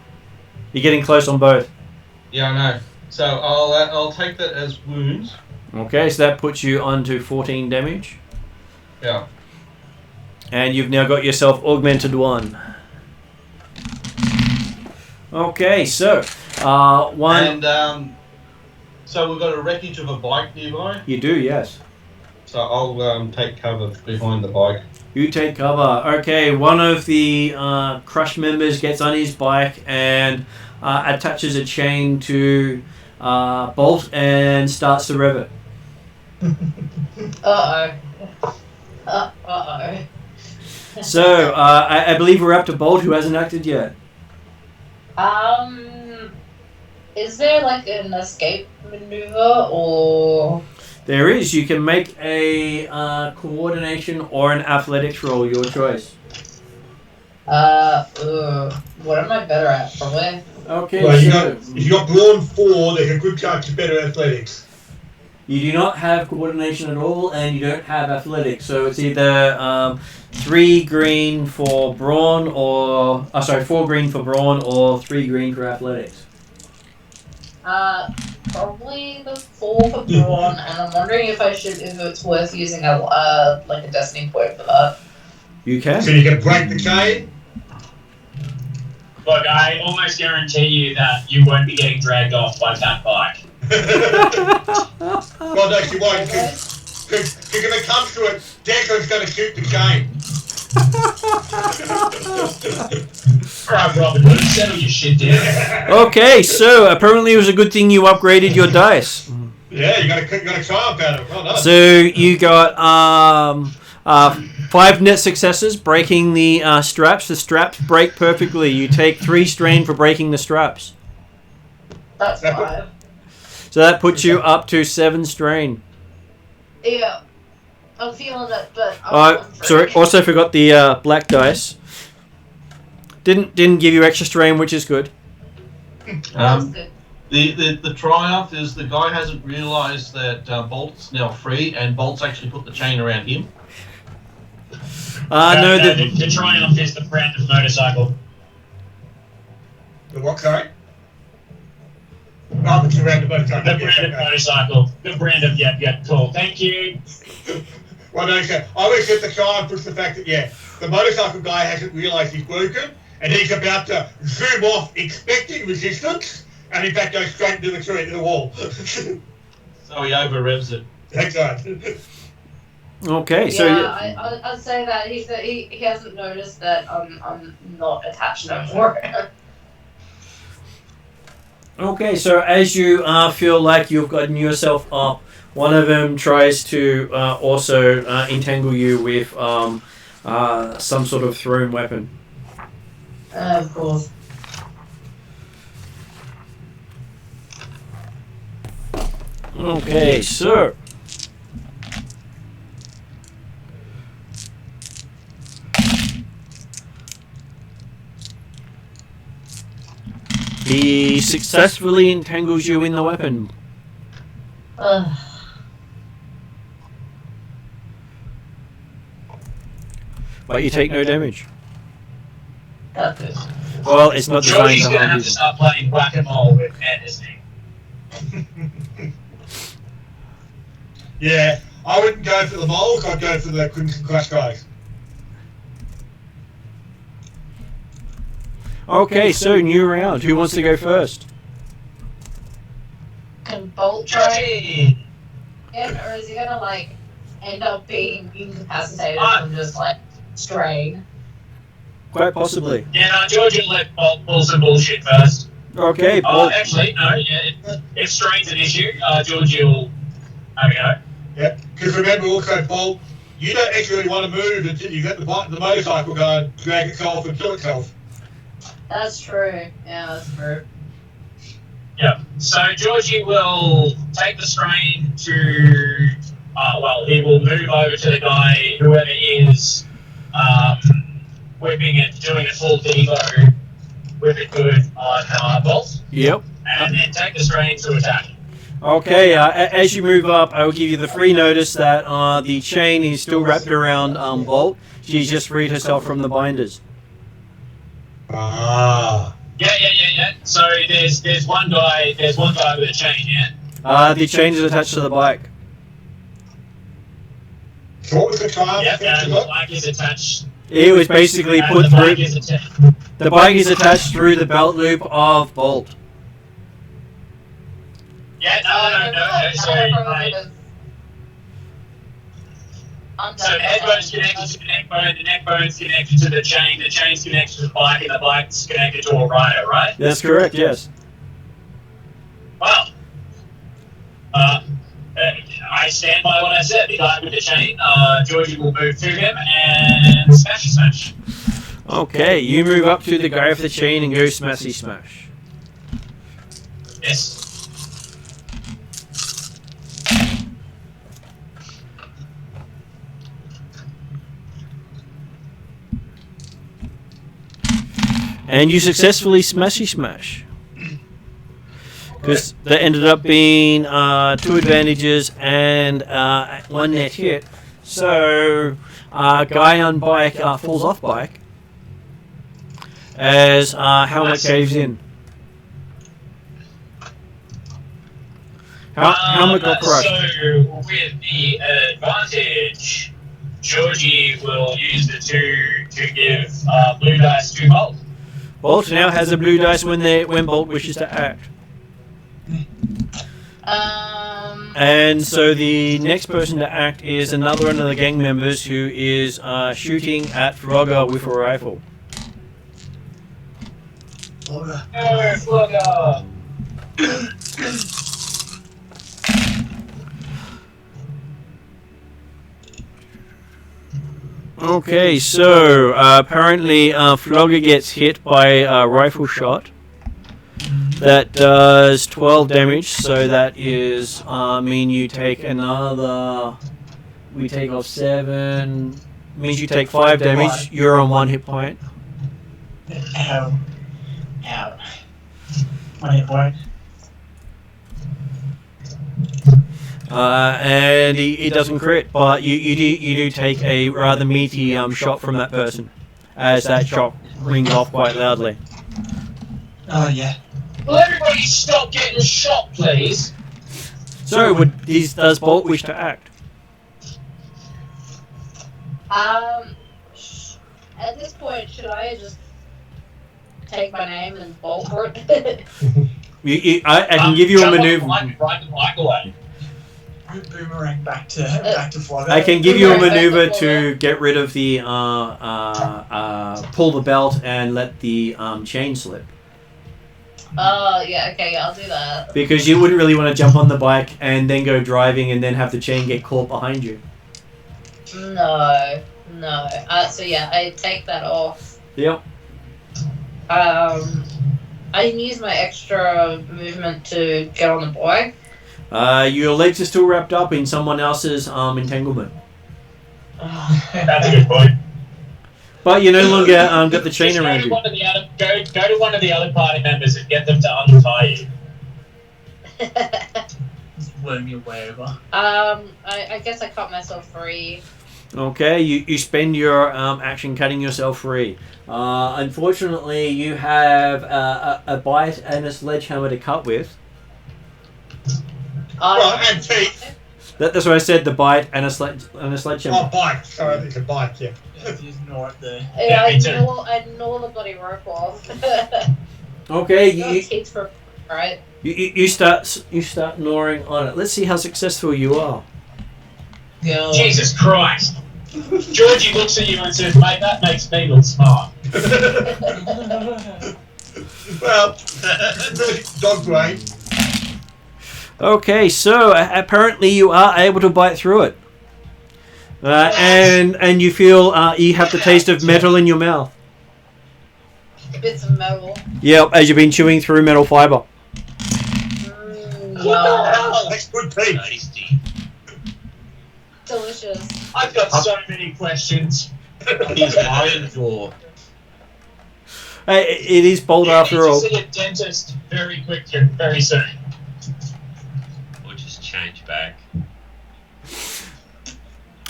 Speaker 1: You're getting close on both.
Speaker 6: I know. So I'll take that as wounds.
Speaker 1: Okay, so that puts you onto 14 damage.
Speaker 6: Yeah.
Speaker 1: And you've now got yourself augmented 1. Okay, so... one...
Speaker 6: And so we've got a wreckage of a bike nearby.
Speaker 1: You do, yes.
Speaker 6: So I'll take cover behind the bike.
Speaker 1: You take cover. Okay, one of the Crush members gets on his bike and attaches a chain to Bolt and starts to rev it.
Speaker 2: Uh-oh. Uh-oh.
Speaker 1: So, I believe we're up to Bolt, who hasn't acted yet.
Speaker 2: Is there like an escape maneuver or...
Speaker 1: There is. You can make a coordination or an athletics roll, your choice.
Speaker 2: What am I better at, probably?
Speaker 1: Okay,
Speaker 3: Well,
Speaker 1: so
Speaker 3: if you got Brawn 4, there's a good chance you're better at athletics.
Speaker 1: you do not have coordination at all, and you don't have athletics. So it's either 3 green for brawn, or 4 green for brawn, or 3 green for athletics.
Speaker 2: Probably the 4 for brawn, and I'm wondering if it's worth using a destiny point for that.
Speaker 1: You can.
Speaker 3: So you can break the chain.
Speaker 8: Look, I almost guarantee you that you won't be getting dragged off by that bike.
Speaker 3: Well, no, she won't, because if it comes to it, Declan's going to shoot the chain.
Speaker 8: Alright, Robin Hood, settle your shit down.
Speaker 1: Okay, so apparently it was a good thing you upgraded your dice.
Speaker 3: Yeah, you got to try about it. Well done.
Speaker 1: So you got 5 net successes, breaking the straps. The straps break perfectly. You take 3 strain for breaking the straps.
Speaker 2: That's
Speaker 3: That put-
Speaker 2: 5.
Speaker 1: So that puts you up to 7 strain.
Speaker 2: Yeah. I'm feeling it, but...
Speaker 1: Sorry, also forgot the black dice. Didn't give you extra strain, which is good.
Speaker 2: That's good.
Speaker 6: The triumph is the guy hasn't realised that Bolt's now free, and Bolt's actually put the chain around him.
Speaker 1: No,
Speaker 8: the Triumph is the brand of motorcycle.
Speaker 3: The what, sorry? Oh, the surrounded motorcycle.
Speaker 8: The brand of motorcycle. The brand of, yep, cool. Thank you.
Speaker 3: Well, no, so I always get the triumph puts the fact that, the motorcycle guy hasn't realised he's broken, and he's about to zoom off expecting resistance, and in fact goes straight into the wall.
Speaker 6: So he over revs it.
Speaker 3: That's right.
Speaker 1: okay, so
Speaker 2: I'd say that he hasn't noticed that I'm not attached no more.
Speaker 1: okay, so as you feel like you've gotten yourself up, one of them tries to also entangle you with some sort of thrown weapon.
Speaker 2: Of course.
Speaker 1: Okay, so he successfully entangles you in the weapon. But you take no damage.
Speaker 2: That's good.
Speaker 1: Well, it's not designed
Speaker 8: Georgie's
Speaker 1: to
Speaker 8: gonna
Speaker 1: harm
Speaker 8: have to
Speaker 1: people.
Speaker 8: start playing whack-a-mole with Ed, isn't he?
Speaker 3: Yeah, I wouldn't go for the moles, I'd go for the Crimson Clash guys.
Speaker 1: Okay, so new round. Who wants to go first?
Speaker 2: Can Bolt try
Speaker 8: Georgie!
Speaker 2: it, or is he gonna like end up being incapacitated
Speaker 8: Ah.
Speaker 2: from just like strain?
Speaker 1: Quite possibly.
Speaker 8: Yeah, no, Georgie will let Bolt pull some bullshit first.
Speaker 1: Okay,
Speaker 8: Oh,
Speaker 1: Bolt.
Speaker 8: actually, no, yeah, if strain's an issue, Georgie will have a go.
Speaker 3: Yeah, because remember also, Bolt, you don't actually want to move until you get the motorcycle going, drag itself and kill itself.
Speaker 2: That's true. Yeah, that's true.
Speaker 8: Yeah. So Georgie will take the strain to, he will move over to the guy, whoever is whipping it, doing a full devo, whip it good on Bolt,
Speaker 1: Yep.
Speaker 8: and then take the strain to attack.
Speaker 1: Okay, as you move up, I will give you the free notice that the chain is still wrapped around Bolt. She's just freed herself from the binders.
Speaker 3: Ah.
Speaker 8: Yeah. So there's one guy with a chain, yeah?
Speaker 1: The chain is attached to the bike.
Speaker 3: So what was the time?
Speaker 8: Yep, and the bike is attached.
Speaker 1: It was basically
Speaker 8: And
Speaker 1: put
Speaker 8: the
Speaker 1: through.
Speaker 8: bike is attached.
Speaker 1: The bike is attached through the belt loop of Bolt.
Speaker 8: Yeah, no. So the head bone's connected to the neck bone, the neck bone's connected to the chain's connected to the bike, and the bike's connected to a rider, right?
Speaker 1: That's correct, yes.
Speaker 8: Well, I stand by what I said. The guy with the chain, Georgie will move to him and smash.
Speaker 1: Okay, you move up to the guy with the chain and go smashy smash.
Speaker 8: Yes.
Speaker 1: And you successfully smashy smash. Because that ended up being 2 advantages and 1 net hit. So, guy on bike falls off bike as helmet caves in. Helmet got crushed.
Speaker 8: So, with the advantage, Georgie will use the 2 to give blue dice to Bolt.
Speaker 1: Bolt now has a blue dice when Bolt wishes to act. And so the next person to act is another one of the gang members who is shooting at Frogger with a rifle.
Speaker 8: Frogger!
Speaker 1: Okay, so apparently Flogger gets hit by a rifle shot. That does 12 damage, so that is mean you take another. We take off 7. Means you take 5 damage. You're on 1 hit point.
Speaker 4: Ow. 1 hit point.
Speaker 1: And he doesn't crit, but you do take a rather meaty shot from that person, as that shot rings off quite loudly.
Speaker 4: Oh, yeah.
Speaker 8: Will everybody stop getting shot, please?
Speaker 1: So, does Bolt wish to act?
Speaker 2: At this point, should I just take my name and bolt for it?
Speaker 1: I can give you a maneuver.
Speaker 8: Right the bike away.
Speaker 4: Boomerang back to Flogger.
Speaker 1: I can give you a maneuver to get rid of the pull the belt and let the chain slip.
Speaker 2: Oh, yeah, okay, I'll do that.
Speaker 1: Because you wouldn't really want to jump on the bike and then go driving and then have the chain get caught behind you.
Speaker 2: No. So yeah, I take that off.
Speaker 1: Yep.
Speaker 2: I can use my extra movement to get on the bike.
Speaker 1: Your legs are still wrapped up in someone else's entanglement.
Speaker 8: That's a good point.
Speaker 1: But you no longer got the chain around you.
Speaker 8: Go to one of the other party members and get them to untie you.
Speaker 4: Just worm your way over.
Speaker 2: I guess I cut myself free.
Speaker 1: Okay, you spend your action cutting yourself free. Unfortunately, you have a bite and a sledgehammer to cut with.
Speaker 3: Well, and teeth.
Speaker 1: That's what I said. The bite and a sledgehammer.
Speaker 3: Oh, bike. Sorry, it's a bike. Yeah.
Speaker 4: Just ignore it there.
Speaker 2: Yeah,
Speaker 8: me too.
Speaker 2: I gnaw the bloody rope off.
Speaker 1: Okay,
Speaker 2: No teeth for right.
Speaker 1: you start gnawing on it. Let's see how successful you are.
Speaker 8: Jesus Christ. Georgie looks at you and says, mate, that makes me look smart.
Speaker 3: Well, dog brain.
Speaker 1: Okay, so apparently you are able to bite through it, and you feel you have the taste of metal in your mouth.
Speaker 2: Bits of metal.
Speaker 1: Yep, as you've been chewing through metal fiber.
Speaker 2: No.
Speaker 3: That's good teeth.
Speaker 5: Tasty.
Speaker 2: Delicious.
Speaker 8: I've got so many questions.
Speaker 6: His mind or
Speaker 1: It is bold after all.
Speaker 8: I need to see a dentist very quickly, very soon.
Speaker 5: Or just change back.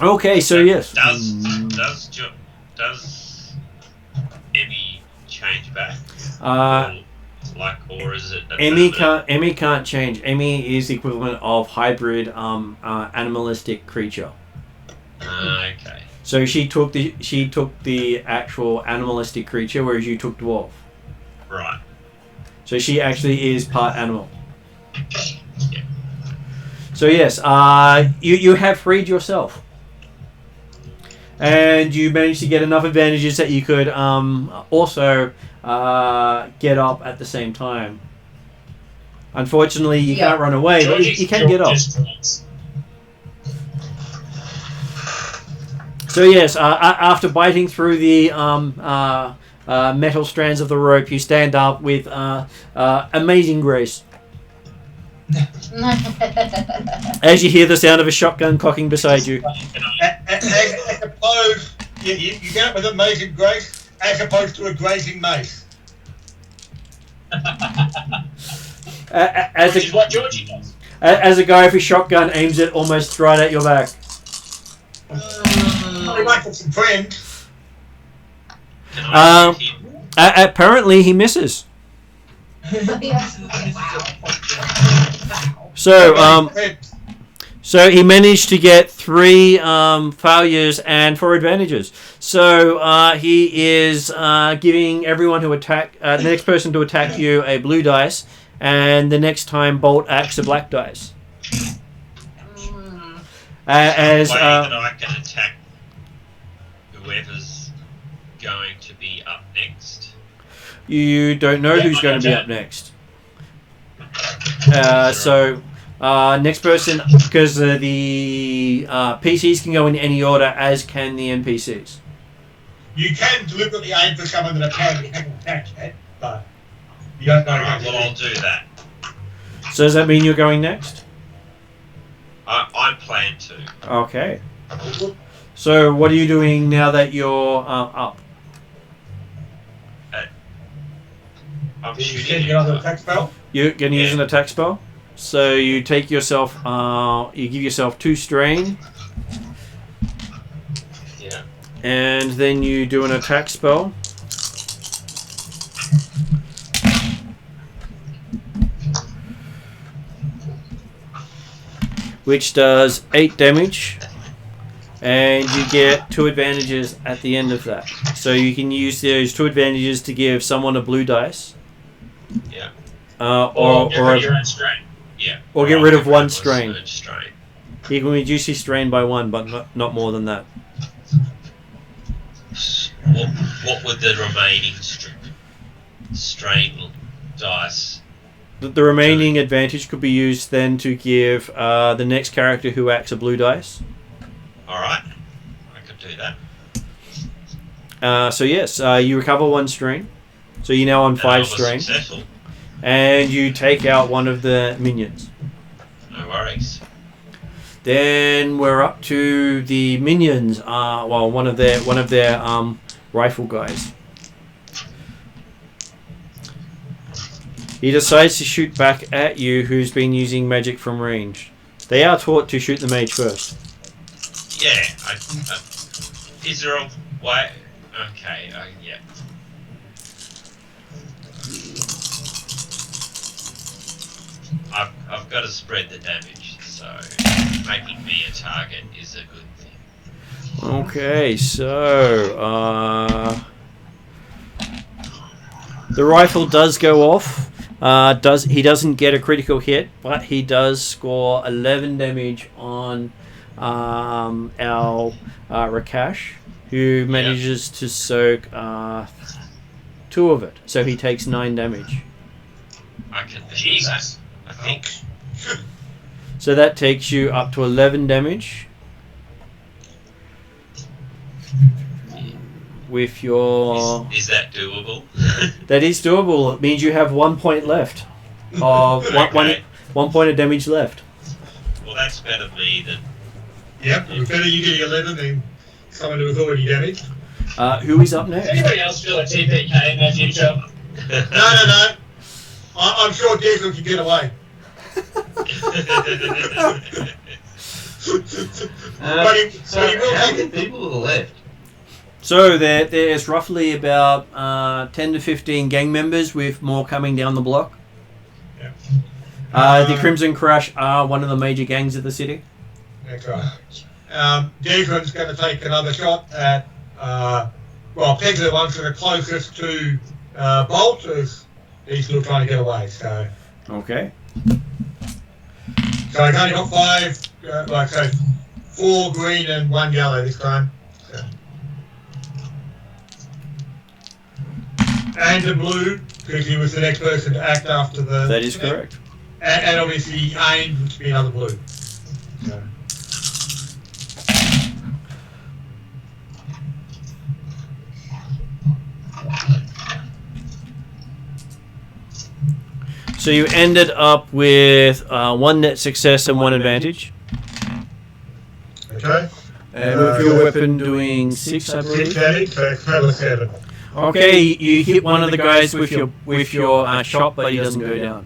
Speaker 1: Okay, so yes.
Speaker 5: Does Emmy change back? Or is it?
Speaker 1: Emmy can't change. Emmy is the equivalent of hybrid animalistic creature.
Speaker 5: Okay.
Speaker 1: So she took the actual animalistic creature, whereas you took dwarf.
Speaker 5: Right.
Speaker 1: So she actually is part animal.
Speaker 5: Yeah.
Speaker 1: So yes, you have freed yourself, and you managed to get enough advantages that you could also get up at the same time. Unfortunately, you can't run away, but you can get up. So yes, after biting through the metal strands of the rope, you stand up with amazing grace. As you hear the sound of a shotgun cocking beside you.
Speaker 3: As opposed, you get up with amazing grace, as opposed to a grazing mace.
Speaker 8: Which is what Georgie does.
Speaker 1: As a guy with a shotgun aims it almost right at your back.
Speaker 3: I might have some friends.
Speaker 5: Can I shoot him?
Speaker 1: Apparently he misses. So he managed to get 3 failures and 4 advantages. So he is giving everyone who attack the next person to attack you a blue dice, and the next time Bolt acts a black dice. As
Speaker 5: Way that I can attack whoever's going to be up next.
Speaker 1: you don't know who's going to be up next. So next person, because the PCs can go in any order, as can the NPCs.
Speaker 3: You can deliberately aim for someone that apparently hasn't attacked yet, but you don't know.
Speaker 5: Alright, well I'll do that.
Speaker 1: So does that mean you're going next?
Speaker 5: I plan to.
Speaker 1: Okay. So what are you doing now that you're up?
Speaker 5: I'm
Speaker 3: You
Speaker 5: shooting
Speaker 3: can
Speaker 5: him.
Speaker 3: get another attack spell.
Speaker 1: You're going to use an attack spell. So you take yourself, you give yourself 2 strain,
Speaker 5: Yeah.
Speaker 1: and then you do an attack spell. Which does 8 damage, and you get 2 advantages at the end of that. So you can use those 2 advantages to give someone a blue dice.
Speaker 5: Yeah.
Speaker 8: Or get rid of your own strain.
Speaker 5: Yeah.
Speaker 1: Or get rid of 1 strain.
Speaker 5: Strain.
Speaker 1: You can reduce your strain by 1, but not more than that.
Speaker 5: What would the remaining strain dice?
Speaker 1: The remaining advantage could be used then to give the next character who acts a blue dice.
Speaker 5: Alright. I could do that.
Speaker 1: So yes, you recover 1 strain. So you're now on 5 strain.
Speaker 5: Successful.
Speaker 1: And you take out one of the minions.
Speaker 5: No worries.
Speaker 1: Then we're up to the minions. One of their rifle guys. He decides to shoot back at you, who's been using magic from range. They are taught to shoot the mage first.
Speaker 5: Yeah, Is there a way? Okay, yeah. I've got to spread the damage, so making me a target is a good thing.
Speaker 1: Okay, so the rifle does go off. He doesn't get a critical hit, but he does score 11 damage on our Rakash, who manages to soak 2 of it. So he takes 9 damage.
Speaker 5: I can achieve that, I think.
Speaker 1: So that takes you up to 11 damage. With your...
Speaker 5: Is that doable?
Speaker 1: That is doable. It means you have 1 point left. Of
Speaker 5: Okay.
Speaker 1: one point of damage left.
Speaker 5: Well, that's better me than...
Speaker 3: Yep, it's better you get 11 than someone who was already damaged.
Speaker 1: Who is up
Speaker 8: Does
Speaker 1: next?
Speaker 8: anybody else feel a TPK in their future?
Speaker 3: No. I'm sure Desmond can get away. But he will
Speaker 6: how
Speaker 3: take
Speaker 6: many people are left?
Speaker 1: So there's roughly about 10 to 15 gang members, with more coming down the block.
Speaker 3: Yeah.
Speaker 1: The Crimson Crush are one of the major gangs of the city.
Speaker 3: That's right. Desmond's going to take another shot at, Peg's the ones that are closest to Bolt, as he's still trying to get away. So
Speaker 1: Okay.
Speaker 3: I've only got 5, 4 green and 1 yellow this time. So. And a blue, because he was the next person to act after the...
Speaker 1: That is correct.
Speaker 3: And obviously aimed, which would be another blue. So.
Speaker 1: So you ended up with 1 net success and 1 advantage.
Speaker 3: Okay.
Speaker 1: And with your weapon doing 6, I
Speaker 3: 6
Speaker 1: believe.
Speaker 3: damage, so it's total of 7.
Speaker 1: Okay, you hit one of the guys with your shot, but he doesn't go down.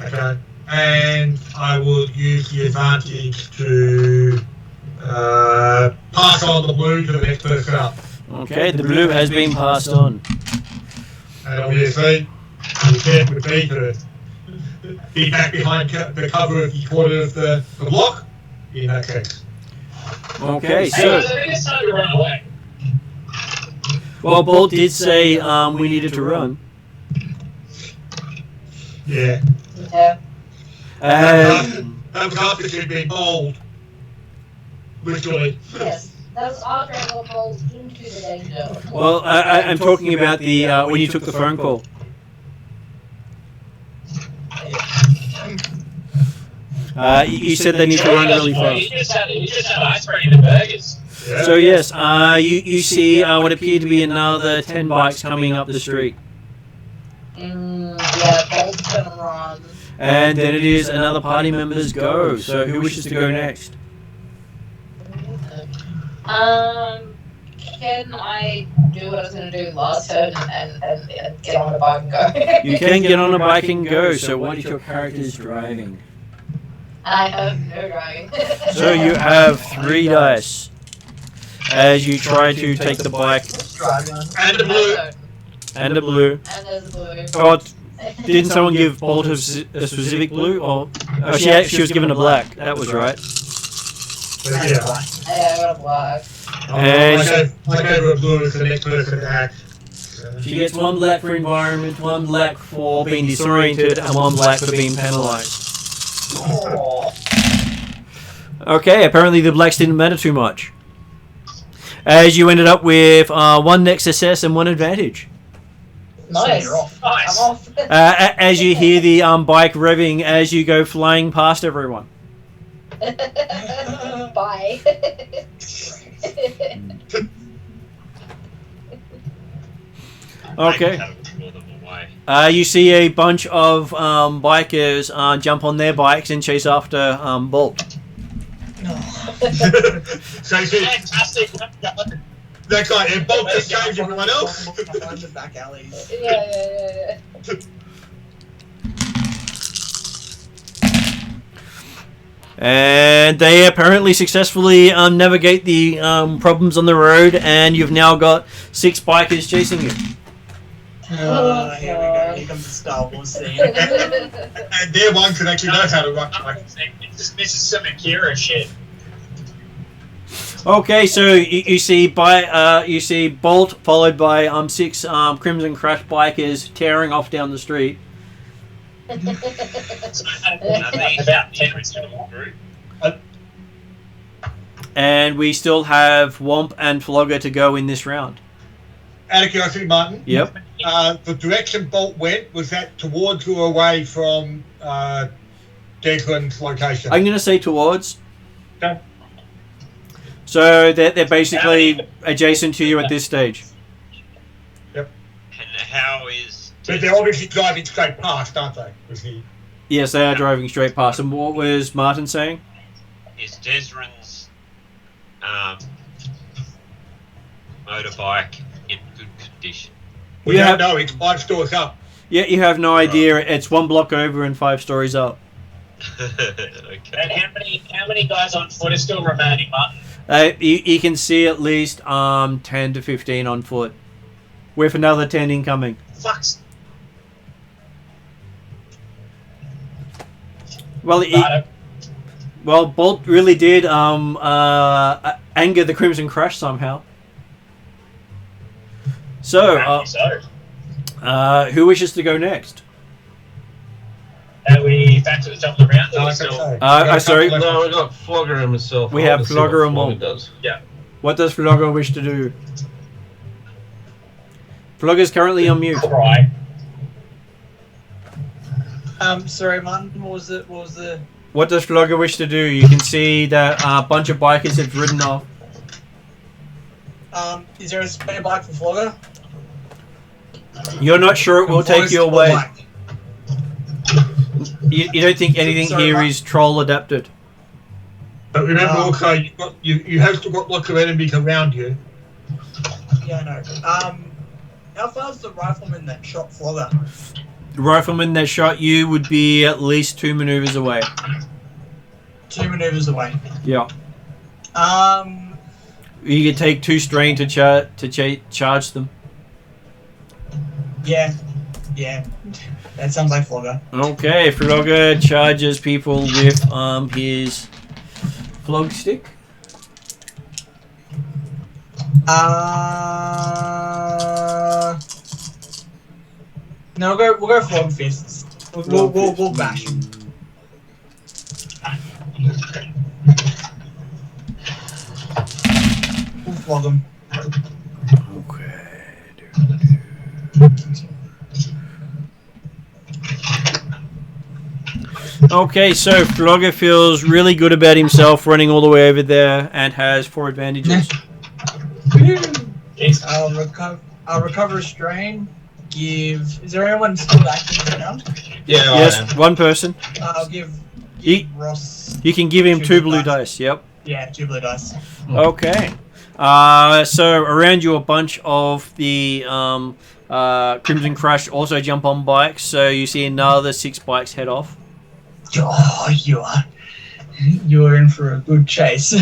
Speaker 3: Okay. And I will use the advantage to pass on the blue to the next person up.
Speaker 1: Okay, the blue has been passed on.
Speaker 3: And obviously, the intent would be to be back behind the cover of the corner of the block in that case.
Speaker 1: Okay,
Speaker 8: Hey,
Speaker 1: so
Speaker 8: I think it's time to run away.
Speaker 1: well, Bolt did say we needed to run.
Speaker 3: Yeah.
Speaker 2: Yeah.
Speaker 3: That was after she'd been bold. Literally.
Speaker 2: Yes. That was after I got rolled into the danger.
Speaker 1: Well, I'm talking about the when you took the phone call. You said they need to run really
Speaker 8: You
Speaker 1: fast.
Speaker 8: just had ice cream and burgers.
Speaker 3: Yeah.
Speaker 1: So yes, you see what appeared to be another 10 bikes coming up the street,
Speaker 2: Yeah, Bolt's gonna run.
Speaker 1: and then it is another party member's go. So who wishes to go next?
Speaker 2: Can I do what I was gonna do last turn and get on a bike and go?
Speaker 1: You can get on a bike and go. So what is your character's driving?
Speaker 2: I have no driving.
Speaker 1: So you have 3 dice as you try to take the bike
Speaker 3: And the blue.
Speaker 1: and a blue.
Speaker 2: And there's a blue.
Speaker 1: Oh, didn't someone give Bolt a specific blue? Or she was given a black. That was right.
Speaker 3: But yeah.
Speaker 2: I got a black.
Speaker 1: And
Speaker 3: I gave her a blue as the next person to act.
Speaker 1: she gets 1 black for environment, 1 black for being disoriented, and 1 black for being penalised. Okay, apparently the blacks didn't matter too much. As you ended up with 1 net success and 1 advantage.
Speaker 2: Nice.
Speaker 8: So you're off. Nice.
Speaker 2: I'm off.
Speaker 1: As you hear the bike revving as you go flying past everyone.
Speaker 2: Bye.
Speaker 1: Okay.
Speaker 5: I can draw them away.
Speaker 1: You see a bunch of bikers jump on their bikes and chase after Bolt.
Speaker 3: So she,
Speaker 8: Fantastic.
Speaker 3: next time, and Bob just saves everyone else.
Speaker 4: Behind the back alleys.
Speaker 2: Yeah.
Speaker 1: And they apparently successfully navigate the problems on the road, and you've now got 6 bikers chasing you.
Speaker 4: Here we go. Here comes the Star Wars scene.
Speaker 3: And they're ones that actually know how to ride bikes.
Speaker 8: This is some Akira shit.
Speaker 1: Okay, so you see Bolt followed by 6 Crimson Crash bikers tearing off down the street.
Speaker 8: About 10 group.
Speaker 1: And we still have Womp and Flogger to go in this round.
Speaker 3: Out of curiosity, Martin.
Speaker 1: Yep.
Speaker 3: The direction Bolt went, was that towards or away from Declan's location?
Speaker 1: I'm going to say towards.
Speaker 3: Okay.
Speaker 1: So they're basically adjacent to you at this stage.
Speaker 5: And how is...
Speaker 3: But they're obviously driving straight past, aren't they? Was he...
Speaker 1: Yes, they are driving straight past. And what was Martin saying?
Speaker 5: Is Desrin's motorbike in good condition?
Speaker 3: We don't know, it's 5 stores up.
Speaker 1: Yeah, you have no idea. It's 1 block over and 5 stories up.
Speaker 5: Okay.
Speaker 8: And how many guys on foot are still remaining, Martin?
Speaker 1: You can see at least 10 to 15 on foot, with another 10 incoming.
Speaker 8: Fucks.
Speaker 1: Well, Bolt really did anger the Crimson Crash somehow. So, who wishes to go next?
Speaker 8: Are we back to the top of the round?
Speaker 1: Sorry.
Speaker 6: No, we got Flogger and myself.
Speaker 1: We have Flogger and Womp.
Speaker 6: Does.
Speaker 8: Yeah.
Speaker 1: What does Flogger wish to do? Flogger's currently on mute.
Speaker 8: Cry.
Speaker 4: Sorry, Martin. What was the?
Speaker 1: What does Flogger wish to do? You can see that a bunch of bikers have ridden off.
Speaker 4: Is there a spare bike for Flogger?
Speaker 1: You're not sure it will take you away. You don't think anything here is troll adapted?
Speaker 3: But remember also, you have still got lots of enemies around you.
Speaker 4: Yeah, I know. How far's the rifleman that shot Flogger?
Speaker 1: The rifleman that shot you would be at least 2 maneuvers away.
Speaker 4: 2 maneuvers away.
Speaker 1: Yeah. You could take 2 strain to charge them.
Speaker 4: Yeah. That sounds like Flogger.
Speaker 1: Okay, Flogger charges people with his flog stick.
Speaker 4: No, we'll go flog fists. We'll bash him. We'll flog him.
Speaker 1: Okay, so Flogger feels really good about himself running all the way over there and has 4 advantages.
Speaker 4: I'll recover a strain. Is there anyone still active around?
Speaker 6: Yeah,
Speaker 1: yes, 1 person.
Speaker 4: I'll give Ross.
Speaker 1: You can give him 2 blue dice. Yep.
Speaker 4: Yeah, 2 blue dice.
Speaker 1: Okay. So around you, a bunch of the Crimson Crash also jump on bikes. So you see another 6 bikes head off.
Speaker 4: Oh, you are in for a good chase.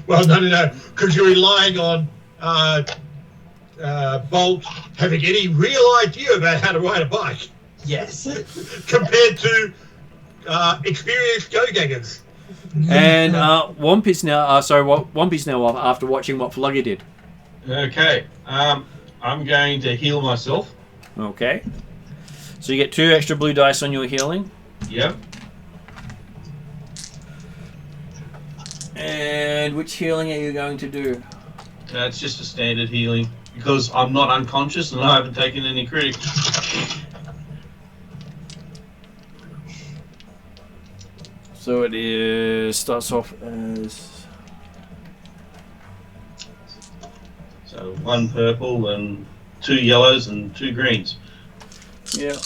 Speaker 3: Well, no, because you're relying on Bolt having any real idea about how to ride a bike.
Speaker 4: Yes.
Speaker 3: Compared to experienced go-gangers.
Speaker 1: And Womp is now off after watching what Flogger did.
Speaker 6: Okay. I'm going to heal myself.
Speaker 1: Okay. So you get 2 extra blue dice on your healing.
Speaker 6: Yep.
Speaker 1: And which healing are you going to do?
Speaker 6: It's just a standard healing because I'm not unconscious and I haven't taken any critics.
Speaker 1: So starts off as...
Speaker 6: So 1 purple and 2 yellows and 2 greens.
Speaker 1: Yeah.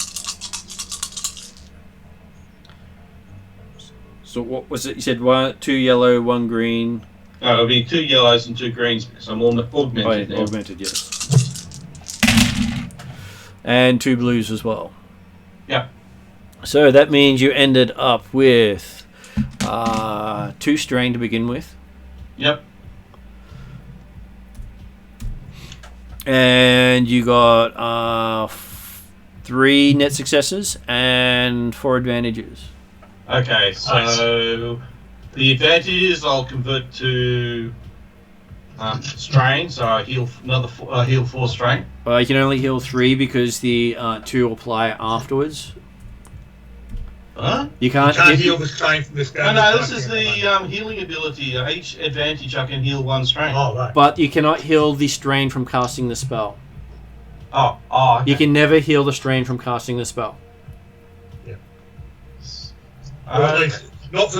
Speaker 1: So what was it? You said 2 yellow, 1 green.
Speaker 6: No, it'll be 2 yellows and 2 greens because I'm augmented now.
Speaker 1: Augmented, yes. And 2 blues as well.
Speaker 6: Yeah.
Speaker 1: So that means you ended up with 2 strain to begin with.
Speaker 6: Yep.
Speaker 1: And you got 3 net successes and 4 advantages.
Speaker 6: Okay, so the advantages I'll convert to strain, so I heal heal 4 strain.
Speaker 1: You can only heal 3 because the 2 apply afterwards.
Speaker 6: Huh?
Speaker 1: You can't
Speaker 3: heal the strain from the spell.
Speaker 6: No, this is the healing ability. Each advantage I can heal 1 strain.
Speaker 3: Oh, right.
Speaker 1: But you cannot heal the strain from casting the spell.
Speaker 6: Oh, okay.
Speaker 1: You can never heal the strain from casting the spell.
Speaker 3: Yeah. Or at least not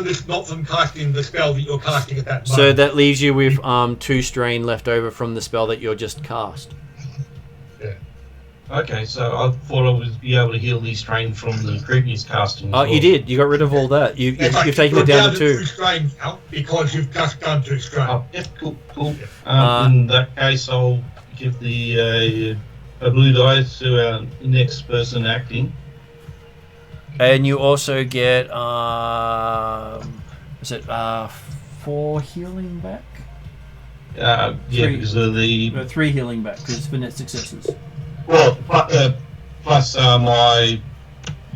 Speaker 3: from casting the spell that you're casting at that moment.
Speaker 1: So that leaves you with 2 strain left over from the spell that you're just cast.
Speaker 3: Yeah.
Speaker 6: Okay, so I thought I would be able to heal these strain from the previous casting.
Speaker 1: Oh, you did. You got rid of all that. You've taken it down to 2.
Speaker 3: Strain now because you've just done 2 strain.
Speaker 6: Oh, yep, cool. In that case, I'll give the a blue die to our next person acting.
Speaker 1: And you also get 4 healing back?
Speaker 6: Yeah,
Speaker 1: 3.
Speaker 6: because of the...
Speaker 1: No, 3 healing back because it's for net successes.
Speaker 6: Well, plus my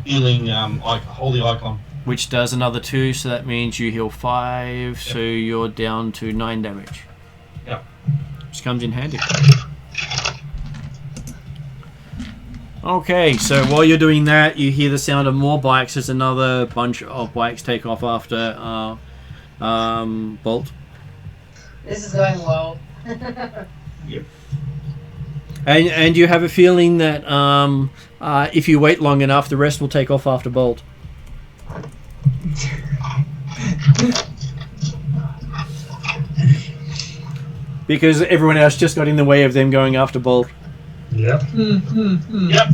Speaker 6: healing holy icon.
Speaker 1: Which does another 2, so that means you heal 5, so you're down to 9 damage.
Speaker 6: Yep.
Speaker 1: Which comes in handy. Okay, so while you're doing that, you hear the sound of more bikes as another bunch of bikes take off after Bolt.
Speaker 2: This is going well.
Speaker 6: Yep.
Speaker 1: And you have a feeling that if you wait long enough, the rest will take off after Bolt. Because everyone else just got in the way of them going after Bolt.
Speaker 3: Yep.
Speaker 8: Yep.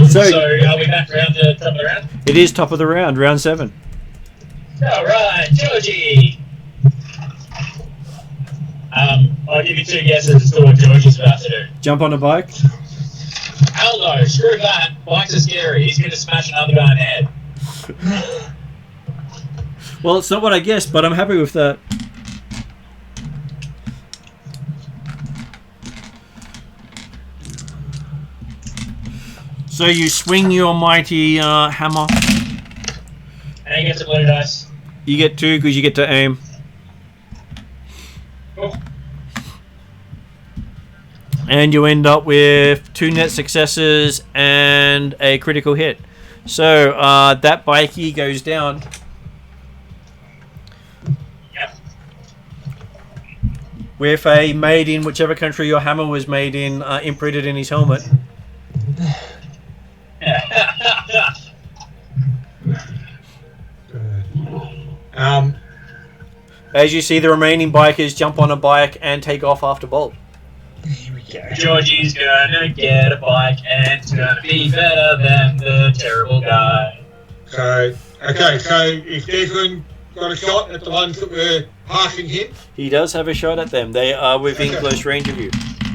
Speaker 1: So
Speaker 8: are we back around the top of the round?
Speaker 1: It is top of the round, round 7.
Speaker 8: Alright, Georgie! I'll give you 2 guesses as to what Georgie's about to do.
Speaker 1: Jump on a bike.
Speaker 8: Hell no, screw that. Bikes are scary. He's going to smash another guy in the head.
Speaker 1: Well, it's not what I guessed, but I'm happy with that. So you swing your mighty hammer.
Speaker 8: And he gets a blue dice.
Speaker 1: You get 2 because you get to aim.
Speaker 8: Cool.
Speaker 1: And you end up with 2 net successes and a critical hit. So that bikie goes down.
Speaker 8: Yep.
Speaker 1: With a made in whichever country your hammer was made in imprinted in his helmet. As you see the remaining bikers jump on a bike and take off after Bolt.
Speaker 3: Here we go.
Speaker 8: Georgie's gonna get a bike and it's gonna be better than the terrible guy.
Speaker 3: So, okay, so is Desmond got a shot at the ones that were passing him?
Speaker 1: He does have a shot at them. They are within close range of you.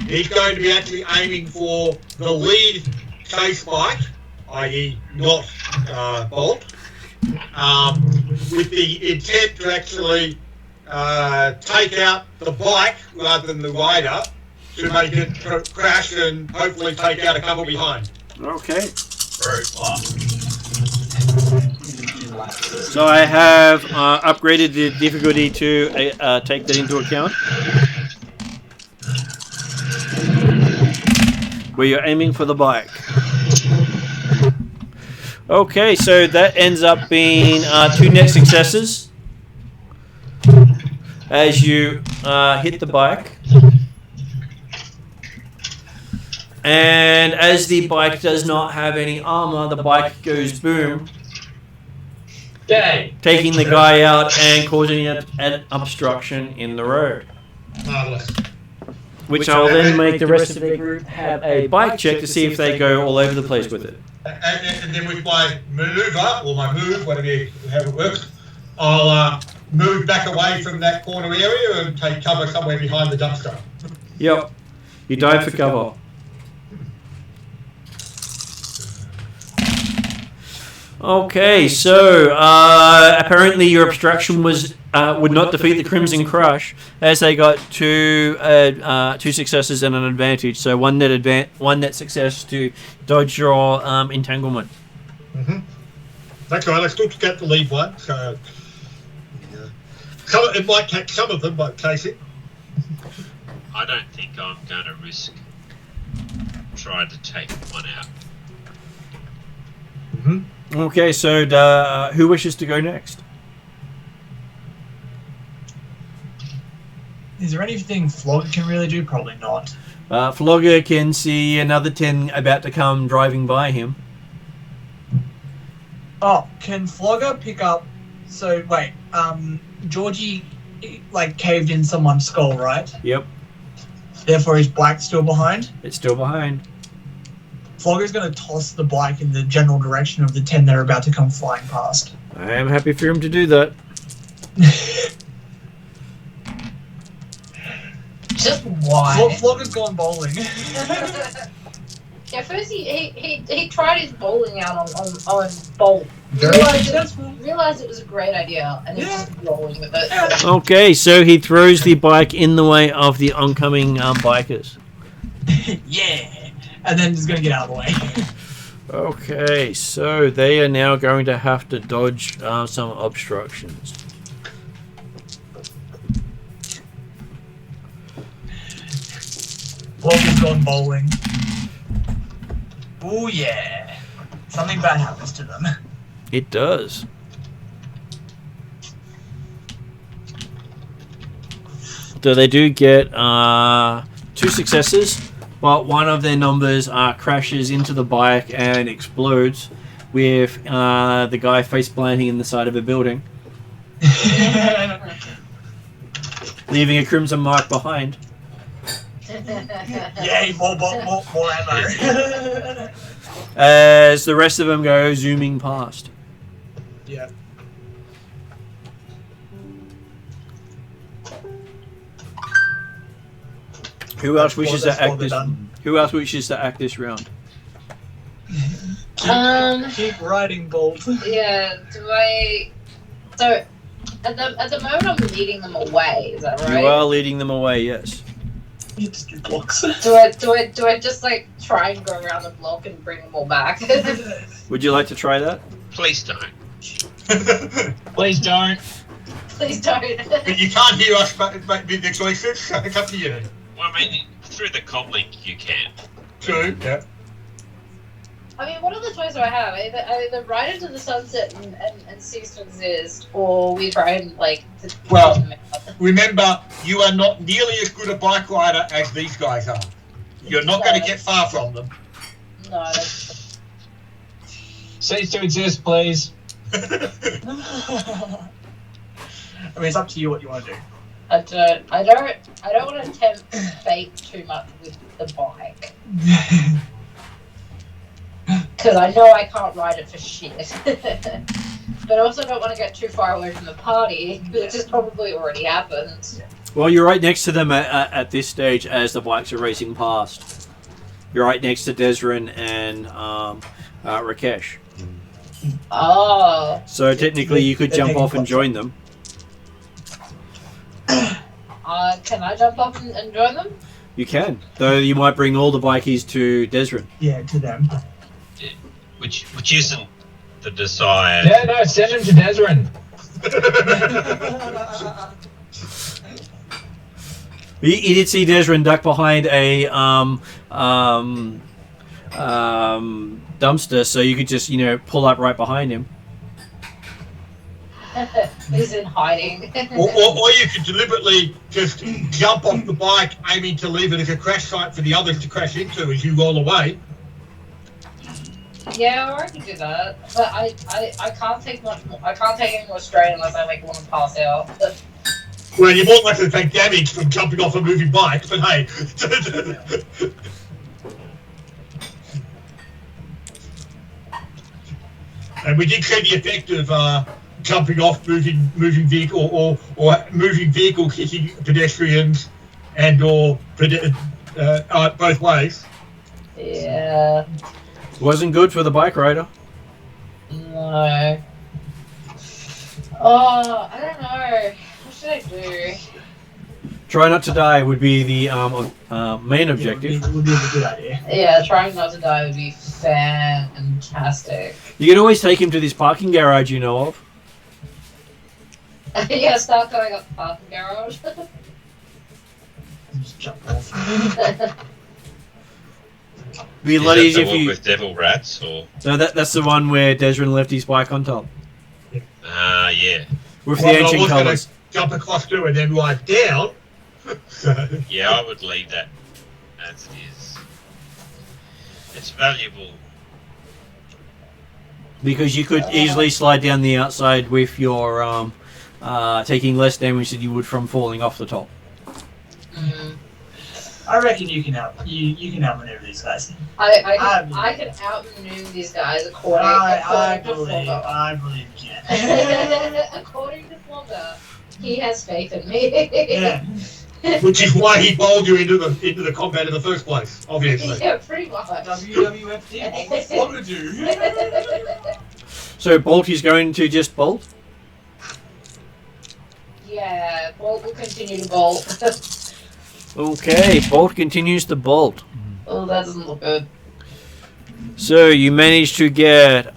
Speaker 3: He's going to be actually aiming for the lead chase bike, i.e. not Bolt, with the intent to actually take out the bike rather than the rider to make it crash and hopefully take out a couple behind.
Speaker 1: Okay.
Speaker 8: Very fast.
Speaker 1: So I have upgraded the difficulty to take that into account. Where you're aiming for the bike. Okay, so that ends up being 2 net successes as you hit the bike. And as the bike does not have any armor, the bike goes boom,
Speaker 8: Yay!
Speaker 1: taking the guy out and causing an obstruction in the road.
Speaker 3: Marvellous.
Speaker 1: Which I'll then make the rest of the group have a bike check to see if they go all over the place with it.
Speaker 3: And then with my manoeuvre, or my move, whatever however it works, I'll move back away from that corner area and take cover somewhere behind the dumpster.
Speaker 1: Yep. You dive for cover. Okay, so apparently your abstraction was would not defeat the Crimson Crush, as they got two successes and an advantage. So one net success to dodge your entanglement.
Speaker 3: Mm-hmm. That's right. I still get to leave one, so it might take some of them, but Casey.
Speaker 5: I don't think I'm going to risk trying to take one out.
Speaker 3: Mm-hmm.
Speaker 1: Okay, so who wishes to go next?
Speaker 9: Is there anything Flogger can really do? Probably not.
Speaker 1: Flogger can see another 10 about to come driving by him.
Speaker 9: Oh, can Flogger pick up... So, wait, Georgie, caved in someone's skull, right?
Speaker 1: Yep.
Speaker 9: Therefore, is Black still behind?
Speaker 1: It's still behind.
Speaker 9: Flogger's going to toss the bike in the general direction of the 10 that are about to come flying past.
Speaker 1: I am happy for him to do that.
Speaker 2: Just why?
Speaker 9: Flogger's gone bowling.
Speaker 2: Yeah, first he tried his bowling out on Bolt.
Speaker 9: Very successful.
Speaker 2: Realized it was a great idea, and he's just rolling with it.
Speaker 1: Okay, so he throws the bike in the way of the oncoming bikers.
Speaker 9: Yeah! And then he's going to get out of the way.
Speaker 1: Okay, so they are now going to have to dodge some obstructions.
Speaker 9: Flogger's gone bowling. Oh yeah! Something bad happens to them.
Speaker 1: It does. So they do get 2 successes, but one of their numbers crashes into the bike and explodes, with the guy face planting in the side of a building, leaving a crimson mark behind.
Speaker 9: Yay! More ammo.
Speaker 1: As the rest of them go zooming past.
Speaker 9: Yeah.
Speaker 1: Who else wishes to act this?
Speaker 9: Done.
Speaker 1: Who else wishes to act this round?
Speaker 9: Keep riding, Bolt.
Speaker 2: Yeah. Do I? So, at the moment, I'm leading them away. Is that right?
Speaker 1: You are leading them away. Yes.
Speaker 9: You just do blocks.
Speaker 2: Do I just try and go around the block and bring them all back?
Speaker 1: Would you like to try that?
Speaker 5: Please don't.
Speaker 8: Please don't.
Speaker 2: Please don't.
Speaker 3: But you can't hear us make the choices, so it's up to you.
Speaker 5: Well, I mean, through the comlink you can.
Speaker 3: True, yeah.
Speaker 2: I mean, what other choice do I have? I either ride into the sunset and cease to exist, or we try and
Speaker 3: Well, remember, you are not nearly as good a bike rider as these guys are. You're not going to get far from them.
Speaker 2: No, that's...
Speaker 8: Cease to exist, please.
Speaker 9: I mean, it's up to you what you want to do.
Speaker 2: I don't want to tempt fate too much with the bike. Because I know I can't ride it for shit. But I also don't want to get too far away from the party, which has probably already happened.
Speaker 1: Well, you're right next to them at this stage as the bikes are racing past. You're right next to Desrin and Rakesh.
Speaker 2: Oh.
Speaker 1: So technically you could jump off and join them.
Speaker 2: Can I jump off and join them?
Speaker 1: You can, though you might bring all the bikies to Desrin.
Speaker 9: Yeah, to them.
Speaker 5: Which isn't the desired.
Speaker 8: Yeah, no, send him to Desrin.
Speaker 1: You did see Desrin duck behind a dumpster, so you could just pull up right behind him.
Speaker 2: He's in hiding.
Speaker 3: Or you could deliberately just jump off the bike, aiming to leave it as a crash site for the others to crash into as you roll away.
Speaker 2: Yeah, or I could do that. But I can't take much more. I can't take any more strain unless I want to pass out.
Speaker 3: Well, you're more likely to take damage from jumping off a moving bike, but hey. And we did see the effect of jumping off moving vehicle or moving vehicles hitting pedestrians and or both ways.
Speaker 2: Yeah.
Speaker 1: Wasn't good for the bike rider.
Speaker 2: No. no. Oh, I don't know. What should I do?
Speaker 1: Try not to die would be the main
Speaker 9: Yeah,
Speaker 1: objective.
Speaker 9: would be a good idea.
Speaker 2: Yeah, trying not to die would be fantastic.
Speaker 1: You can always take him to this parking garage you know of.
Speaker 2: Yeah, start going up the parking garage.
Speaker 9: Just jump off.
Speaker 1: Be a
Speaker 5: Is
Speaker 1: lot
Speaker 5: that
Speaker 1: easier
Speaker 5: the
Speaker 1: if
Speaker 5: one
Speaker 1: you.
Speaker 5: with devil rats or?
Speaker 1: No, that's the one where Desrin left his bike on top
Speaker 5: Ah, yeah.
Speaker 1: with
Speaker 3: Well,
Speaker 1: the
Speaker 3: I
Speaker 1: ancient
Speaker 3: was gonna
Speaker 1: colours.
Speaker 3: jump across through and then right down. So,
Speaker 5: Yeah, I would leave that as it is. It's valuable.
Speaker 1: Because you could easily slide down the outside with your taking less damage than you would from falling off the top.
Speaker 9: I reckon you can outmaneuver these guys.
Speaker 2: I can outmaneuver these guys according to Flogger.
Speaker 9: I believe you can.
Speaker 2: According to Flogger, he has faith in me.
Speaker 9: Yeah.
Speaker 3: which is why he bowled you into the combat in the first place, obviously.
Speaker 2: Yeah, pretty much.
Speaker 9: WWFD, what's Flogger do?
Speaker 1: So Bolt is going to just bolt?
Speaker 2: Yeah, Bolt will continue to bolt.
Speaker 1: Okay, Bolt continues to bolt.
Speaker 2: Oh, that doesn't look good.
Speaker 1: So you manage to get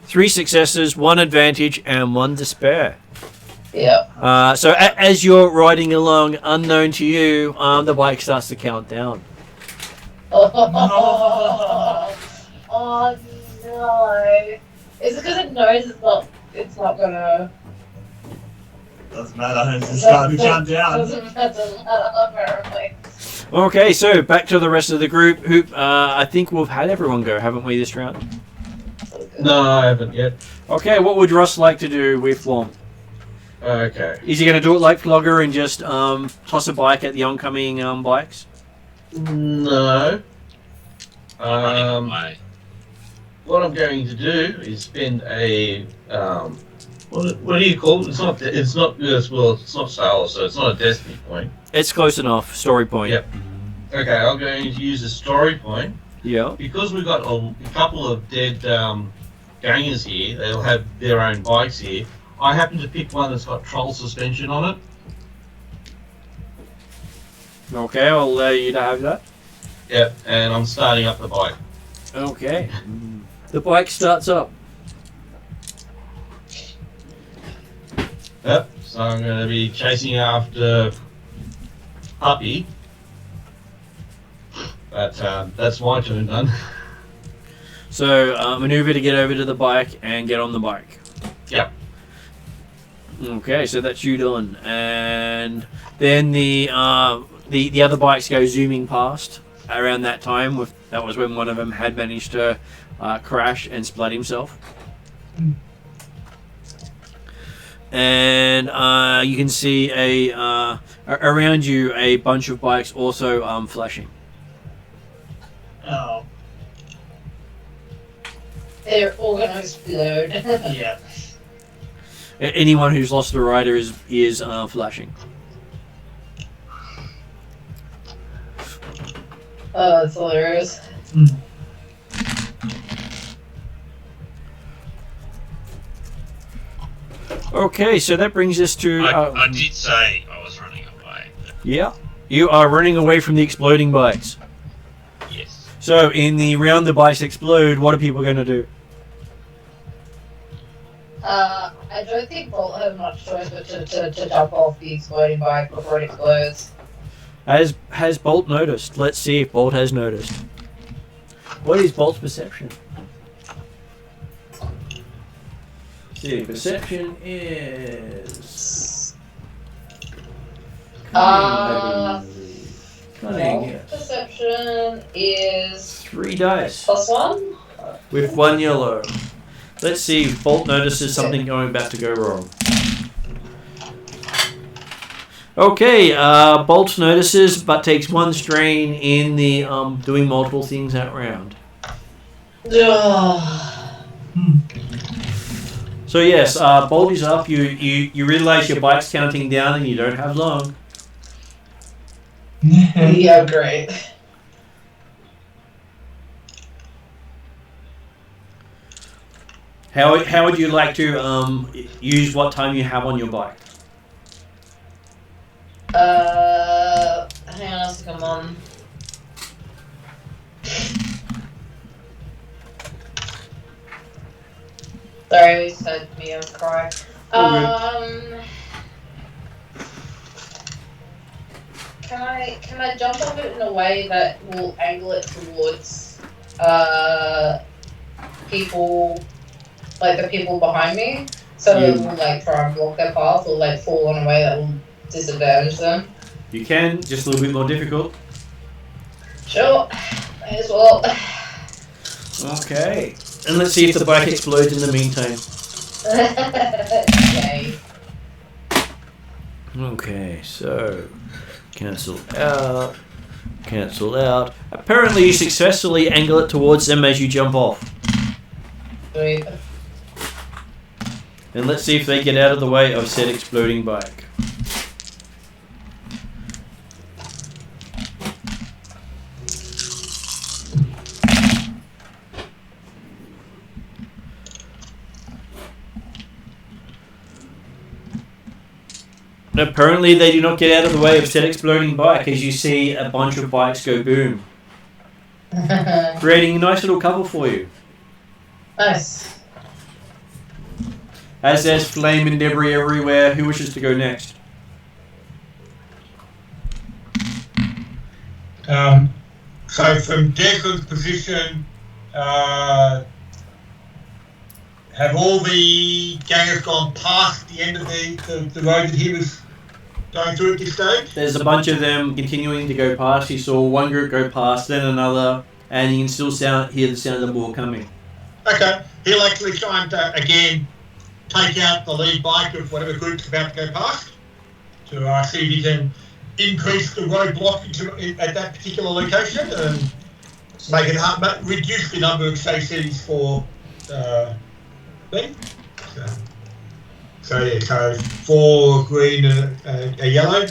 Speaker 1: 3 successes, 1 advantage, and 1 despair.
Speaker 2: Yeah.
Speaker 1: So as you're riding along, unknown to you, the bike starts to count down.
Speaker 2: Oh no! Is it because it knows it's not gonna?
Speaker 9: Doesn't matter, it's starting to count down.
Speaker 2: Doesn't matter apparently.
Speaker 1: Okay, so back to the rest of the group. Who I think we've had everyone go, haven't we, this round?
Speaker 6: No, I haven't yet.
Speaker 1: Okay, what would Russ like to do with Lom?
Speaker 6: Okay.
Speaker 1: Is he going to do it like Flogger and just toss a bike at the oncoming bikes?
Speaker 6: No.
Speaker 5: Running away.
Speaker 6: What I'm going to do is spend a what do you call it? It's not sales, so it's not a destiny point.
Speaker 1: It's close enough. Story point.
Speaker 6: Yep. Okay, I'm going to use a story point
Speaker 1: Yeah.
Speaker 6: because we've got a couple of dead gangers here. They'll have their own bikes here. I happen to pick one that's got troll suspension on it.
Speaker 1: Okay, I'll allow you to have that.
Speaker 6: Yep, and I'm starting up the bike.
Speaker 1: Okay. The bike starts up.
Speaker 6: Yep, so I'm going to be chasing after Puppy. But that's my turn done.
Speaker 1: So maneuver to get over to the bike and get on the bike.
Speaker 6: Yep.
Speaker 1: Okay, so that's you done, and then the other bikes go zooming past around that time. That was when one of them had managed to crash and split himself. And you can see around you a bunch of bikes also flashing.
Speaker 9: Oh,
Speaker 2: They're all gonna explode.
Speaker 9: yeah.
Speaker 1: Anyone who's lost a rider is flashing.
Speaker 2: Oh, that's hilarious.
Speaker 1: Okay, so that brings us to
Speaker 5: I did say I was running away.
Speaker 1: yeah, you are running away from the exploding bikes.
Speaker 5: Yes.
Speaker 1: So in the round the bikes explode, what are people going to do?
Speaker 2: I don't think Bolt has much choice but to jump off the exploding bike before it explodes.
Speaker 1: Has Bolt noticed? Let's see if Bolt has noticed. What is Bolt's perception? See, perception is cunning.
Speaker 2: Perception is
Speaker 1: 3 dice
Speaker 2: +1.
Speaker 1: with 1 yellow. Let's see if Bolt notices something about to go wrong. Okay, Bolt notices but takes 1 strain in the doing multiple things that round. So yes, Bolt is up. You realise your bike's counting down and you don't have long.
Speaker 2: Yeah, great.
Speaker 1: How would you like to use what time you have on your bike?
Speaker 2: Hang on a second, Mom. Sorry, we said me a cry. Can I jump off it in a way that will angle it towards people, like the people behind me, so it will like try and block their path or like fall in a way that will disadvantage them?
Speaker 1: You can, just a little bit more difficult.
Speaker 2: Sure, may as well.
Speaker 1: Okay. And let's see if the bike explodes in the meantime.
Speaker 2: Yay.
Speaker 1: Okay, so cancel out. Cancel out. Apparently you successfully angle it towards them as you jump off.
Speaker 2: Sweet.
Speaker 1: And let's see if they get out of the way of said exploding bike. Apparently they do not get out of the way of said exploding bike as you see a bunch of bikes go boom. Creating a nice little cover for you.
Speaker 2: Nice.
Speaker 1: As there's flame and debris everywhere, who wishes to go next?
Speaker 3: So from Declan's position, have all the gangers gone past the end of the road that he was going through at this stage?
Speaker 1: There's a bunch of them continuing to go past. You saw one group go past, then another, and you can still hear the sound of more coming.
Speaker 3: Okay, he'll actually try and again take out the lead bike of whatever group's about to go past to see if he can increase the roadblock at that particular location and make it hard, but reduce the number of chases for thing. So 4 green and a yellow.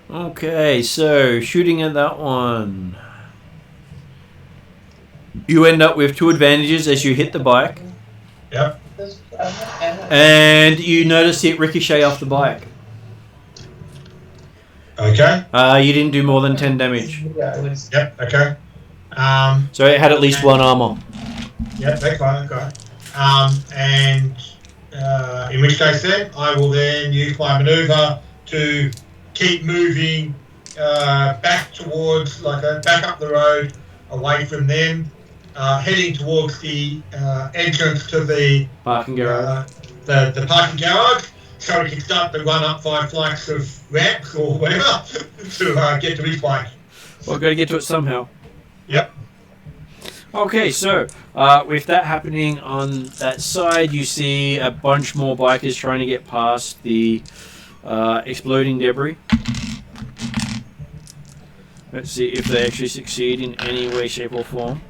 Speaker 1: Okay, so shooting at that one. You end up with 2 advantages as you hit the bike.
Speaker 3: Yep.
Speaker 1: And you notice it ricochet off the bike.
Speaker 3: Okay.
Speaker 1: You didn't do more than 10 damage.
Speaker 3: Yep, okay.
Speaker 1: So it had at least 1 armor.
Speaker 3: Yep, that's fine, okay. And in which case then, I will then use my manoeuvre to keep moving back towards, back up the road, away from them, heading towards the entrance to the
Speaker 1: parking garage.
Speaker 3: The parking garage, so we can start to run up 5 flights of ramps or whatever to get to his bike.
Speaker 1: Well, got to get to it somehow.
Speaker 3: Yep.
Speaker 1: Okay, so with that happening on that side, you see a bunch more bikers trying to get past the exploding debris. Let's see if they actually succeed in any way, shape, or form.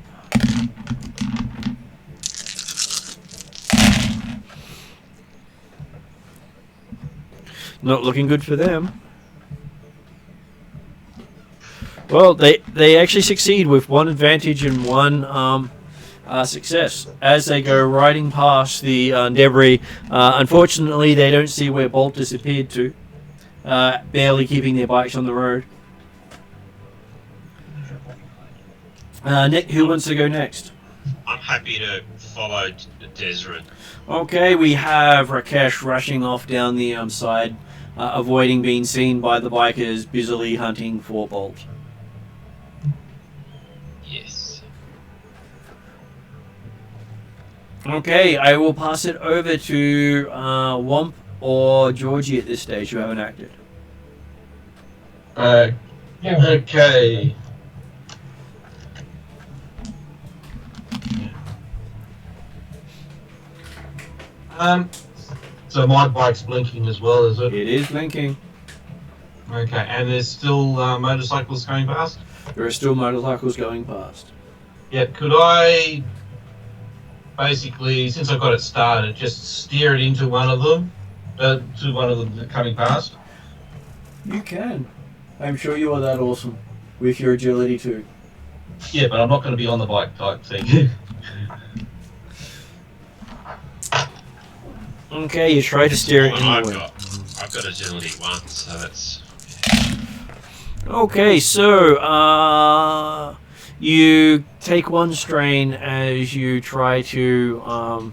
Speaker 1: Not looking good for them. Well, they actually succeed with 1 advantage and 1 success as they go riding past the debris. Unfortunately, they don't see where Bolt disappeared to, barely keeping their bikes on the road. Nick, who wants to go next?
Speaker 5: I'm happy to follow Desrin.
Speaker 1: Okay, we have Rakesh rushing off down the side, avoiding being seen by the bikers busily hunting for Bolt.
Speaker 5: Yes.
Speaker 1: Okay, I will pass it over to Womp or Georgie at this stage, who haven't acted.
Speaker 6: Okay. So my bike's blinking as well, is it?
Speaker 1: It is blinking.
Speaker 6: Okay, and there's still motorcycles going past?
Speaker 1: There are still motorcycles going past.
Speaker 6: Yeah, could I basically, since I've got it started, just steer it into one of them? To one of them coming past?
Speaker 1: You can. I'm sure you are that awesome. With your agility too.
Speaker 6: Yeah, but I'm not going to be on the bike type thing.
Speaker 1: Okay, you try to steer it in
Speaker 5: I've
Speaker 1: the way.
Speaker 5: got agility 1, so that's...
Speaker 1: Okay, so you take one strain as you try to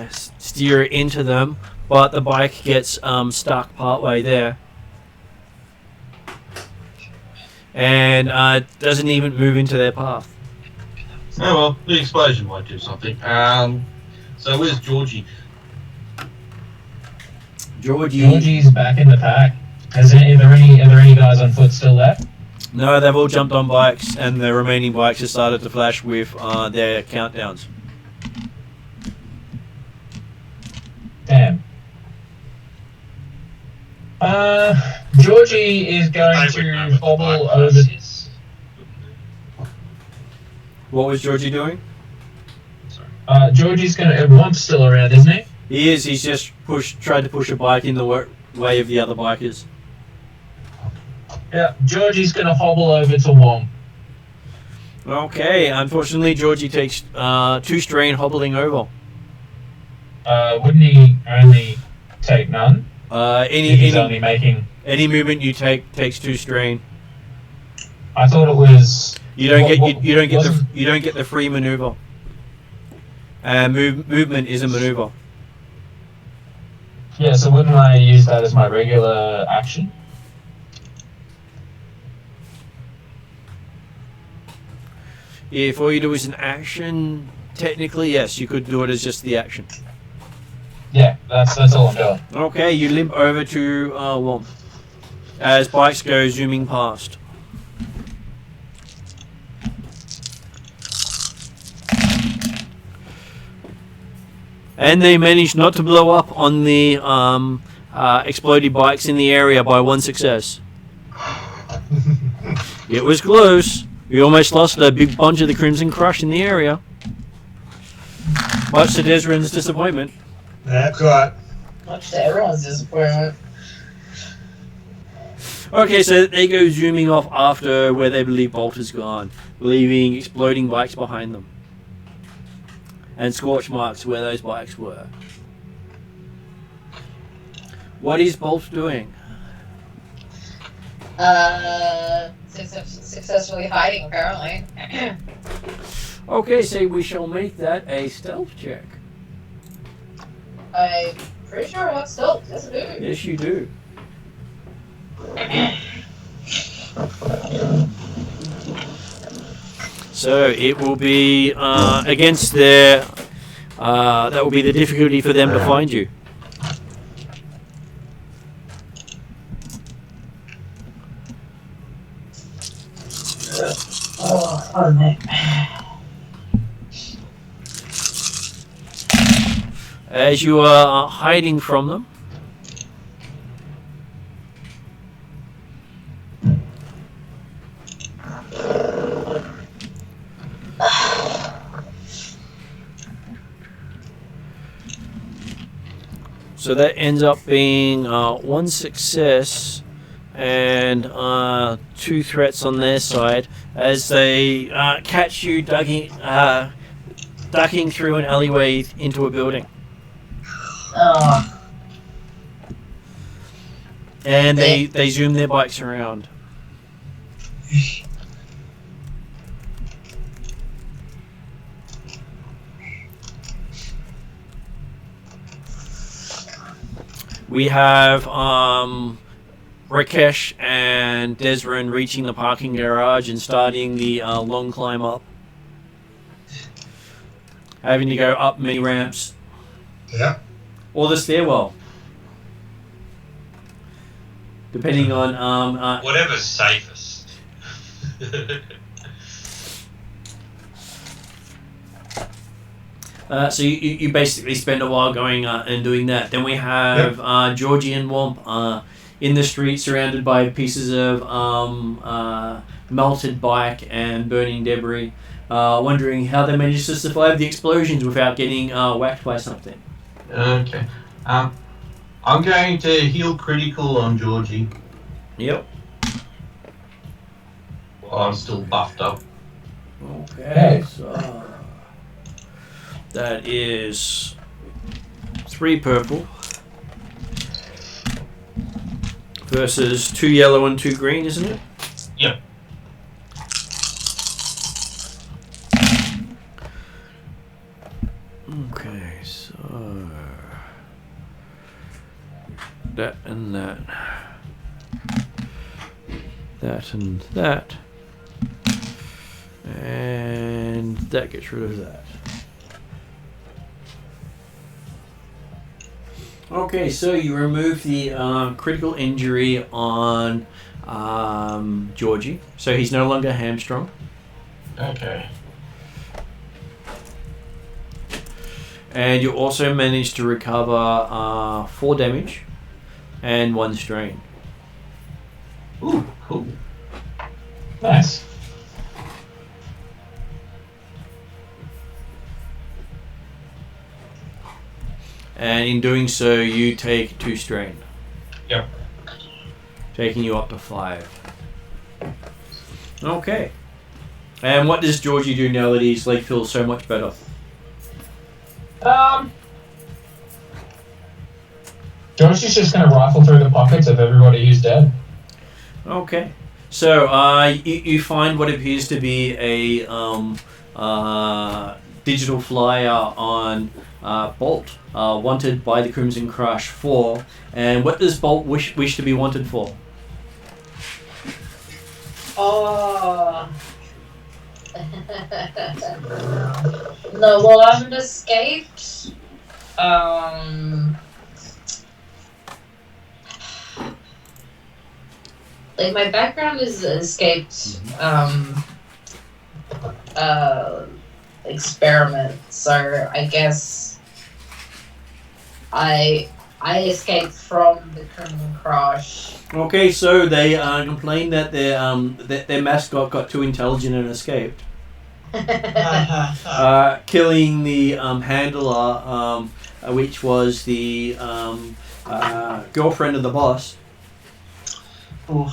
Speaker 1: steer it into them, but the bike gets stuck partway there, and doesn't even move into their path.
Speaker 6: Oh well, the explosion might do something. So where's Georgie?
Speaker 8: Georgie's back in the pack. Are there any guys on foot still there?
Speaker 1: No, they've all jumped on bikes, and the remaining bikes have started to flash with their countdowns.
Speaker 8: Damn. Georgie is going to hobble over.
Speaker 1: What was Georgie doing?
Speaker 8: Georgie's going to. Womp's still around, isn't he?
Speaker 1: He is. He's just tried to push a bike in the way of the other bikers.
Speaker 8: Yeah, Georgie's going to hobble over to Womp.
Speaker 1: Okay, unfortunately, Georgie takes 2 strain hobbling over.
Speaker 8: Wouldn't he only take none?
Speaker 1: Any
Speaker 8: only making.
Speaker 1: Any movement you take takes 2 strain.
Speaker 8: I thought it was.
Speaker 1: You don't get the free maneuver. Movement is a maneuver.
Speaker 8: Yeah, so wouldn't I use that as my regular action?
Speaker 1: If all you do is an action, technically yes, you could do it as just the action.
Speaker 8: Yeah, that's all I'm doing.
Speaker 1: Okay, you limp over to Womp as bikes go zooming past. And they managed not to blow up on the exploded bikes in the area by 1 success. It was close. We almost lost a big bunch of the Crimson Crush in the area. Much to Desrin's disappointment.
Speaker 3: That's right.
Speaker 2: Much to everyone's disappointment.
Speaker 1: Okay, so they go zooming off after where they believe Bolt has gone, leaving exploding bikes behind them. And scorch marks where those bikes were. What is Bolt doing?
Speaker 2: Successfully hiding, apparently.
Speaker 1: Okay, so we shall make that a stealth check.
Speaker 2: I'm pretty sure I have stealth. Yes, I do.
Speaker 1: Yes, you do. So it will be against their. That will be the difficulty for them to find you.
Speaker 2: Oh, man.
Speaker 1: As you are hiding from them. So that ends up being 1 success and 2 threats on their side as they catch you ducking through an alleyway into a building. And they zoom their bikes around. We have Rakesh and Desrin reaching the parking garage and starting the long climb up. Having to go up many ramps.
Speaker 3: Yeah.
Speaker 1: Or the stairwell. Depending on...
Speaker 5: whatever's safest.
Speaker 1: So you basically spend a while going and doing that. Then we have Georgie and Womp in the street surrounded by pieces of melted bike and burning debris, wondering how they managed to survive the explosions without getting whacked by something.
Speaker 6: Okay. I'm going to heal critical on Georgie.
Speaker 1: Yep.
Speaker 6: While I'm still buffed up.
Speaker 1: Okay, so... That is 3 purple versus 2 yellow and 2 green, isn't it?
Speaker 6: Yep.
Speaker 1: Okay, so that and that. That and that. And that gets rid of that. Okay, so you remove the critical injury on Georgie, so he's no longer hamstrung.
Speaker 8: Okay.
Speaker 1: And you also manage to recover 4 damage and 1 strain.
Speaker 6: Ooh, cool.
Speaker 8: Nice.
Speaker 1: And in doing so, you take 2 strain.
Speaker 6: Yep.
Speaker 1: Taking you up to 5. Okay. And what does Georgie do now that his leg feels so much better?
Speaker 8: Georgie's just going to rifle through the pockets of everybody who's dead.
Speaker 1: Okay. So you find what appears to be a digital flyer on Bolt, wanted by the Crimson Crush for. And what does Bolt wish to be wanted for?
Speaker 2: No, well, I haven't escaped. Like, my background is escaped, experiment, so I guess I escaped from the Crimson Crush.
Speaker 1: Okay, so they complained that their mascot got too intelligent and escaped. Killing the handler, which was the girlfriend of the boss.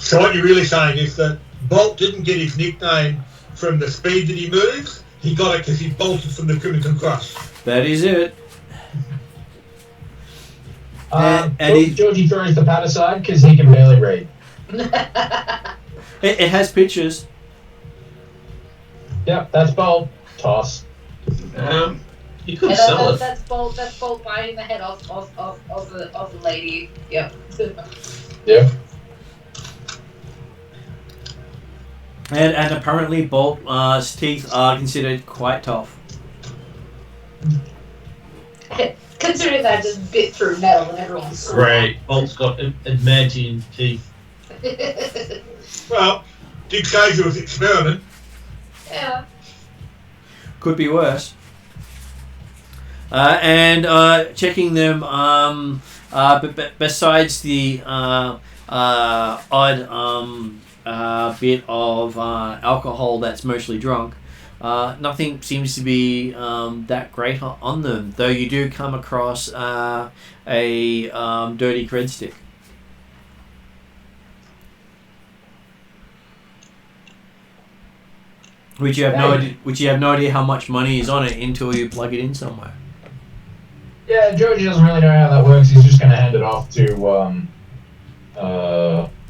Speaker 3: So what you're really saying is that Bolt didn't get his nickname from the speed that he moves. He got it because he bolted from the Crimson Crush.
Speaker 1: That is it.
Speaker 8: Georgie throws the pad aside because he can barely read.
Speaker 1: It has pictures.
Speaker 8: Yep, that's Bolt. Toss.
Speaker 6: You could sell it.
Speaker 2: That's Bolt biting the head off the lady. Yep.
Speaker 8: Yep.
Speaker 1: And apparently Bolt's teeth are considered quite tough.
Speaker 2: Considering that I just bit through metal and everyone's
Speaker 6: Great. Bolt's got adamantium teeth.
Speaker 3: Well, Dick says it was experiment.
Speaker 2: Yeah.
Speaker 1: Could be worse. And checking them, besides the odd bit of alcohol that's mostly drunk, nothing seems to be that great on them, though you do come across a dirty cred stick. Which you have no idea how much money is on it until you plug it in somewhere.
Speaker 8: Yeah, Georgie doesn't really know how that works. He's just going to hand it off to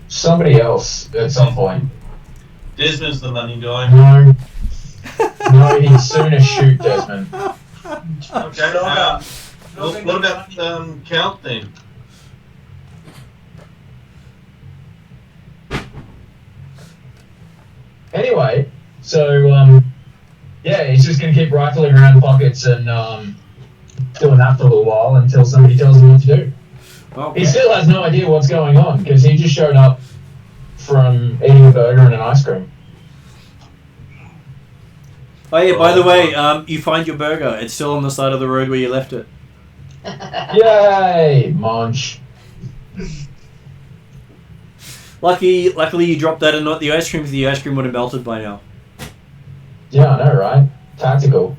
Speaker 8: somebody else at some point.
Speaker 6: Desmond's the money guy.
Speaker 8: No, he'd sooner shoot Desmond.
Speaker 6: Okay. What about Count then?
Speaker 8: Anyway, so yeah, he's just going to keep rifling around pockets and doing that for a little while until somebody tells him what to do.
Speaker 1: Okay.
Speaker 8: He still has no idea what's going on because he just showed up from eating a burger and an ice cream.
Speaker 1: Oh yeah, by the way, you find your burger. It's still on the side of the road where you left it.
Speaker 8: Yay, munch.
Speaker 1: Luckily you dropped that and not the ice cream, because the ice cream would have melted by now.
Speaker 8: Yeah, I know, right? Tactical.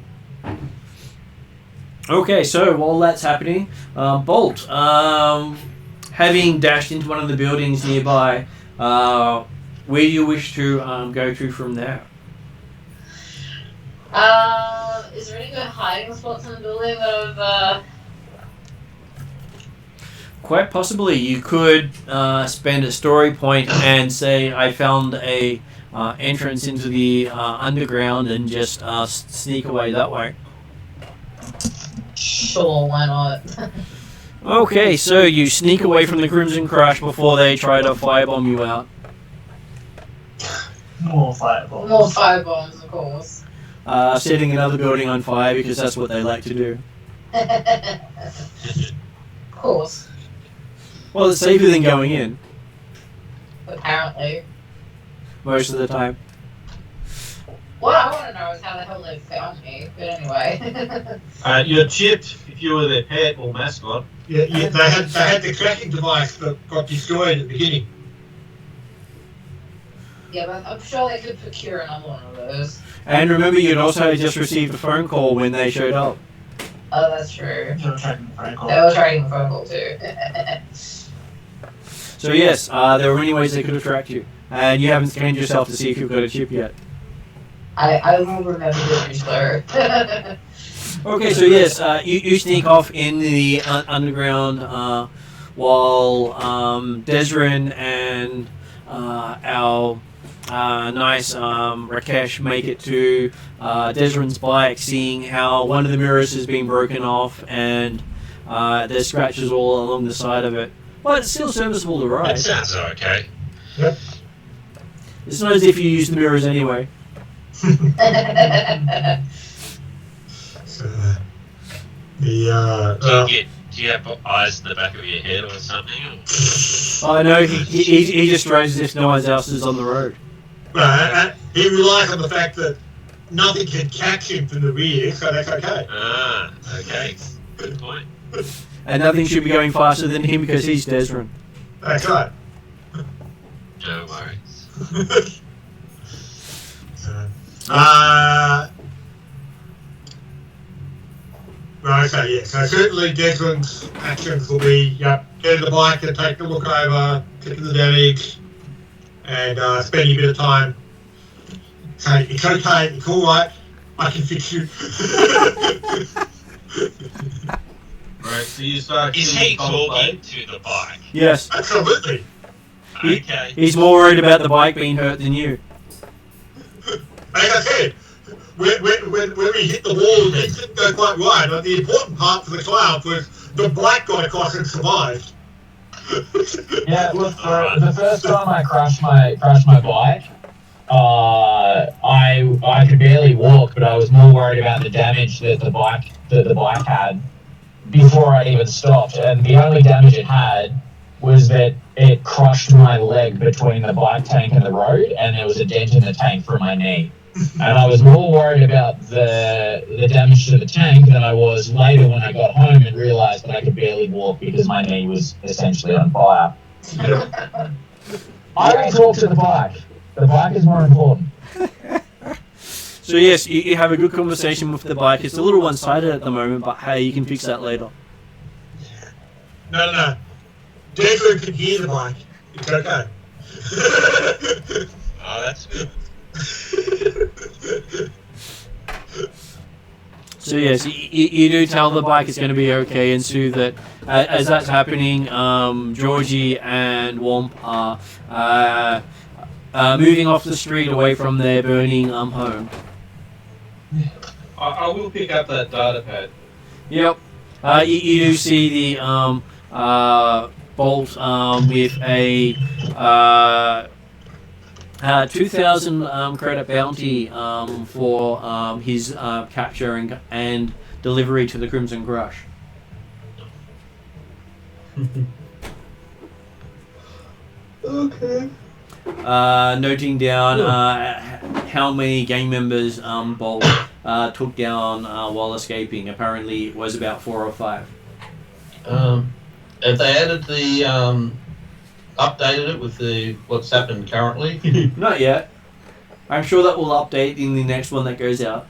Speaker 1: Okay, so while that's happening, Bolt, having dashed into one of the buildings nearby, where do you wish to go to from there?
Speaker 2: Is there any good hiding spots in the building that
Speaker 1: Quite possibly, you could spend a story point and say, I found a entrance into the underground and just sneak away that way.
Speaker 2: Sure, why not?
Speaker 1: Okay, so you sneak away from the Crimson Crush before they try to firebomb you out.
Speaker 9: More fireballs.
Speaker 2: More firebombs, of course.
Speaker 1: Setting another building on fire because that's what they like to do.
Speaker 2: Of course.
Speaker 1: Well, it's safer than going in,
Speaker 2: Apparently.
Speaker 1: most of the time.
Speaker 2: What I want to know is how the hell they found me. But anyway.
Speaker 6: You're chipped if you were their pet or mascot.
Speaker 3: Yeah, they had the tracking device that got destroyed at the beginning.
Speaker 2: Yeah, but I'm sure they could procure another one of those.
Speaker 1: And remember, you'd also just received a phone call when they showed up.
Speaker 2: Oh, that's true.
Speaker 9: They were tracking the phone call.
Speaker 2: They were trading the phone call too.
Speaker 1: So yes, there were many ways they could have tracked you. And you haven't scanned yourself to see if you've got a chip yet.
Speaker 2: I will remember the slur.
Speaker 1: Okay, so yes, you sneak off in the underground while Desrin and our nice Rakesh make it to Desrin's bike, seeing how one of the mirrors has been broken off and there's scratches all along the side of it. But it's still serviceable to
Speaker 5: That
Speaker 1: ride.
Speaker 5: sounds okay.
Speaker 3: Yep.
Speaker 1: It's not as if you use the mirrors anyway.
Speaker 3: So,
Speaker 5: Do you have eyes in the back of your head or something?
Speaker 1: Oh no, he just drives as if no one else is on the road.
Speaker 3: he relies on the fact that nothing can catch him from the rear, so that's okay.
Speaker 5: Ah, okay. Good point.
Speaker 1: And nothing should be going faster than him because he's Desrin.
Speaker 3: That's right.
Speaker 5: No worries.
Speaker 3: Right, so yeah, so certainly Desmond's actions will be, get in the bike and take a look over, get to the damage, and spending a bit of time. Say, it's okay, it's alright, I can fix you.
Speaker 6: Right, so you start.
Speaker 5: Is he talking to the bike?
Speaker 1: Yes.
Speaker 3: Absolutely.
Speaker 5: Okay.
Speaker 1: He's more worried about the bike being hurt than you.
Speaker 3: Like I said, when we hit the wall, things didn't go quite right, but the important part for the cloud was the bike got across and survived.
Speaker 8: Yeah, look, the first time I crashed my bike, I could barely walk, but I was more worried about the damage that the bike had before I even stopped. And the only damage it had was that it crushed my leg between the bike tank and the road, and there was a dent in the tank from my knee. And I was more worried about the damage to the tank than I was later when I got home and realised that I could barely walk because my knee was essentially on fire. I don't talk to the bike. The bike is more important.
Speaker 1: So yes, you have a good conversation with the bike. It's a little one-sided at the moment, but hey, you can fix that later.
Speaker 3: No. Desmond can hear the bike. It's okay.
Speaker 5: Oh, that's good.
Speaker 1: So yes, you do tell the bike it's going to be okay, and Sue that as that's happening, Georgie and Womp are moving off the street away from their burning home.
Speaker 6: I will pick up that data pad.
Speaker 1: Yep. You do see the bolt with a 2,000 credit bounty for his capture and delivery to the Crimson Crush.
Speaker 6: Okay.
Speaker 1: Noting down how many gang members Bolt took down while escaping. Apparently it was about 4 or 5.
Speaker 6: Have they added the updated it with the what's happened currently?
Speaker 1: Not yet. I'm sure that will update in the next one that goes out.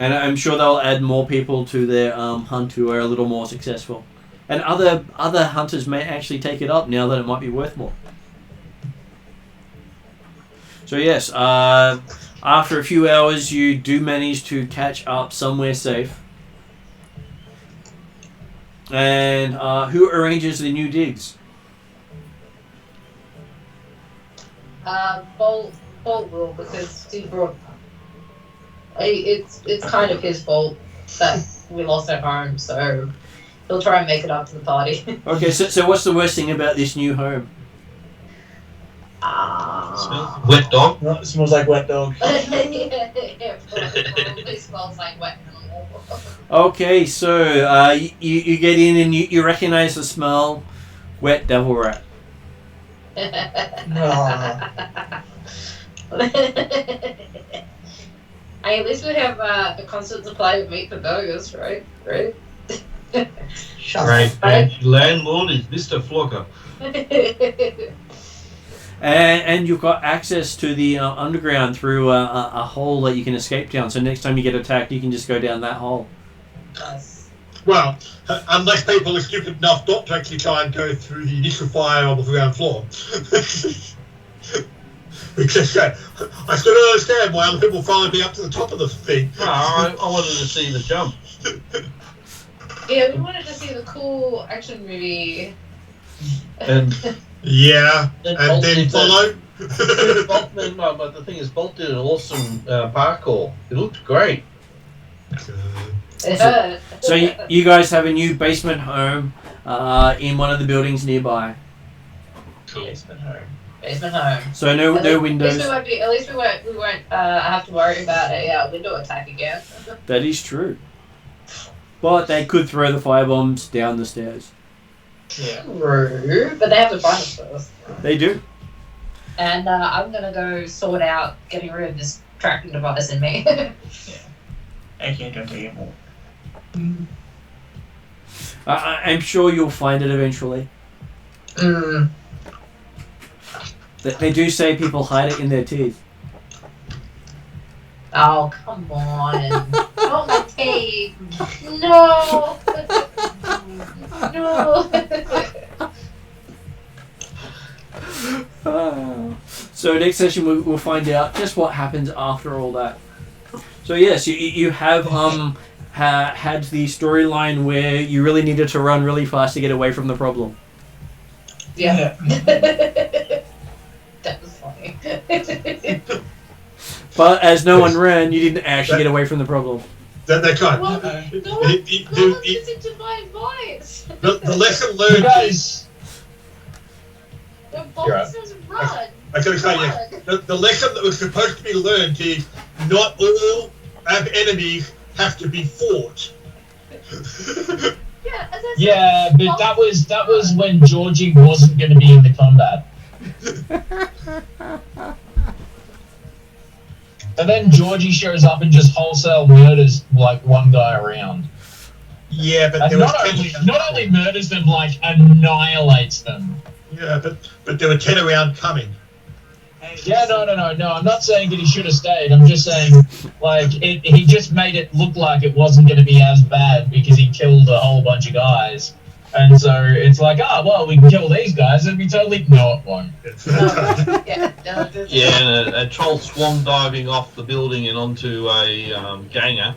Speaker 1: And I'm sure they'll add more people to their hunt who are a little more successful. And other hunters may actually take it up now that it might be worth more. So yes, after a few hours you do manage to catch up somewhere safe. And who arranges the new digs?
Speaker 2: Bolt will, because he brought. It's kind of his fault that we lost our home, so he'll try and make it up to the party.
Speaker 1: Okay, so what's the worst thing about this new home?
Speaker 6: Wet dog.
Speaker 4: No, it smells like wet dog.
Speaker 2: It probably smells like wet animal.
Speaker 1: Okay, so you get in and you recognize the smell. Wet devil rat.
Speaker 2: Hey, at least we have a constant supply of meat for burgers, right? Right?
Speaker 6: Great. And landlord is Mr. Flogger.
Speaker 1: And you've got access to the underground through a hole that you can escape down. So next time you get attacked, you can just go down that hole.
Speaker 2: Nice.
Speaker 3: Well, unless people are stupid enough not to actually try and go through the initial fire on the ground floor. Because I still don't understand why other people followed me up to the top of the thing.
Speaker 6: No, I wanted to see the jump.
Speaker 2: Yeah, we wanted to see the cool action movie.
Speaker 6: And
Speaker 3: Yeah,
Speaker 6: then
Speaker 3: and
Speaker 6: Bolt
Speaker 3: then
Speaker 6: did
Speaker 3: follow.
Speaker 6: but the thing is, Bolt did an awesome parkour. It looked great.
Speaker 1: So you guys have a new basement home in one of the buildings nearby.
Speaker 5: Cool.
Speaker 2: Basement home. Basement home.
Speaker 1: So no windows.
Speaker 2: At least we won't have to worry about a window attack again.
Speaker 1: That is true. But they could throw the firebombs down the stairs.
Speaker 2: Yeah. True, but they have to find us first.
Speaker 1: They do.
Speaker 2: And I'm gonna go sort out getting rid of this tracking device in me.
Speaker 4: I can't do it anymore.
Speaker 1: I'm sure you'll find it eventually.
Speaker 2: Mm.
Speaker 1: They do say people hide it in their teeth.
Speaker 2: Oh, come on. Not my tape. No. No.
Speaker 1: So next session we'll find out just what happens after all that. So yes, you have had the storyline where you really needed to run really fast to get away from the problem.
Speaker 2: Yeah. That was funny.
Speaker 1: But as no one ran, you didn't actually get away from the problem.
Speaker 3: They can't.
Speaker 2: Well, no one listened to my advice.
Speaker 3: The lesson learned is...
Speaker 2: The boss says run.
Speaker 3: I gotta tell you, the lesson that was supposed to be learned is not all enemies have to be fought.
Speaker 8: Yeah, but that was when Georgie wasn't going to be in the combat. And then Georgie shows up and just wholesale murders like one guy around.
Speaker 3: Yeah, but
Speaker 8: And
Speaker 3: there
Speaker 8: not only murders them, like annihilates them.
Speaker 3: Yeah, but there were 10 around coming.
Speaker 8: Yeah, no. I'm not saying that he should have stayed. I'm just saying, like, he just made it look like it wasn't going to be as bad because he killed a whole bunch of guys. And so it's like, well, we can kill these guys and we totally... No, it won't.
Speaker 6: Yeah, and a troll swan diving off the building and onto a ganger.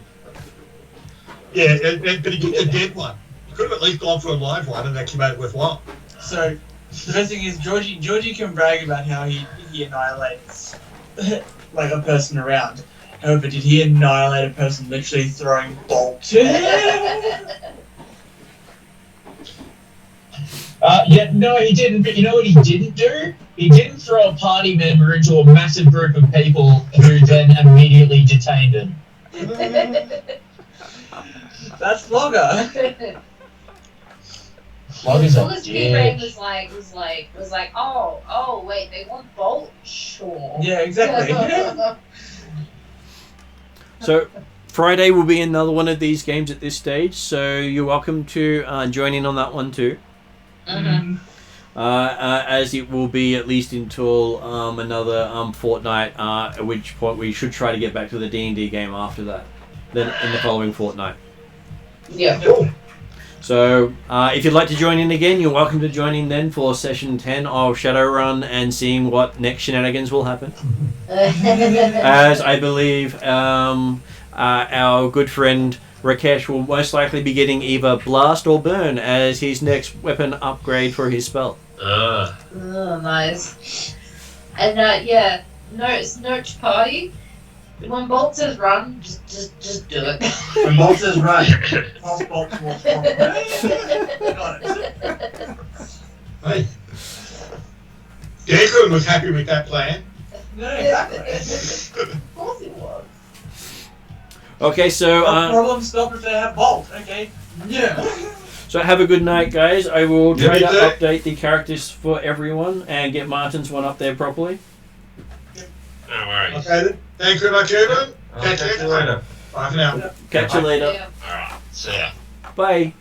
Speaker 3: Yeah, but he took a dead one. He could have at least gone for a live one and actually made it worthwhile.
Speaker 4: So, the best thing is Georgie can brag about how he annihilates like a person around. However, did he annihilate a person literally throwing bolts?
Speaker 8: Yeah, no, he didn't. But you know what he didn't do? He didn't throw a party member into a massive group of people who then immediately detained him.
Speaker 4: That's Flogger.
Speaker 8: Flogger's a
Speaker 2: Flogger's speed rate
Speaker 8: dick.
Speaker 2: was like, oh, wait, they want Bolt? Sure.
Speaker 4: Yeah, exactly.
Speaker 1: So Friday will be another one of these games at this stage, so you're welcome to join in on that one too.
Speaker 2: Mm-hmm.
Speaker 1: As it will be at least until another fortnight, at which point we should try to get back to the D&D game after that, then in the following fortnight.
Speaker 2: Yeah.
Speaker 1: So if you'd like to join in again, you're welcome to join in then for session 10 of Shadowrun and seeing what next shenanigans will happen. As I believe our good friend Rakesh will most likely be getting either Blast or Burn as his next weapon upgrade for his spell.
Speaker 2: Oh, nice. And yeah, note to party. When Bolt says run, just do it.
Speaker 4: When Bolt says run, fast Bolt towards Bolt. Got it.
Speaker 3: Hey. Declan was happy with that plan.
Speaker 4: No, exactly.
Speaker 2: Of course it was.
Speaker 1: Okay, so
Speaker 4: Problem stopped if they have Bolt. Okay. Yeah.
Speaker 1: so have a good night, guys. I will try to
Speaker 3: Yeah, me too.
Speaker 1: update the characters for everyone and get Martin's one up there properly.
Speaker 5: No worries.
Speaker 3: Okay, then. Thanks very much, everyone.
Speaker 6: I'll catch you later.
Speaker 3: Bye for now.
Speaker 1: Catch you later.
Speaker 2: Yeah.
Speaker 5: Alright, see ya.
Speaker 1: Bye.